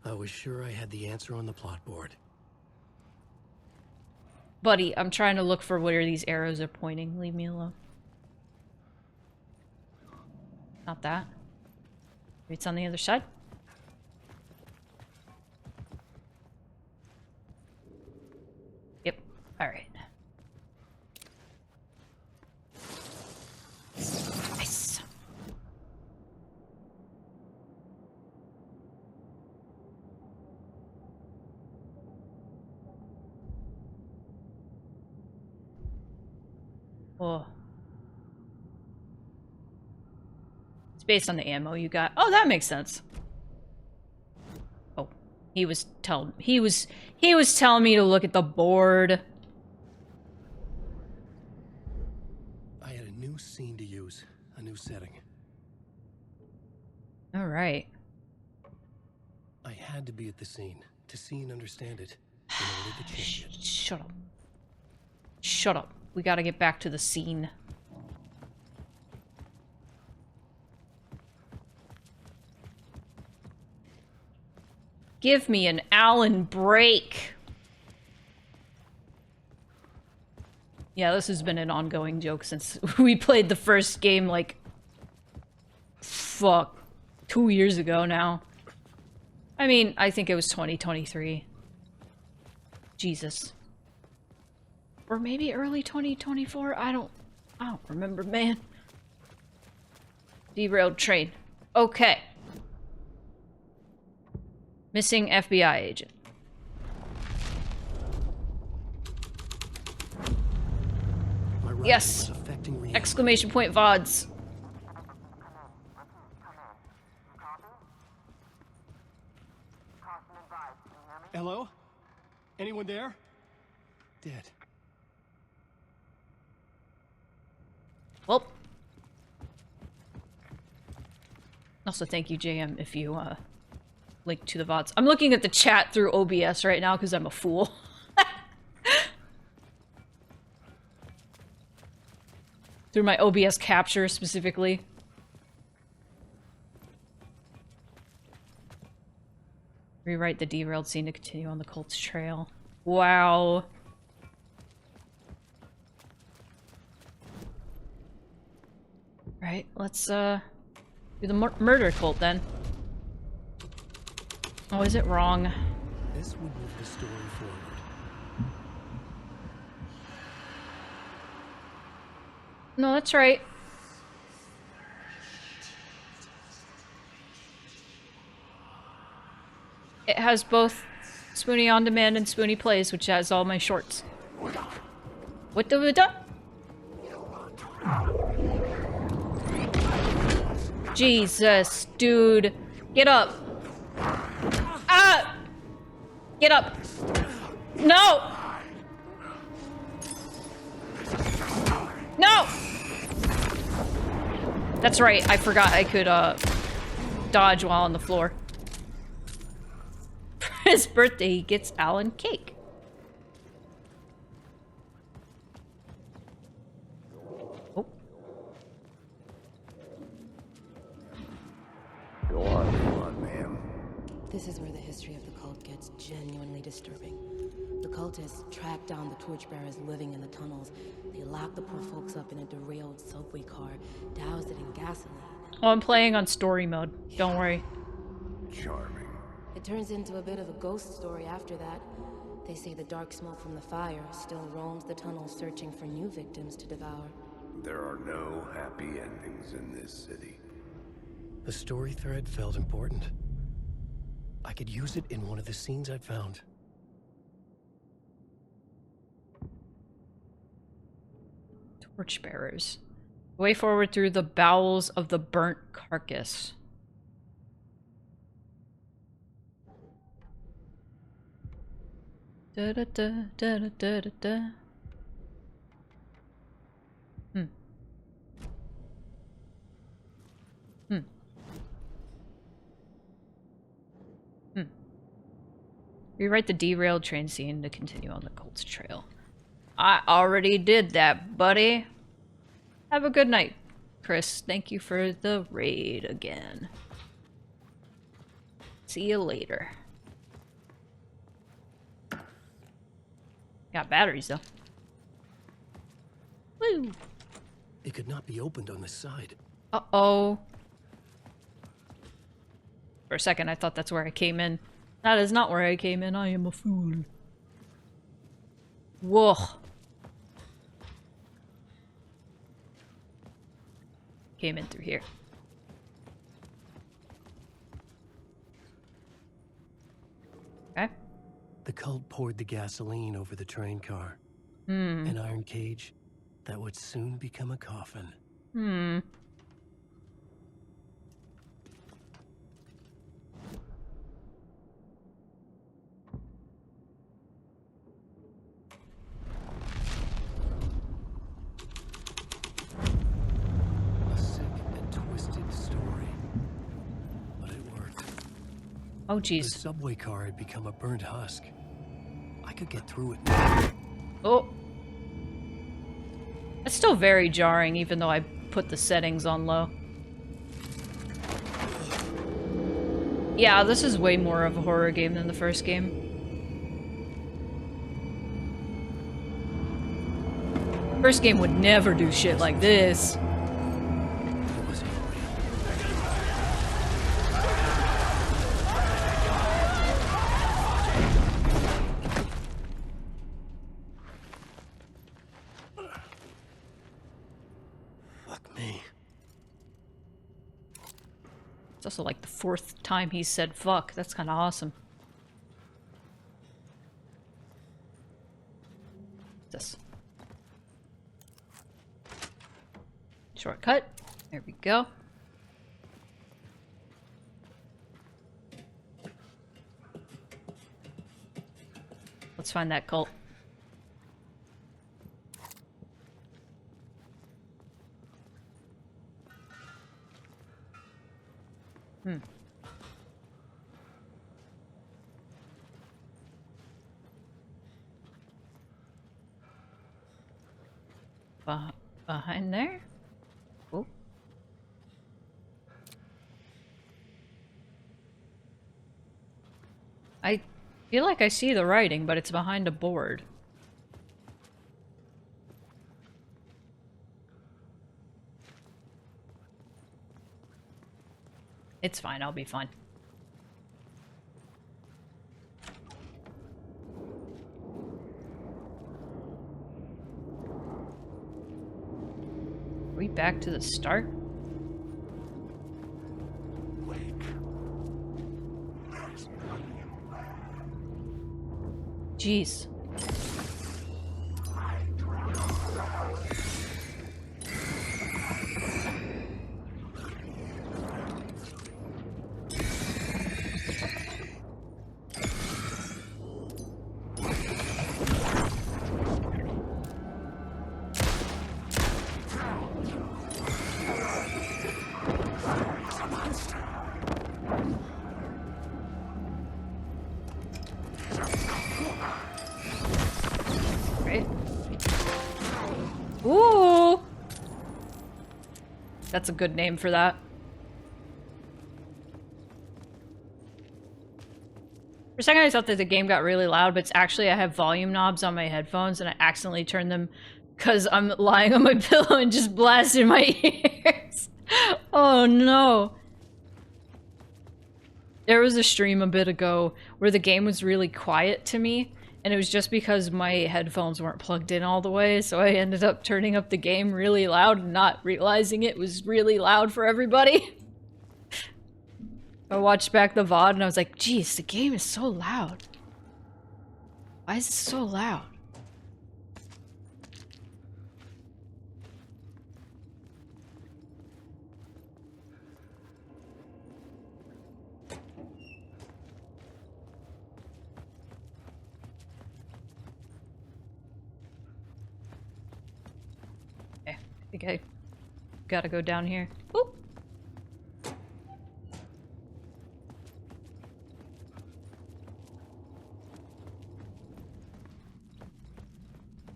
E: I was sure I had the answer on the plot board.
A: Buddy, I'm trying to look for where these arrows are pointing. Leave me alone. Not that. Maybe it's on the other side. Yep. Alright. Nice. Oh. It's based on the ammo you got. Oh, that makes sense. Oh, he was telling me to look at the board.
E: I had a new scene to use, a new setting.
A: All right.
E: I had to be at the scene to see and understand it in order to change it.
A: Shut up. Shut up. We gotta get back to the scene. Give me an Alan break. Yeah, this has been an ongoing joke since we played the first game, like, fuck, 2 years ago now. I mean, I think it was 2023. Jesus. Or maybe early 2024? I don't remember, man. Derailed train. Okay. Missing FBI agent. Yes! Exclamation point VODs.
N: Hello? Anyone there?
E: Dead.
A: Well. Also, thank you, JM, if you, link to the VODs. I'm looking at the chat through OBS right now because I'm a fool. Through my OBS capture, specifically. Rewrite the derailed scene to continue on the cult's trail. Wow. Right, let's, do the murder cult, then. Oh, is it wrong?
E: This would move the story forward.
A: No, that's right. It has both Spoony On Demand and Spoony Plays, which has all my shorts. What the Jesus, dude. Get up. Ah! Get up. No! No! That's right, I forgot I could, dodge while on the floor. For his birthday, he gets Alan cake. Oh.
D: Go on, ma'am.
S: This is where the history of the cult gets genuinely disturbing. The cultists tracked down the torchbearers living in the tunnels. They locked the poor folks up in a derailed subway car, doused it in gasoline.
A: Oh, I'm playing on story mode. Don't worry.
D: Charming.
S: It turns into a bit of a ghost story after that. They say the dark smoke from the fire still roams the tunnels searching for new victims to devour.
D: There are no happy endings in this city.
E: The story thread felt important. I could use it in one of the scenes I'd found.
A: Torchbearers. Way forward through the bowels of the burnt carcass. Da da da da da da da da. Hmm. Hmm. Hmm. Rewrite the derailed train scene to continue on the cult's trail. I already did that, buddy. Have a good night, Chris. Thank you for the raid again. See you later. Got batteries, though. Woo!
E: It could not be opened on the side.
A: Uh-oh. For a second, I thought that's where I came in. That is not where I came in. I am a fool. Whoa. Came in through here. Okay.
E: The cult poured the gasoline over the train car.
A: Hmm.
E: An iron cage that would soon become a coffin.
A: Hmm.
E: A sick and twisted story. But it worked.
A: Oh, jeez.
E: The subway car had become a burnt husk. I could get through it.
A: Oh. It's still very jarring, even though I put the settings on low. Yeah, this is way more of a horror game than the first game. First game would never do shit like this.
E: Fuck me.
A: It's also like the 4th time he said fuck. That's kind of awesome. This. Shortcut. There we go. Let's find that cult. Hmm. Behind there? Oh. I feel like I see the writing, but it's behind a board. It's fine, I'll be fine. Are we back to the start? Jeez. Ooh! That's a good name for that. For a second I thought that the game got really loud, but it's actually I have volume knobs on my headphones and I accidentally turned them because I'm lying on my pillow and just blasted my ears. Oh no. There was a stream a bit ago where the game was really quiet to me, and it was just because my headphones weren't plugged in all the way, so I ended up turning up the game really loud and not realizing it was really loud for everybody. I watched back the VOD and I was like, geez, the game is so loud. Why is it so loud? think I gotta go down here. Oop.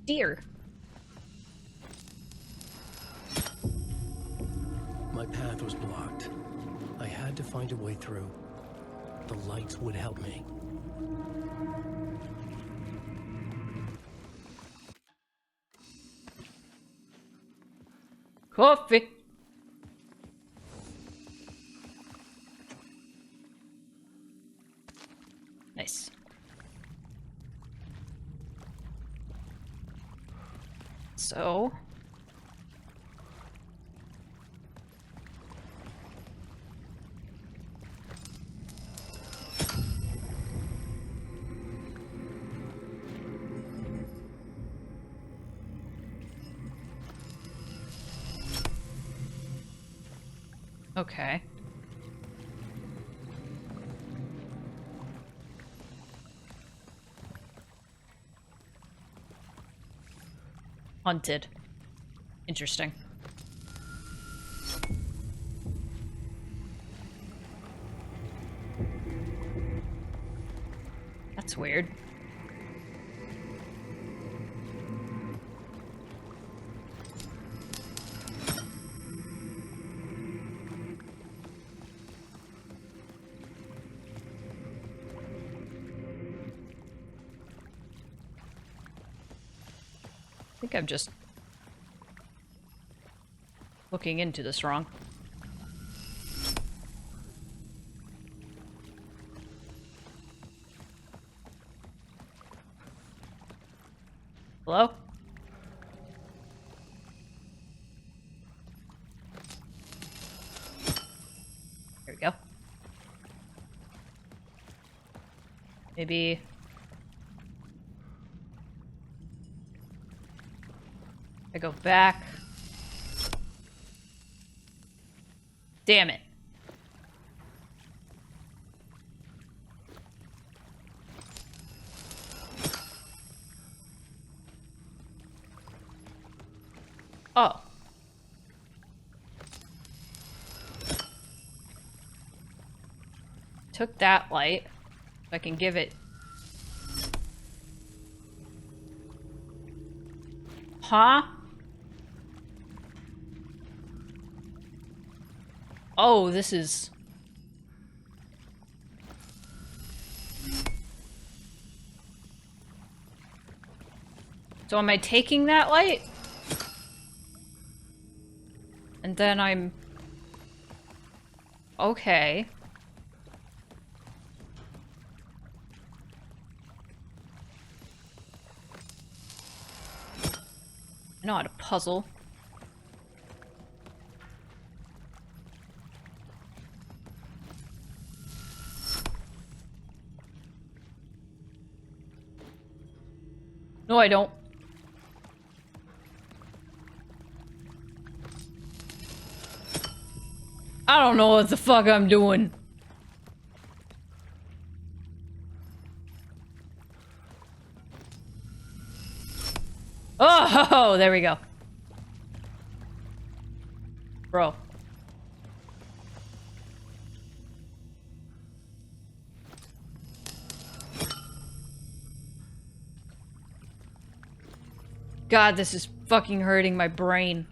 A: Deer.
E: My path was blocked. I had to find a way through. The lights would help me.
A: Coffee. Nice. So... Okay. Hunted. Interesting. That's weird. I think I'm just looking into this wrong. Hello? There we go. Maybe... I go back. Damn it. Oh. Took that light. I can give it... Huh? Oh, this is... So am I taking that light? And then I'm... Okay. I know how to puzzle. No, I don't. I don't know what the fuck I'm doing. Oh, there we go. Bro. God, this is fucking hurting my brain.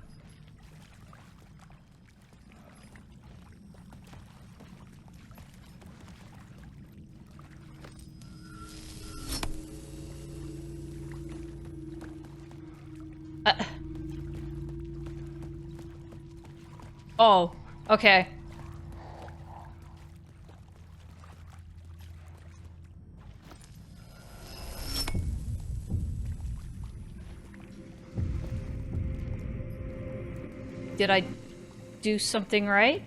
A: Oh, okay. Did I do something right?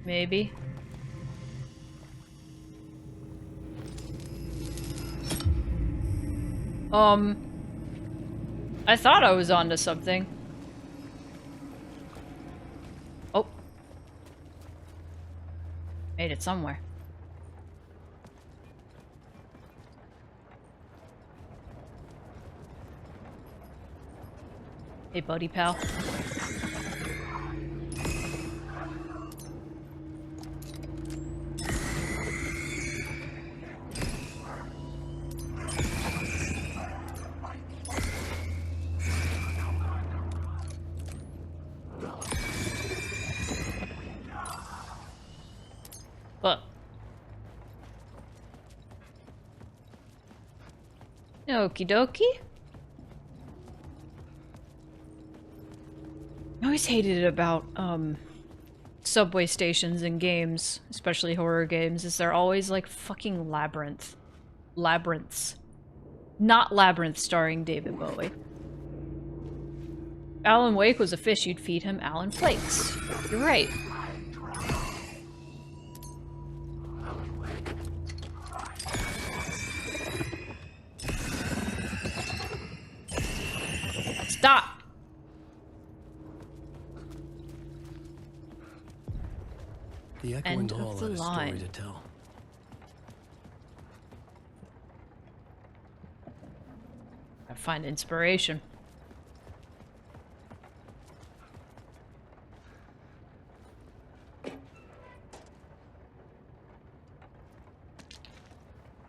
A: Maybe. I thought I was onto something. Oh. Made it somewhere. Hey, buddy pal. What? Okie dokie. I always hated it about, subway stations in games, especially horror games, is they're always like fucking labyrinths. Not Labyrinth starring David Bowie. Alan Wake was a fish, you'd feed him Alan Flakes. You're right. Stop!
E: The echoing
A: End
E: hall
A: of the
E: had a
A: line.
E: story to tell.
A: I find inspiration.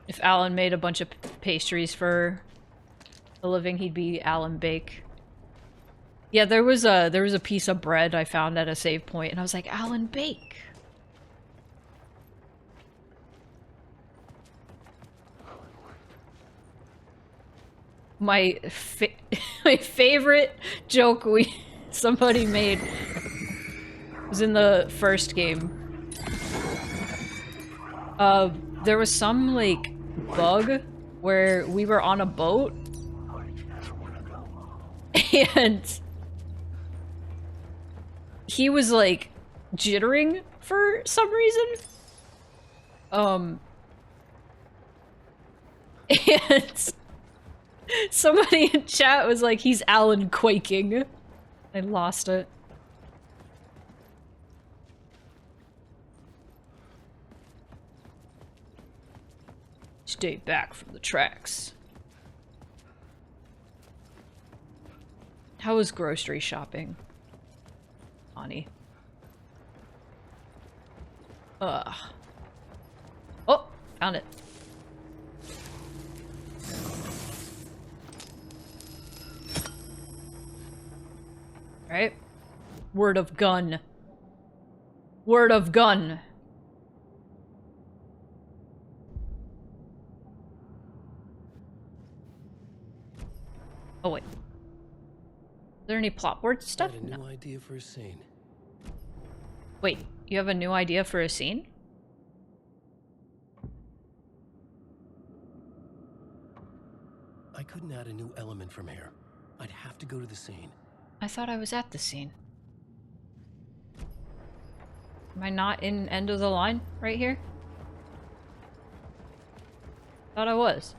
A: If Alan made a bunch of pastries for a living, he'd be Alan Bake. Yeah, there was a piece of bread I found at a save point, and I was like, Alan Bake. My my favorite joke somebody made was in the first game. There was some like bug where we were on a boat and he was like jittering for some reason. And somebody in chat was like, he's Alan quaking. I lost it. Stay back from the tracks. How was grocery shopping, Honey? Ugh. Oh, found it. Right? Word of gun. Word of gun. Oh wait. Is there any plotboard stuff?
E: I had a new idea for a scene.
A: Wait, you have a new idea for a scene?
E: I couldn't add a new element from here. I'd have to go to the scene.
A: I thought I was at the scene. Am I not in end of the line right here? Thought I was.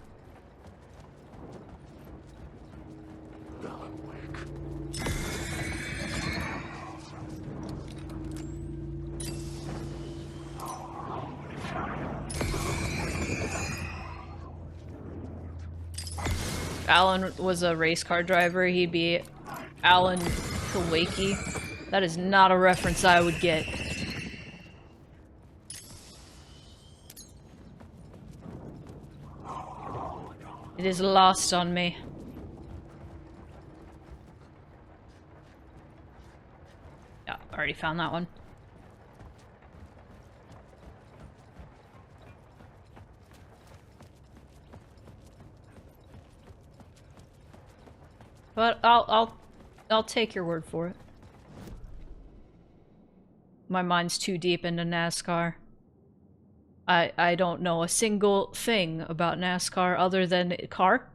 A: If Alan was a race car driver, he'd be Alan Kawaki. That is not a reference I would get. It is lost on me. Yeah, already found that one. But I'll take your word for it. My mind's too deep into NASCAR. I don't know a single thing about NASCAR other than car.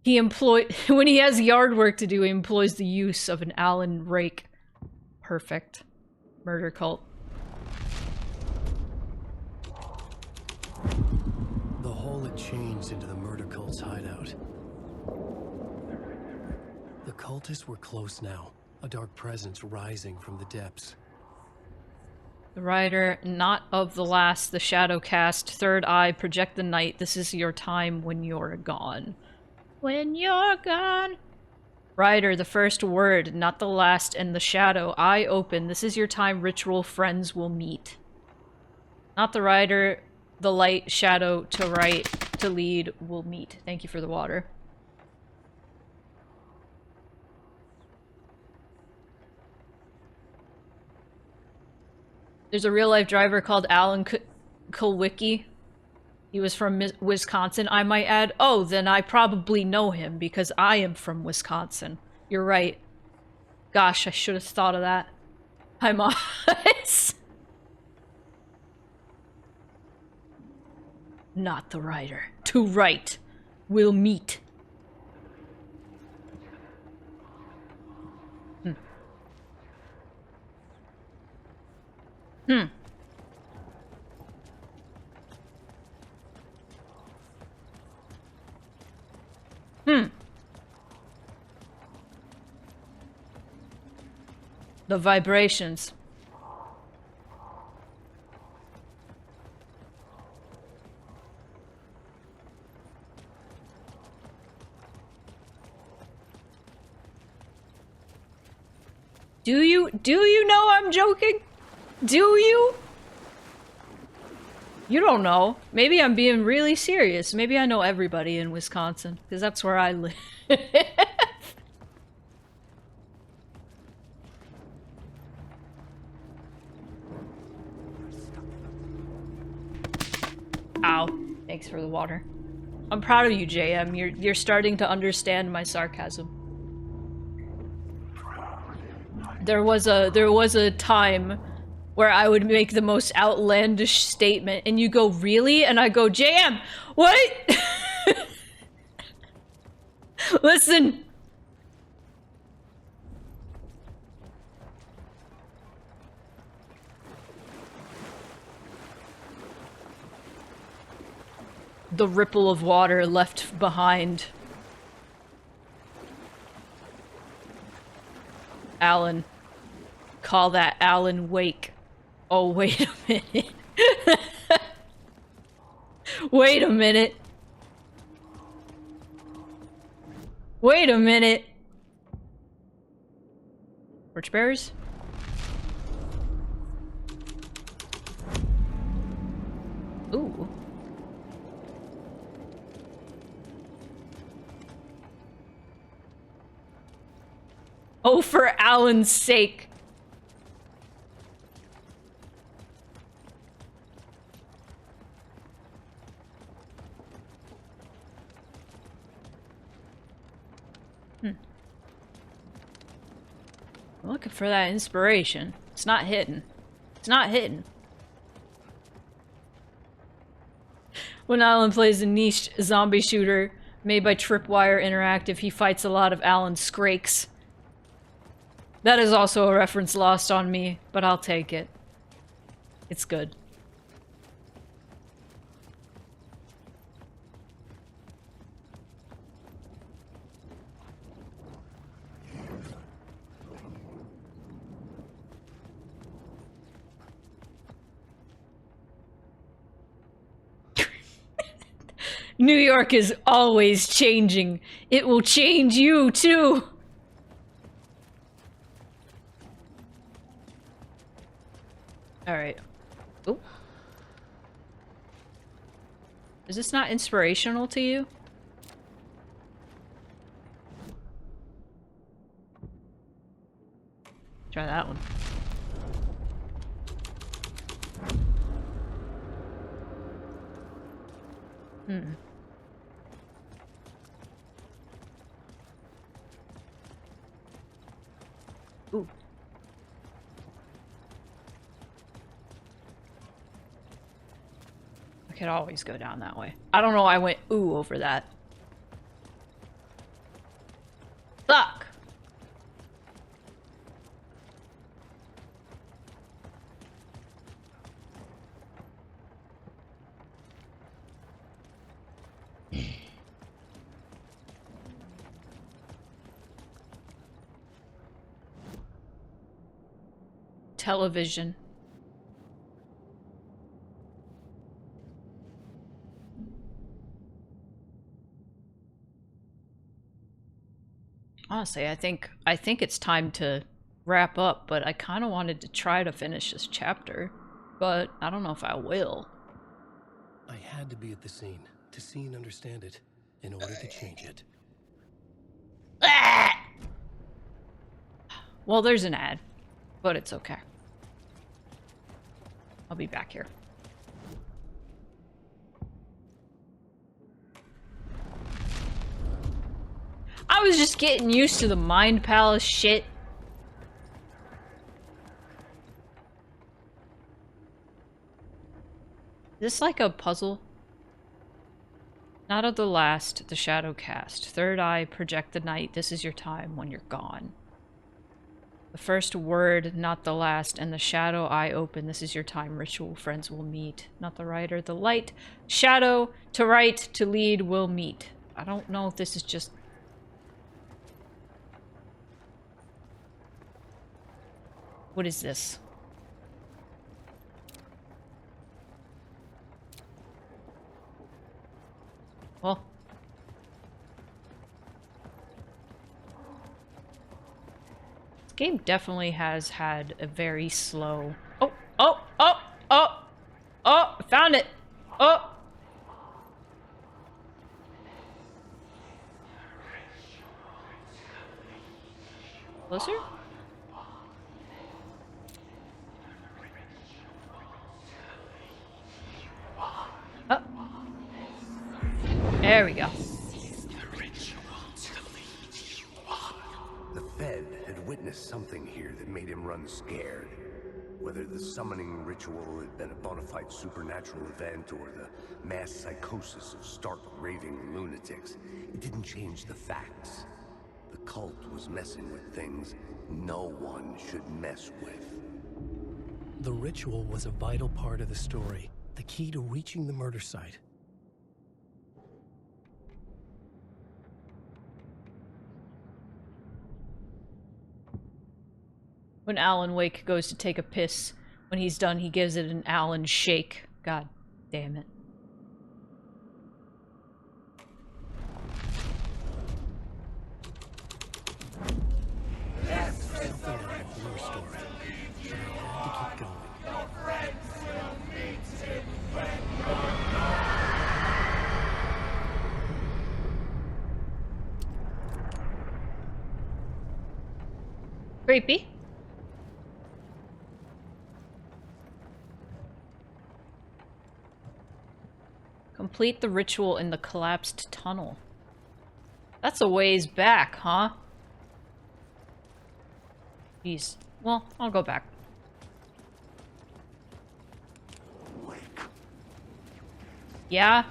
A: When he has yard work to do, he employs the use of an Allen rake. Perfect. Murder cult.
E: The hole had changed into the murder cult's hideout. The cultists were close now, a dark presence rising from the depths.
A: The rider, not of the last, the shadow cast, third eye, project the night. This is your time when you're gone. When you're gone. Rider, the first word, not the last, and the shadow. Eye open. This is your time, ritual friends will meet. Not the rider, the light, shadow, to right, to lead, will meet. Thank you for the water. There's a real-life driver called Alan Kulwicki. He was from Wisconsin, I might add. Oh, then I probably know him, because I am from Wisconsin. You're right. Gosh, I should have thought of that. Hi, Moss. Not the rider. To right. We'll meet. Hmm. The vibrations. Do you know I'm joking? Do you? You don't know. Maybe I'm being really serious. Maybe I know everybody in Wisconsin, because that's where I live. Ow. Thanks for the water. I'm proud of you, JM. You're starting to understand my sarcasm. There was a time where I would make the most outlandish statement and you go, "Really?" And I go, "JM, what?" Listen. The ripple of water left behind. Alan. Call that Alan Wake. Oh, wait a minute. Wait a minute. Wait a minute. Torchbearers? Ooh. Oh, for Alan's sake. I'm looking for that inspiration. It's not hidden. It's not hidden. When Alan plays a niche zombie shooter made by Tripwire Interactive, he fights a lot of Alan Skrakes. That is also a reference lost on me, but I'll take it. It's good. New York is always changing. It will change you, too. Alright. Oh. Is this not inspirational to you? Try that one. Hmm. Ooh. I could always go down that way. I don't know why I went ooh over that. Fuck! Television. Honestly, I think it's time to wrap up, but I kind of wanted to try to finish this chapter, but I don't know if I will.
E: I had to be at the scene to see and understand it in order to change it.
A: Well, there's an ad, but it's okay. I'll be back here. I was just getting used to the Mind Palace shit. Is this like a puzzle? Not of the last, the shadow cast. Third eye, project the night. This is your time when you're gone. The first word, not the last, and the shadow eye open. This is your time. Ritual friends will meet. Not the writer, the light. Shadow, to write, to lead, will meet. I don't know if this is just... What is this? Well... This game definitely has had a very slow... Oh! Oh! Oh! Oh! Oh! Found it! Oh! Closer? Oh. There we go.
D: The Fed had witnessed something here that made him run scared. Whether the summoning ritual had been a bona fide supernatural event or the mass psychosis of stark raving lunatics, it didn't change the facts. The cult was messing with things no one should mess with.
E: The ritual was a vital part of the story, the key to reaching the murder site.
A: When Alan Wake goes to take a piss, when he's done, he gives it an Alan shake. God damn it.
E: Something out of your story, but I had to keep going.
A: Creepy. Complete the ritual in the collapsed tunnel. That's a ways back, huh? Jeez. Well, I'll go back. Yeah?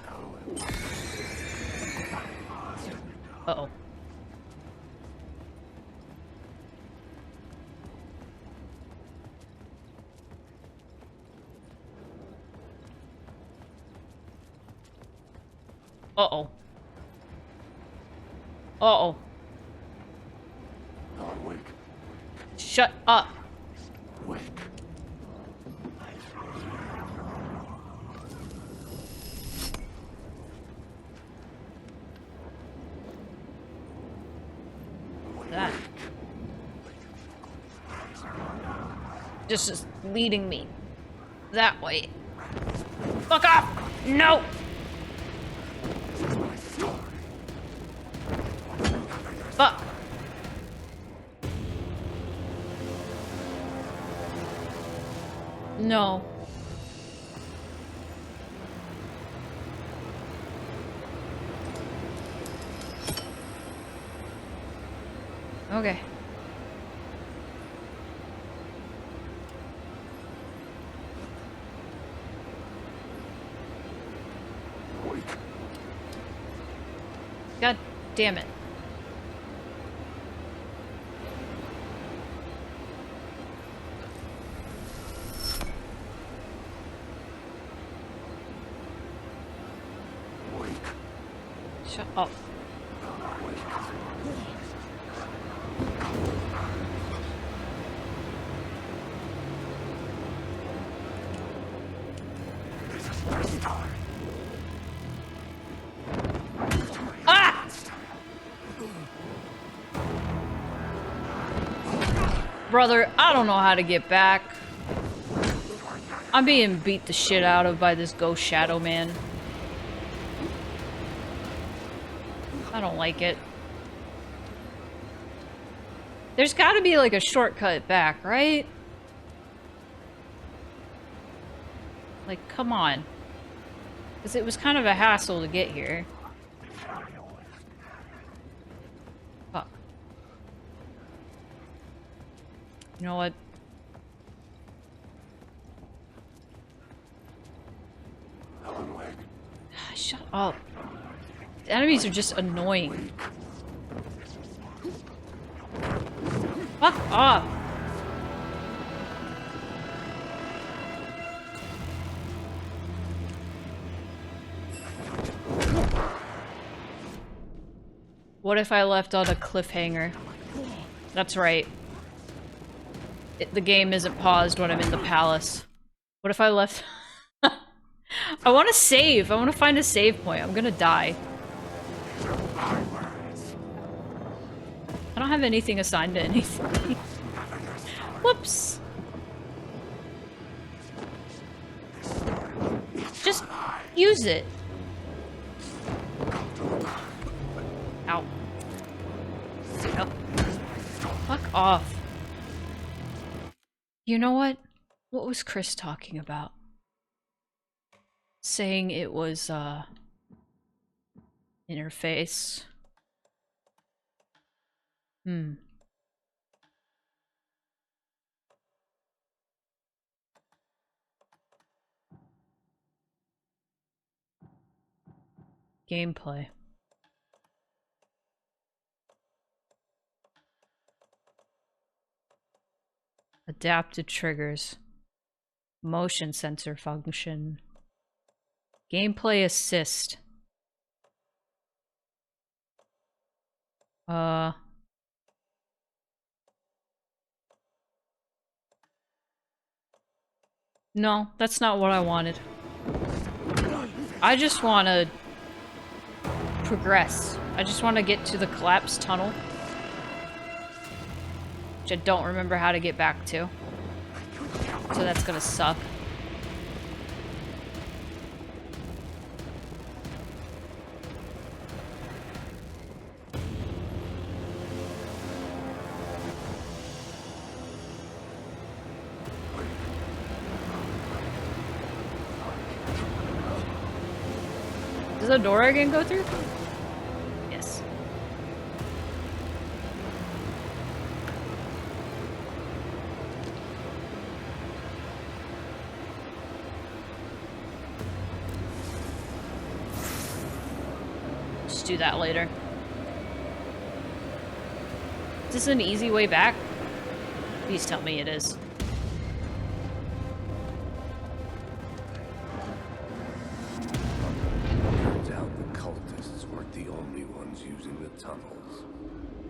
A: Uh-oh. Uh-oh. Uh-oh. Shut up. That. Just leading me that way. Fuck off! No! Fuck. No. Okay. God damn it. Shut up. Ah! Brother, I don't know how to get back. I'm being beat the shit out of by this ghost shadow man. I don't like it. There's gotta be like a shortcut back, right? Like, come on. Because it was kind of a hassle to get here. Fuck. You know what? Shut up. The enemies are just annoying. Fuck off. What if I left on a cliffhanger? That's right. The game isn't paused when I'm in the palace. What if I left... I want to save. I want to find a save point. I'm gonna die. I don't have anything assigned to anything. Whoops. Just use it. Ow. Oh. Fuck off. You know what? What was Chris talking about? Saying it was, interface. Gameplay. Adapted triggers. Motion sensor function. Gameplay assist. No, that's not what I wanted. I just want to progress. I just want to get to the collapsed tunnel. Which I don't remember how to get back to. So that's gonna suck. Does the door again go through? Yes. Just do that later. Is this an easy way back? Please tell me it is.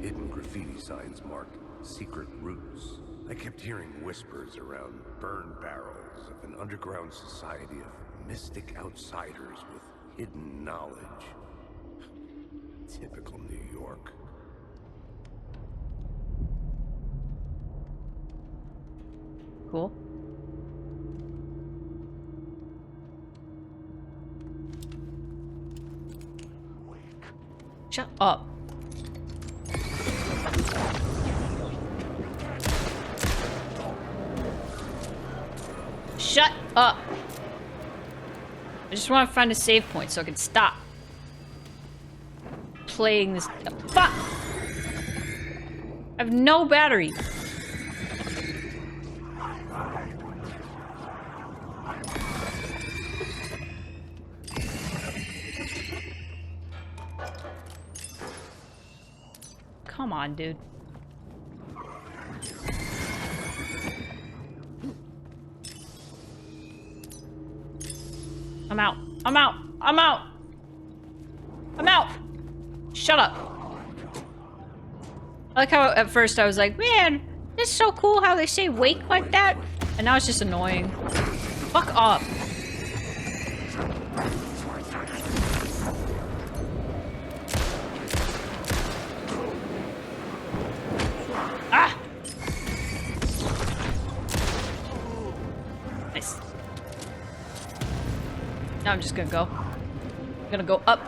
D: Hidden graffiti signs marked secret routes. I kept hearing whispers around burned barrels of an underground society of mystic outsiders with hidden knowledge. Typical New York.
A: Cool. Shut up. Shut up. I just want to find a save point so I can stop playing this. Fuck! I have no battery. Come on, dude. I'm out. I'm out. I'm out. I'm out. Shut up. I like how at first I was like, man, this is so cool how they say wake like that. And now it's just annoying. Fuck off. Ah! Now I'm just gonna go. I'm gonna go up.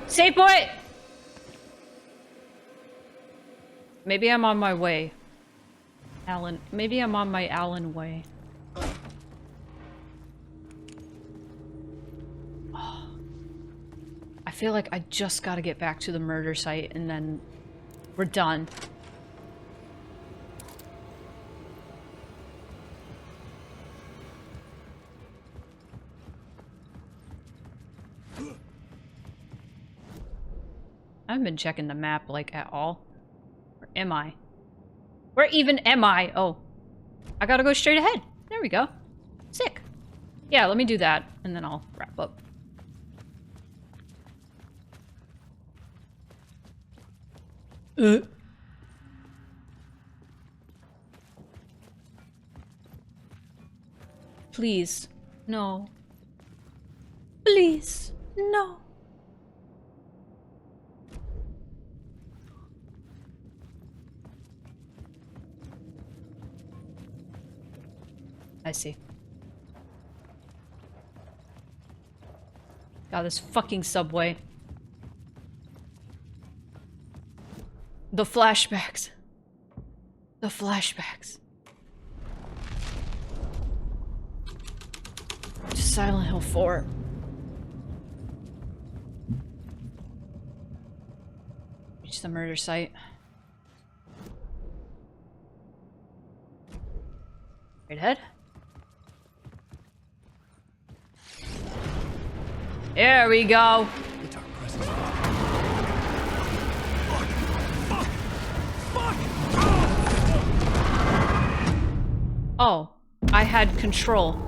A: Save point! Maybe I'm on my way. Alan. Maybe I'm on my Alan way. I feel like I just gotta get back to the murder site and then we're done. I haven't been checking the map, like, at all. Where am I? Where even am I? Oh. I gotta go straight ahead. There we go. Sick. Yeah, let me do that, and then I'll wrap up. Please. No. Please. No. I see. God, this fucking subway. The flashbacks. The flashbacks. Silent Hill 4. Reach the murder site. Right ahead. There we go. Oh, I had control.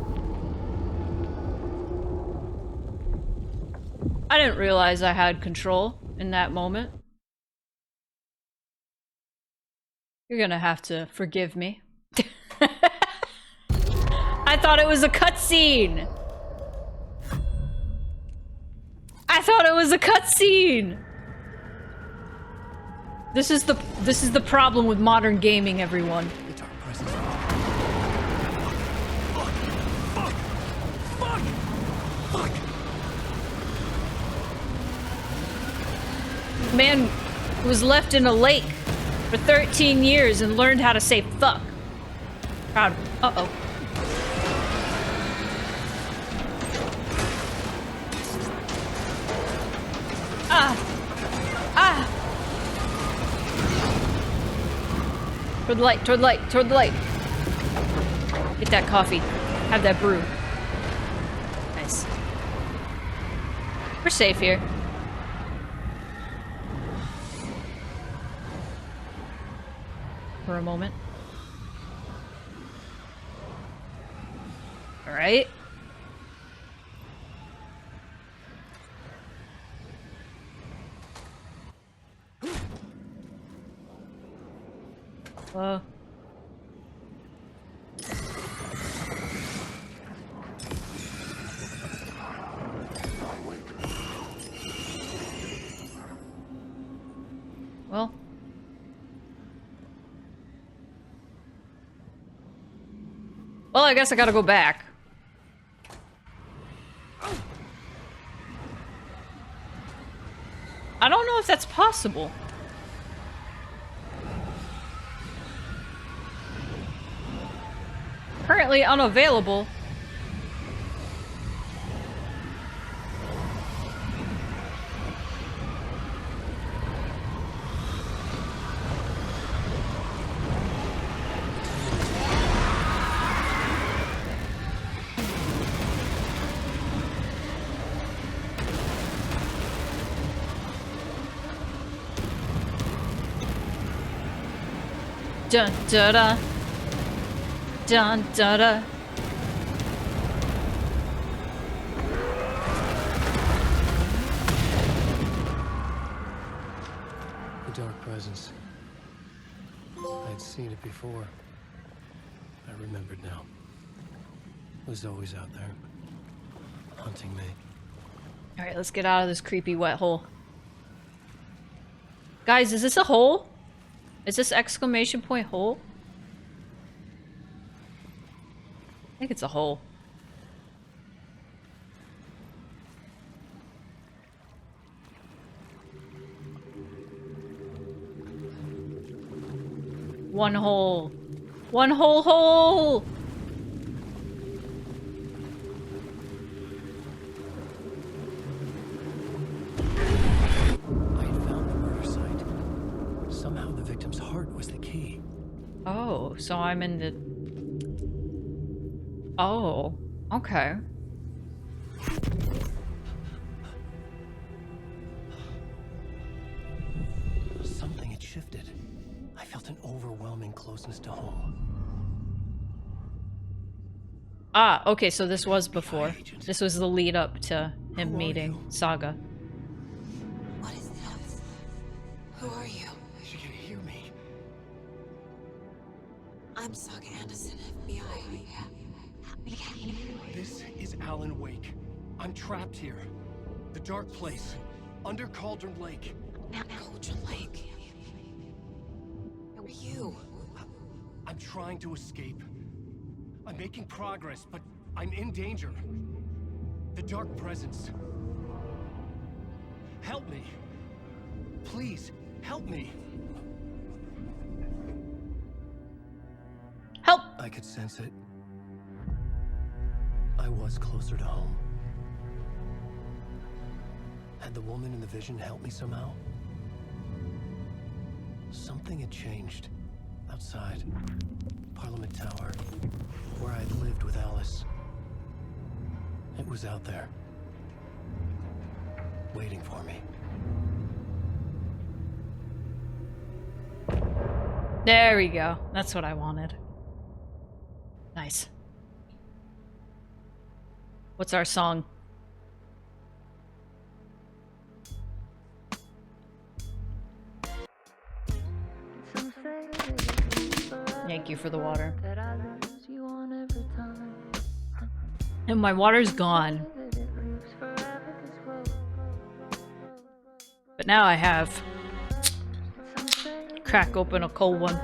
A: I didn't realize I had control in that moment. You're gonna have to forgive me. I thought it was a cutscene! I thought it was a cutscene! This is the problem with modern gaming, everyone. Man was left in a lake for 13 years and learned how to say fuck. Proud of him. Uh-oh. Toward the light, toward the light, toward the light. Get that coffee. Have that brew. Nice. We're safe here. For a moment. Alright. Well, I guess I gotta go back. I don't know if that's possible. Currently unavailable. Dun da da. Dun da da.
E: The dark presence. I'd seen it before. I remembered now. It was always out there, hunting me.
A: Alright, let's get out of this creepy wet hole. Guys, is this a hole? Is this exclamation point hole? think it's a hole. One hole. One whole hole!
E: I had found the murder site. Somehow the victim's heart was the key.
A: Oh, so I'm in the... Oh, okay.
E: Something had shifted. I felt an overwhelming closeness to home.
A: Ah, okay, so this was before. This was the lead up to him meeting Saga.
S: What is this? Who are you?
E: She can hear me.
S: I'm Saga Anderson, FBI.
N: This is Alan Wake. I'm trapped here. The dark place. Under Cauldron Lake.
S: Cauldron Lake. Who are you?
N: I'm trying to escape. I'm making progress, but I'm in danger. The dark presence. Help me. Please, help me.
A: Help!
E: I could sense it. I was closer to home. Had the woman in the vision helped me somehow? Something had changed. Outside. Parliament Tower. Where I'd lived with Alice. It was out there. Waiting for me.
A: There we go. That's what I wanted. Nice. What's our song? Thank you for the water. And my water's gone. But now I have. Crack open a cold one.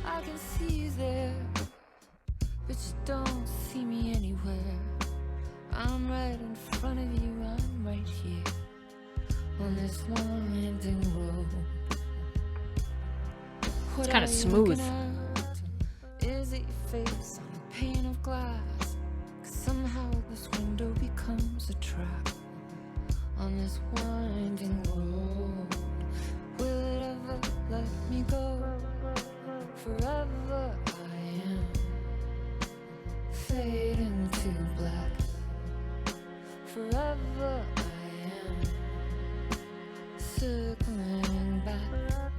M: I can see you there, but you don't see me anywhere. I'm right in front of you, I'm right here on this winding road.
A: It's kind of smooth.
M: Is it your face on a pane of glass? 'Cause somehow this window becomes a trap on this winding road. Will it ever let me go? Forever I am fading to black. Forever I am circling back,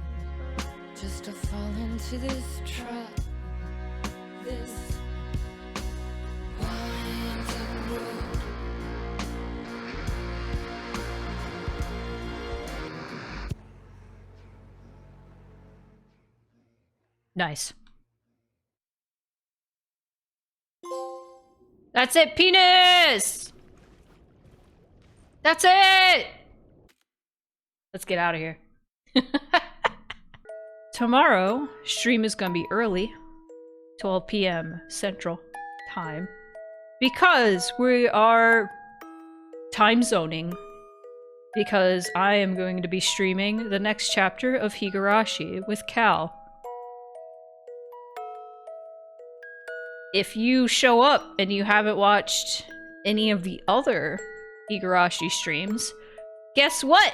M: just to fall into this trap. This winding road.
A: Nice. That's it, penis! That's it! Let's get out of here. Tomorrow, stream is gonna be early. 12 p.m. Central Time. Because we are time zoning. Because I am going to be streaming the next chapter of Higurashi with Cal. If you show up and you haven't watched any of the other Higurashi streams, guess what?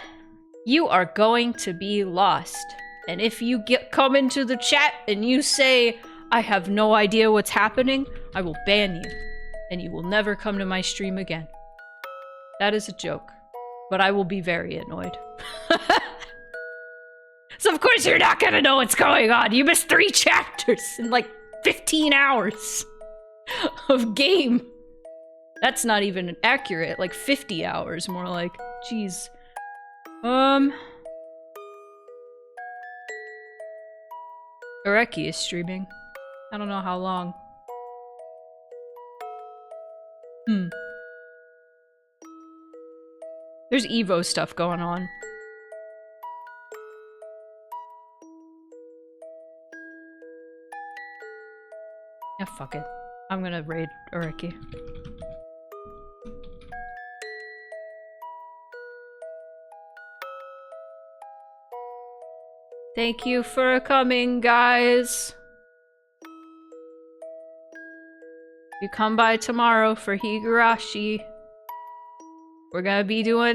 A: You are going to be lost. And if you come into the chat and you say, I have no idea what's happening, I will ban you. And you will never come to my stream again. That is a joke. But I will be very annoyed. So of course you're not gonna know what's going on. You missed 3 chapters in like 15 hours of game. That's not even accurate. Like 50 hours, more like. Jeez. Areki is streaming. I don't know how long. There's Evo stuff going on. Yeah, fuck it. I'm gonna raid Uriki. Thank you for coming, guys. You come by tomorrow for Higurashi. We're gonna be doing